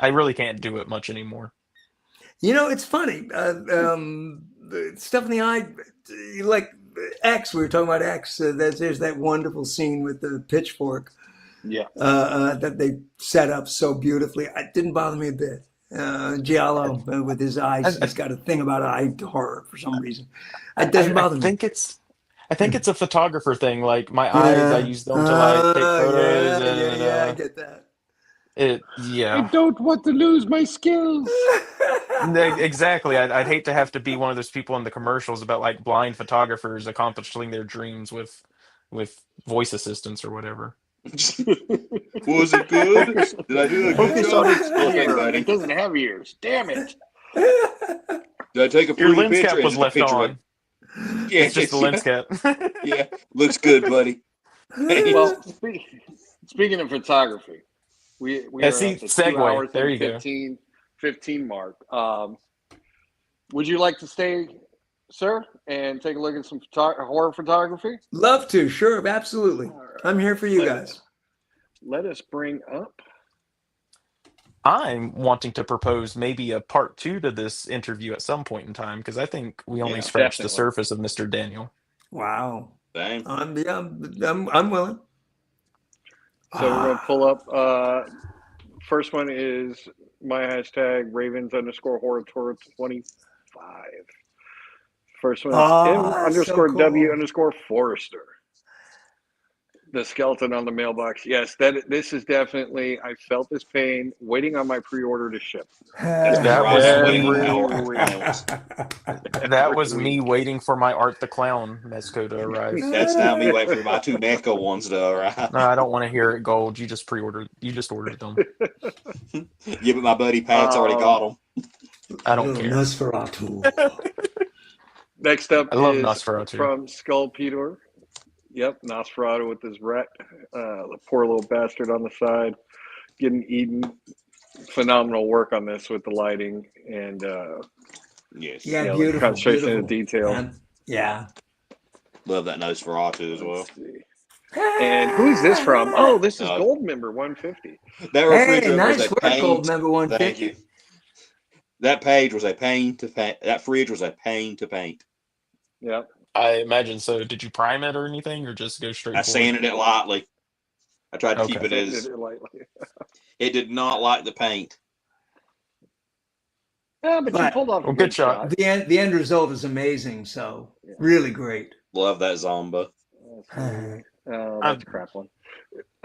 really can't do it much anymore. You know, it's funny. The stuff in the eye, like X. We were talking about X. There's that wonderful scene with the pitchfork Yeah. that they set up so beautifully. It didn't bother me a bit. Giallo with his eyes, I, he's got a thing about eye horror for some reason. It I doesn't bother me. I think it's a photographer thing. Like my eyes, I Yeah. use them to like take photos Yeah. I and get that. I yeah. don't want to lose my skills. Exactly. I'd hate to have to be one of those people in the commercials about like blind photographers accomplishing their dreams with voice assistants or whatever. Was it good? Did I do a good Focus job? on its Okay, ear. buddy. It doesn't have ears. Damn it. Did I take a Your pretty lens picture? cap was Is it a left picture on. yeah, It's just the lens cap. yeah. Looks good, buddy. Well, speaking of photography, we Yeah, are see, at the 2 segue. hours There and you go. 15 mark. Would you like to stay, sir, and take a look at some horror photography? Love to, sure, absolutely. I'm here for you guys. Let us bring up. I'm wanting to propose maybe a part 2 to this interview at some point in time because I think we only Yeah, scratched the definitely. surface of Mr. Daniel. Wow. Dang. I'm willing. So we're going to pull up. First one is my hashtag Ravens_horror tour 25. First one is M_W_Forrester. The skeleton on the mailbox. Yes, this is definitely. I felt this pain waiting on my pre-order to ship. That was That was Every me week. waiting for my Art the Clown Mezco to arrive. That's now me waiting for my 2 Mecha ones to arrive. No, I don't want to hear it, Gold. You just ordered them. Yeah, but my buddy Pat's already got them. I don't care. Nosferatu. Next up I love is Nosferatu. from Skull Peter. Yep, Nosferatu with his rat, the poor little bastard on the side, getting eaten. Phenomenal work on this with the lighting and Yes. Yeah, beautiful. concentration Beautiful. in detail. Yeah. Love that Nosferatu as well. Let's see. And who is this from? Oh, this is Gold Member 150. That Hey, refrigerator nice was a work, pain. Gold Member Thank you. 150. That page was a pain to paint. That fridge was a pain to paint. Yep. I imagine so. Did you prime it or anything, or just go straight? I sanded it lightly. I tried to keep it Sanded as. it lightly. It did not like the paint. Yeah, but you pulled off a good shot. The end result is amazing. So really great. Love that Zomba. Oh, that's a crap one.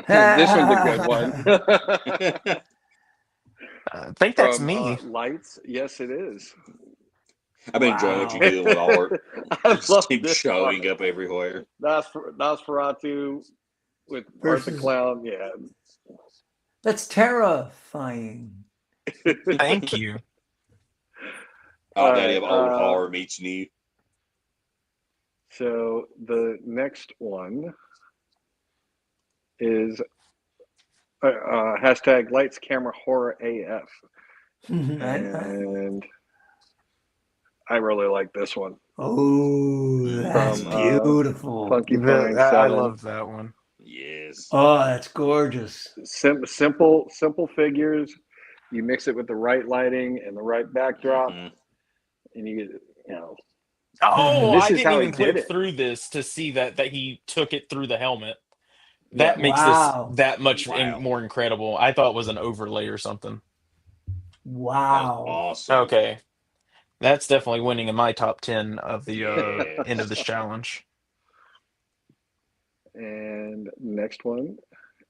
This one's a good one. I think that's From, me. Lights. Yes, it is. I've been enjoying what you're doing with art. I Just love keep this showing one. up everywhere. Nosferatu with Art the Clown. Yeah. That's terrifying. Thank you. Oh, Daddy of Alright, old horror meets new. So the next one is hashtag Lights Camera Horror AF. And I really like this one. Oh, that's From, beautiful. Funky Fine I 7. love that one. Yes. Oh, that's gorgeous. Simple figures. You mix it with the right lighting and the right backdrop, and you get, Oh, this I is didn't how even he did click it. through this to see that he took it through the helmet. Yeah. That makes Wow. this that much Wow. more incredible. I thought it was an overlay or something. Wow. Awesome. Okay. That's definitely winning in my top 10 of the Yes. end of this challenge. And next one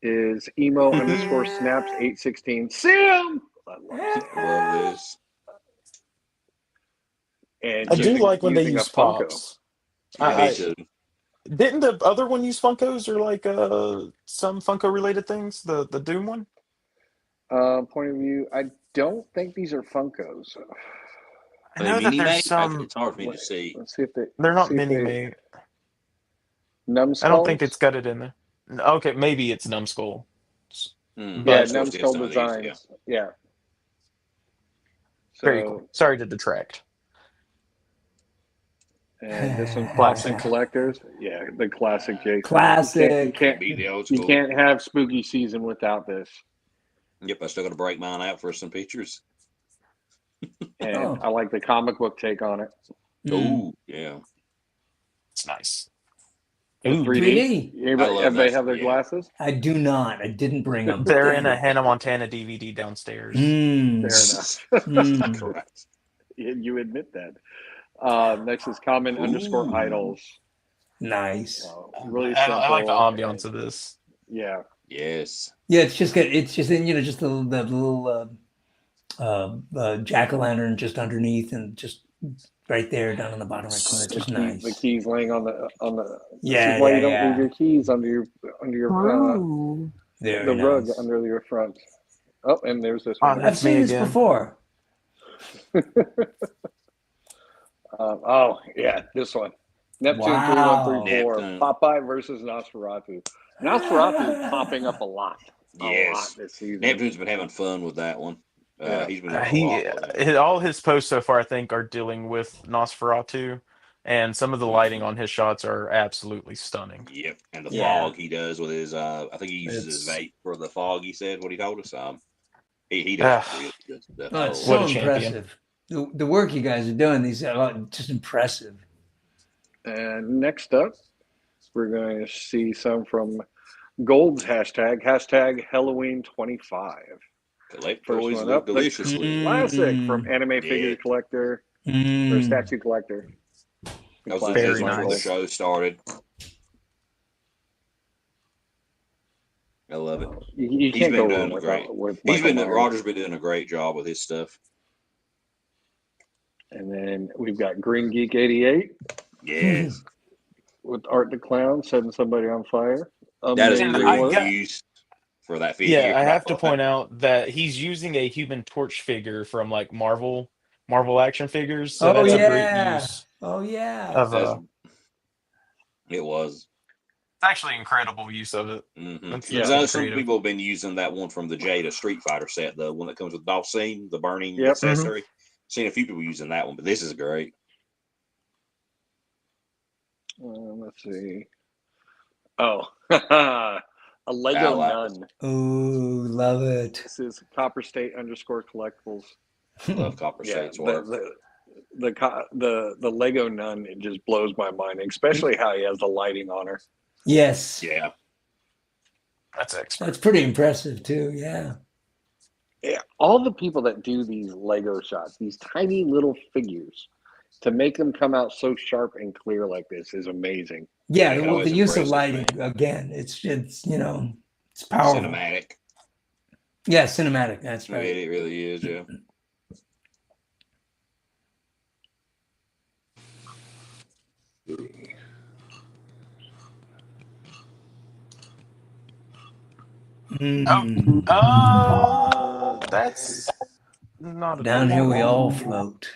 is emo_snaps 816. Sim! Love this. And I do like when they using a use Funko. pops. Me too. Didn't the other one use Funkos or like some Funko related things? The Doom one? Point of view, I don't think these are Funkos. I know that there's Mini-Mate? some. It's hard for me to see. Let's see if they. They're not see if mini they- made. Numbskulls? I don't think it's got it in there. Okay, maybe it's Numbskull. Mm, Yeah, But Numbskull Designs. Yeah. very cool. So, Sorry to detract. and this one's Classic. collectors. Yeah, the classic Jason. Classic. Beat the old You school. can't have spooky season without this. Yep, I still got to break mine out for some pictures. And I like the comic book take on it. Oh, yeah. It's nice. The Ooh. 3D. Everybody have their glasses? I do not. I didn't bring them. They're in a Hannah Montana DVD downstairs. Fair enough. Correct. You admit that. Next is common _ idols. Nice. Really simple. I like the ambiance of this. Yeah. Yes. Yeah, it's just just the little jack-o'-lantern just underneath and just right there down in the bottom right corner. Just nice. The keys laying on the. Yeah, this is why yeah, you don't yeah. leave your keys under your Very rug nice. under your front. Oh, and there's this one. I've seen this before. Oh yeah, this one. Neptune Wow. 3134. Neptune. Popeye versus Nosferatu. Nosferatu popping up a lot. Yes. This season. Neptune's been having fun with that one. He's been having a lot with it. All his posts so far, I think, are dealing with Nosferatu, and some of the lighting on his shots are absolutely stunning. Yep, and the fog he does with his, I think he uses his vape for the fog. He said what he told us. He does really good stuff. Oh, it's so impressive. The work you guys are doing, these are just impressive. And next up, we're going to see some from Gold's hashtag Halloween 25. Collect First toys one live up, the deliciously. classic from Anime Figure Collector or Statue Collector. That was just when the show started. I love it. You can't go wrong with Roger's been doing a great job with his stuff. And then we've got Green Geek 88. Yes. With Art the Clown setting somebody on fire. That is great use for that figure. Yeah, I have to point out that he's using a Human Torch figure from like Marvel action figures. So that's a great use. Oh yeah. It was. It's actually incredible use of it. Mm-hmm. Some people have been using that one from the Jada Street Fighter set, the one that comes with Dhalsim, the burning accessory. Mm-hmm. Seen a few people using that one, but this is great. Let's see. Oh, a Lego nun. Ooh, love it. This is Copper State _collectibles. Love Copper State's work. The Lego nun, it just blows my mind, especially how he has the lighting on her. Yes. Yeah. That's expert. That's pretty impressive too. Yeah. Yeah, all the people that do these Lego shots, these tiny little figures, to make them come out so sharp and clear like this is amazing. Yeah, the use of lighting again, it's it's powerful. Cinematic. Yeah, cinematic. That's right. It really is. Yeah. That's not down here. We all float.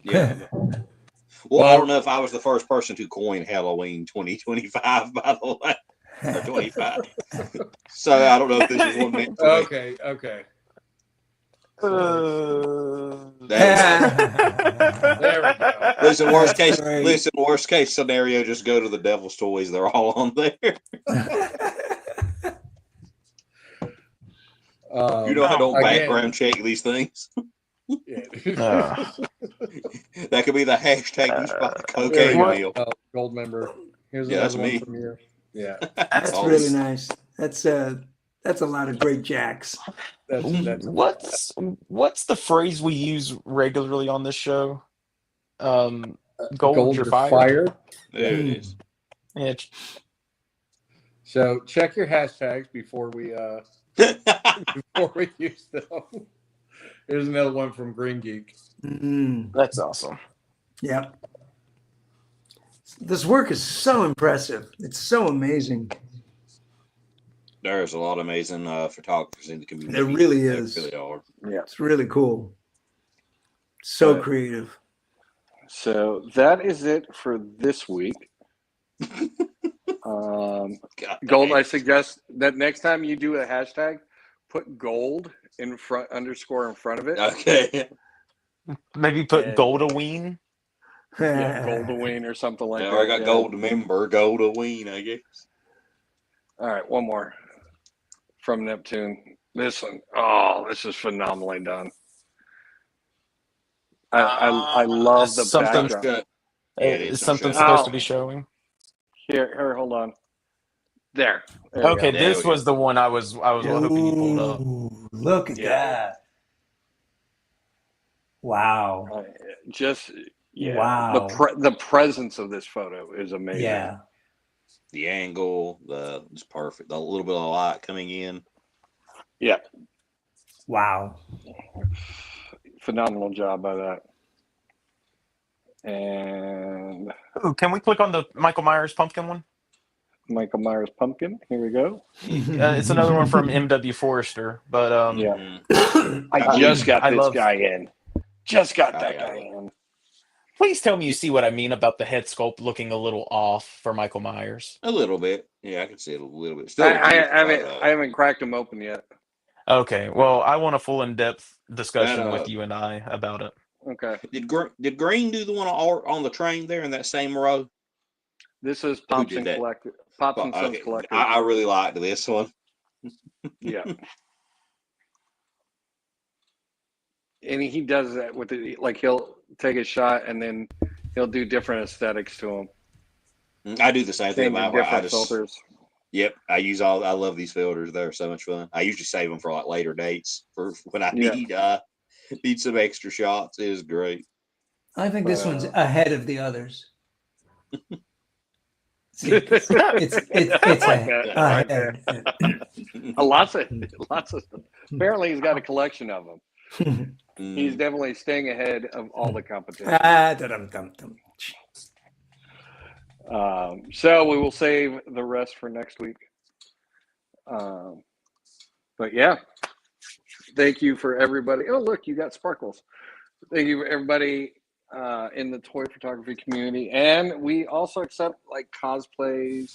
Yeah. Well, I don't know if I was the first person to coin Halloween 2025, by the way, or 25. So I don't know if this is one meant for Okay. There we go. Listen, worst case scenario, just go to the Devil's Toys. They're all on there. You know I don't background check these things. That could be the hashtag used by the cocaine wheel. Gold member. Here's that's one me. from here. Yeah, that's really nice. That's a lot of great jacks. What's the phrase we use regularly on this show? Gold, you're fired. There it is. Yeah. So check your hashtags before we use them. Here's another one from Green Geek. That's awesome. Yeah. This work is so impressive. It's so amazing. There's a lot of amazing photographers in the community. There really is. They really are. Yeah. It's really cool. So creative. So that is it for this week. Gold, I suggest that next time you do a hashtag, put gold in front, underscore in front of it. Okay. Maybe put And- Goldaween. Yeah, Goldaween or something like Now that. I got yeah. gold to member, gold to ween, I guess. All right, one more from Neptune. This one, oh, this is phenomenally done. I love the something- background. Yeah, it is Something's sunshine. supposed to be showing. Here, hold on. There. There we Okay, go. this There we was the one I was hoping you pulled up. Ooh, look at Yeah. that. Wow. Just Wow. The presence of this photo is amazing. Yeah. The angle, it's perfect. The little bit of light coming in. Yeah. Wow. Phenomenal job by that. And Ooh, can we click on the Michael Myers pumpkin one? Michael Myers pumpkin. Here we go. It's another one from M.W. Forrester, but Yeah. Mhm. I just got this love- guy in. Just got that yeah. guy in. Please tell me you see what I mean about the head sculpt looking a little off for Michael Myers. A little bit. Yeah, I can see it a little bit. Still, I haven't cracked him open yet. Okay, well, I want a full in-depth discussion That, with you and I about it. Okay. Did Green do the one on the train there in that same row? This is Who Pops did and that? Collector. Pops and Sons Okay, Collector. I really liked this one. Yeah. And he does that with it, like he'll take a shot and then he'll do different aesthetics to him. I do the same thing. Changing different filters. Yep, I love these filters. They're so much fun. I usually save them for like later dates for when I need some extra shots. It is great. I think this one's ahead of the others. It's ahead. Lots of stuff. Apparently he's got a collection of them. He's definitely staying ahead of all the competition. So we will save the rest for next week. But yeah, thank you for everybody. Oh, look, you got sparkles. Thank you for everybody in the toy photography community. And we also accept like cosplays,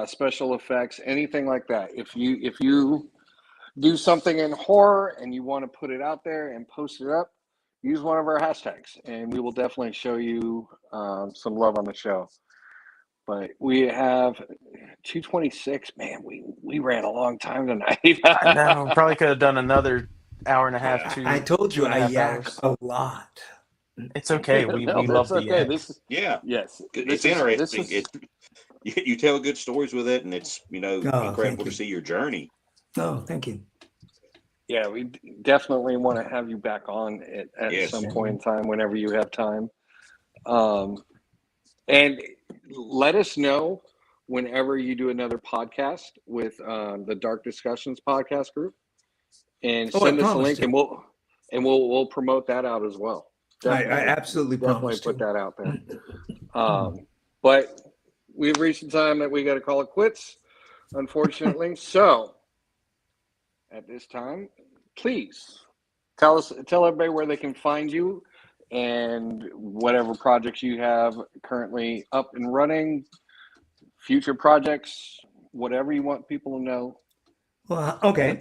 special effects, anything like that. If you do something in horror and you want to put it out there and post it up, use one of our hashtags and we will definitely show you some love on the show. But we have 2:26. Man, we ran a long time tonight. I know. Probably could have done another hour and a half. I told you I yak a lot. It's okay. We No, love the okay. yak. Yes. It's interesting. You tell good stories with it, and it's incredible to see your journey. Oh, thank you. Yeah, we definitely want to have you back on at some point in time, whenever you have time. And let us know whenever you do another podcast with the Dark Discussions podcast group, and send us a link, and we'll promote that out as well. I absolutely promise put that out there. But we've reached the time that we got to call it quits, unfortunately. So at this time, please tell everybody where they can find you and whatever projects you have currently up and running, future projects, whatever you want people to know. Well, okay.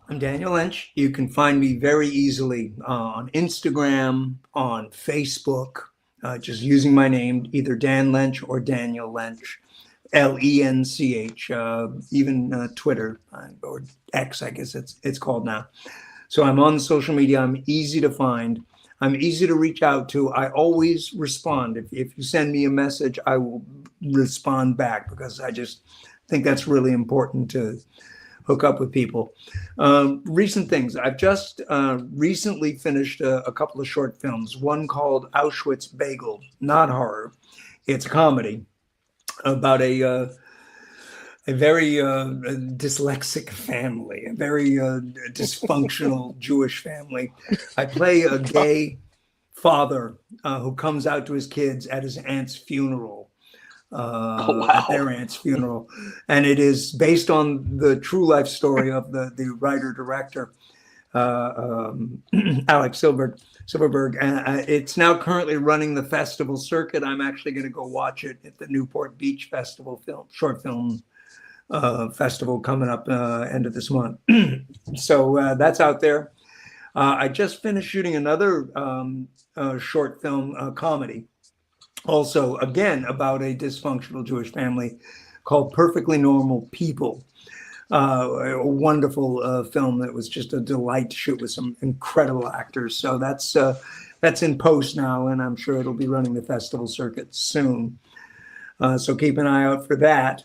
I'm Daniel Lench. You can find me very easily on Instagram, on Facebook, just using my name, either Dan Lench or Daniel Lench, Lench, even Twitter or X, I guess it's called now. So I'm on social media. I'm easy to find. I'm easy to reach out to. I always respond. If you send me a message, I will respond back because I just think that's really important to hook up with people. Recent things. I've just recently finished a couple of short films. One called Auschwitz Bagel, not horror. It's a comedy about a very dyslexic family, a very dysfunctional Jewish family. I play a gay father who comes out to his kids at his aunt's funeral, at their aunt's funeral. And it is based on the true life story of the writer-director. Alex Silverberg. It's now currently running the festival circuit. I'm actually going to go watch it at the Newport Beach Festival short film festival coming up end of this month. So that's out there. I just finished shooting another short film comedy, also again about a dysfunctional Jewish family, called Perfectly Normal People. A wonderful film that was just a delight to shoot with some incredible actors. So that's in post now, and I'm sure it'll be running the festival circuit soon. So keep an eye out for that.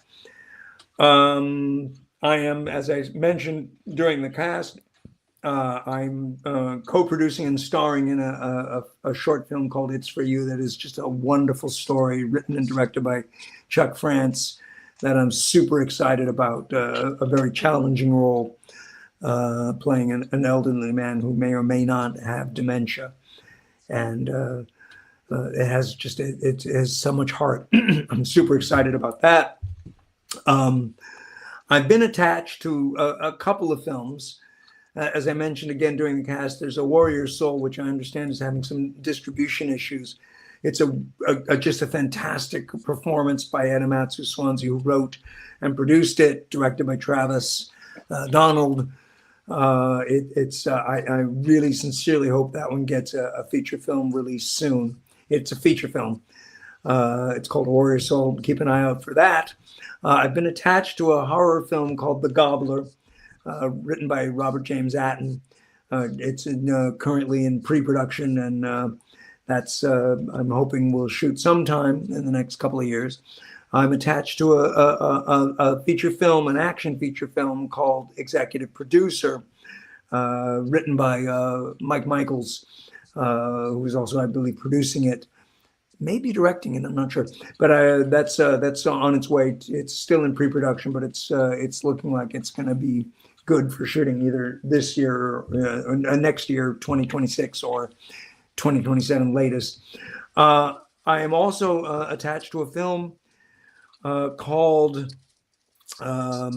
I am, as I mentioned during the cast, I'm co-producing and starring in a short film called It's For You that is just a wonderful story written and directed by Chuck France that I'm super excited about. A very challenging role, playing an elderly man who may or may not have dementia. And it has so much heart. I'm super excited about that. I've been attached to a couple of films. As I mentioned again during the cast, there's a Warrior Soul, which I understand is having some distribution issues. It's just a fantastic performance by Edamatsu Swansea, who wrote and produced it, directed by Travis Donald. I really sincerely hope that one gets a feature film release soon. It's a feature film. It's called Warrior Soul. Keep an eye out for that. I've been attached to a horror film called The Gobbler, written by Robert James Atten. It's currently in pre-production, and that's I'm hoping we'll shoot sometime in the next couple of years. I'm attached to a feature film, an action feature film called Executive Producer, written by Mike Michaels, who's also, I believe, producing it, maybe directing it. I'm not sure, but that's on its way. It's still in pre-production, but it's looking like it's going to be good for shooting either this year or next year, 2026, or 2027 latest. I am also attached to a film called, oh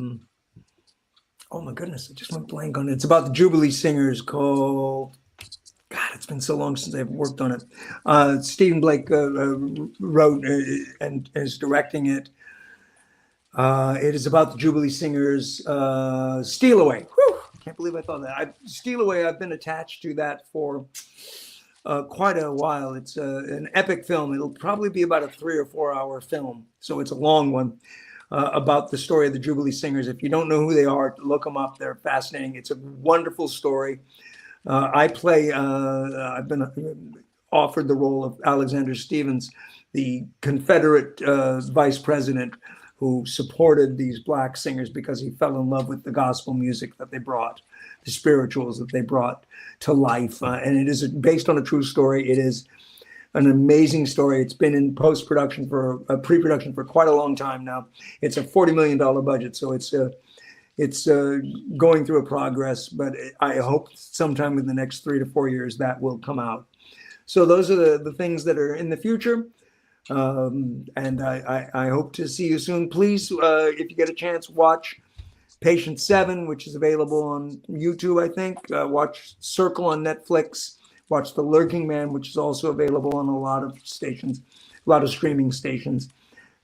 my goodness, I just went blank on it. It's about the Jubilee Singers, called, God, it's been so long since I've worked on it. Stephen Blake wrote and is directing it. It is about the Jubilee Singers. Steal Away. Whew, can't believe I thought that. Steal Away, I've been attached to that for quite a while. It's an epic film. It'll probably be about a 3 or 4 hour film. So it's a long one about the story of the Jubilee Singers. If you don't know who they are, look them up. They're fascinating. It's a wonderful story. I've been offered the role of Alexander Stevens, the Confederate vice president who supported these black singers because he fell in love with the gospel music that they brought, the spirituals that they brought to life. And it is based on a true story. It is an amazing story. It's been in post-production pre-production for quite a long time now. It's a $40 million budget, so it's going through a progress, but I hope sometime in the next 3 to 4 years that will come out. So those are the things that are in the future. And I hope to see you soon. Please, if you get a chance, watch Patient 7, which is available on YouTube, I think. Watch Circle on Netflix. Watch The Lurking Man, which is also available on a lot of stations, a lot of streaming stations.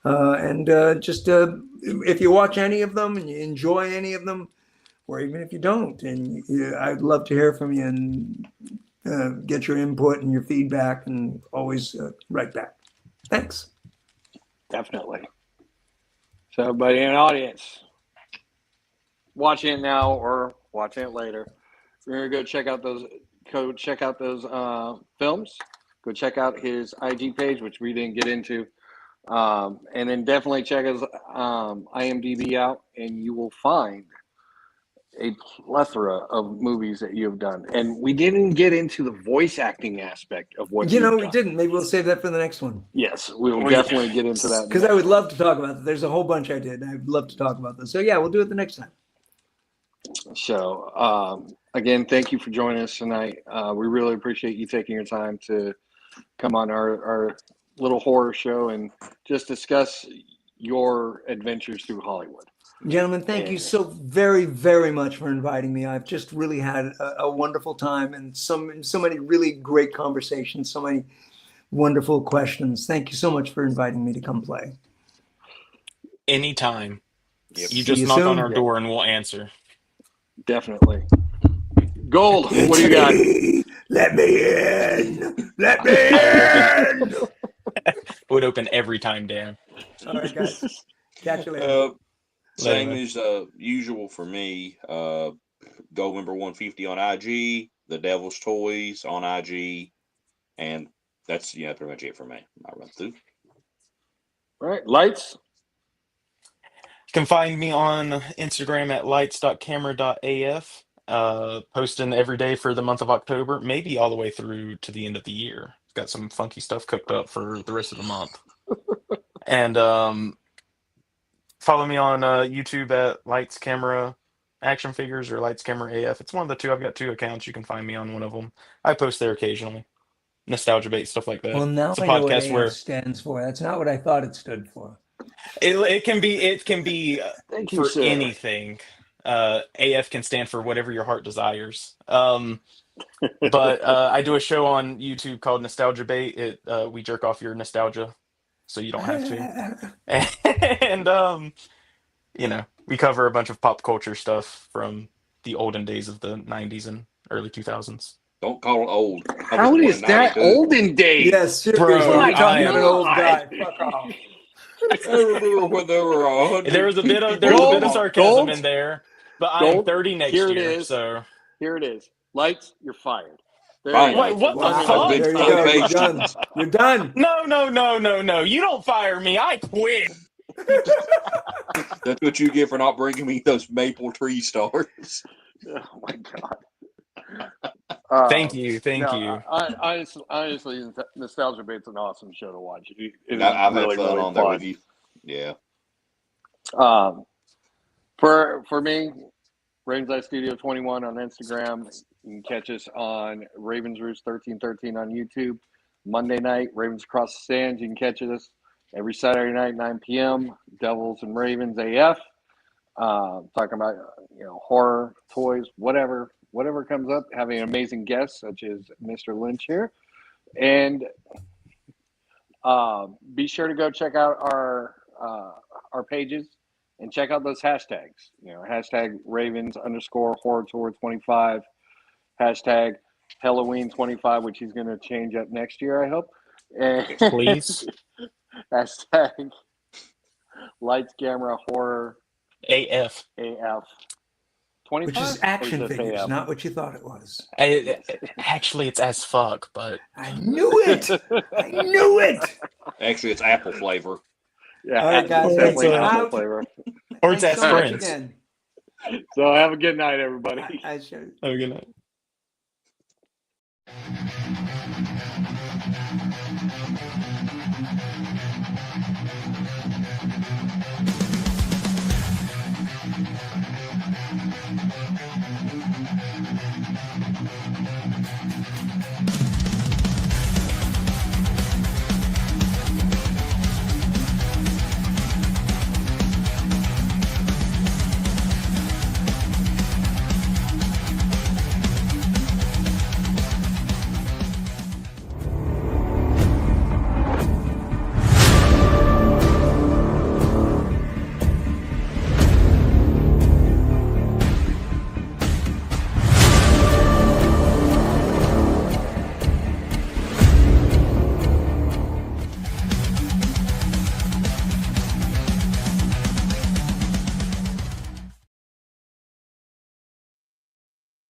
Just if you watch any of them and you enjoy any of them, or even if you don't, and I'd love to hear from you and get your input and your feedback, and always write back. Thanks. Definitely. So everybody in the audience, watching it now or watching it later, we're gonna go check out those films. Go check out his IG page, which we didn't get into. And then definitely check his IMDb out, and you will find a plethora of movies that you have done. And we didn't get into the voice acting aspect of what you've done. We didn't. Maybe we'll save that for the next one. Yes, we will definitely get into that. Because I would love to talk about that. There's a whole bunch I did. I'd love to talk about this. So yeah, we'll do it the next time. So again, thank you for joining us tonight. We really appreciate you taking your time to come on our little horror show and just discuss your adventures through Hollywood. Gentlemen, thank you And so very, very much for inviting me. I've just really had a wonderful time and so many really great conversations, so many wonderful questions. Thank you so much for inviting me to come play. Anytime. Yep. You See just you knock on soon. our door and we'll answer. definitely. Gold, what do you got? Let me in. Let me I would in. would open every time, Dan. All right, guys. Catch you later. Same man. as usual for me. Gold member 150 on IG, the Devil's Toys on IG, and that's pretty much it for me. I'll run through. All right, lights. You can find me on Instagram at lights.camera.af. Posting every day for the month of October, maybe all the way through to the end of the year. Got some funky stuff cooked up for the rest of the month. And follow me on YouTube at Lights Camera Action Figures or Lights Camera AF. It's one of the two. I've got 2 accounts. You can find me on one of them. I post there occasionally. Nostalgia bait, stuff like that. Well, now It's a I know what podcast AF where stands for. That's not what I thought it stood for. it can be Thank you, for sir. anything. AF can stand for whatever your heart desires. But I do a show on YouTube called Nostalgia Bait. We jerk off your nostalgia, so you don't have to. And we cover a bunch of pop culture stuff from the olden days of the '90s and early 2000s. Don't call it old. How is that olden days? Yes, seriously. Bro, You're talking to an old God. guy. Fuck off. I remember when they were 100. There was a bit of sarcasm Gold. in there, but I am Gold. 30 next Here it year, is. so Here it is. Lights, you're fired. There Fine. you go. wait, what the Wow, fuck? there you so go. You're patient. done. You're done. No. You don't fire me. I quit. That's what you get for not bringing me those maple tree stars. Oh my god. Thank you. Honestly, Nostalgia Bait's an awesome show to watch. I've had fun on there with you. Yeah. For me, Ravens Eye Studio 21 on Instagram. You can catch us on Ravens Roost 1313 on YouTube. Monday night, Ravens Across the Sands. You can catch us every Saturday night, 9 p.m. Devils and Ravens AF. Talking about horror, toys, whatever comes up. Having amazing guests such as Mr. Lench here, and be sure to go check out our pages and check out those hashtags. Hashtag Ravens_Horror Tour 25, hashtag Halloween 25, which he's going to change up next year, I hope. And Please. hashtag Lights Camera Horror AF. 25, which is action figures, AF? not what you thought it was. Actually, it's as fuck, but I knew it. I knew it. Actually, it's apple flavor. Yeah, all right, guys. it's definitely Thanks apple out. flavor. or it's Thanks as so much friends. again. So have a good night, everybody. I should. Have a good night.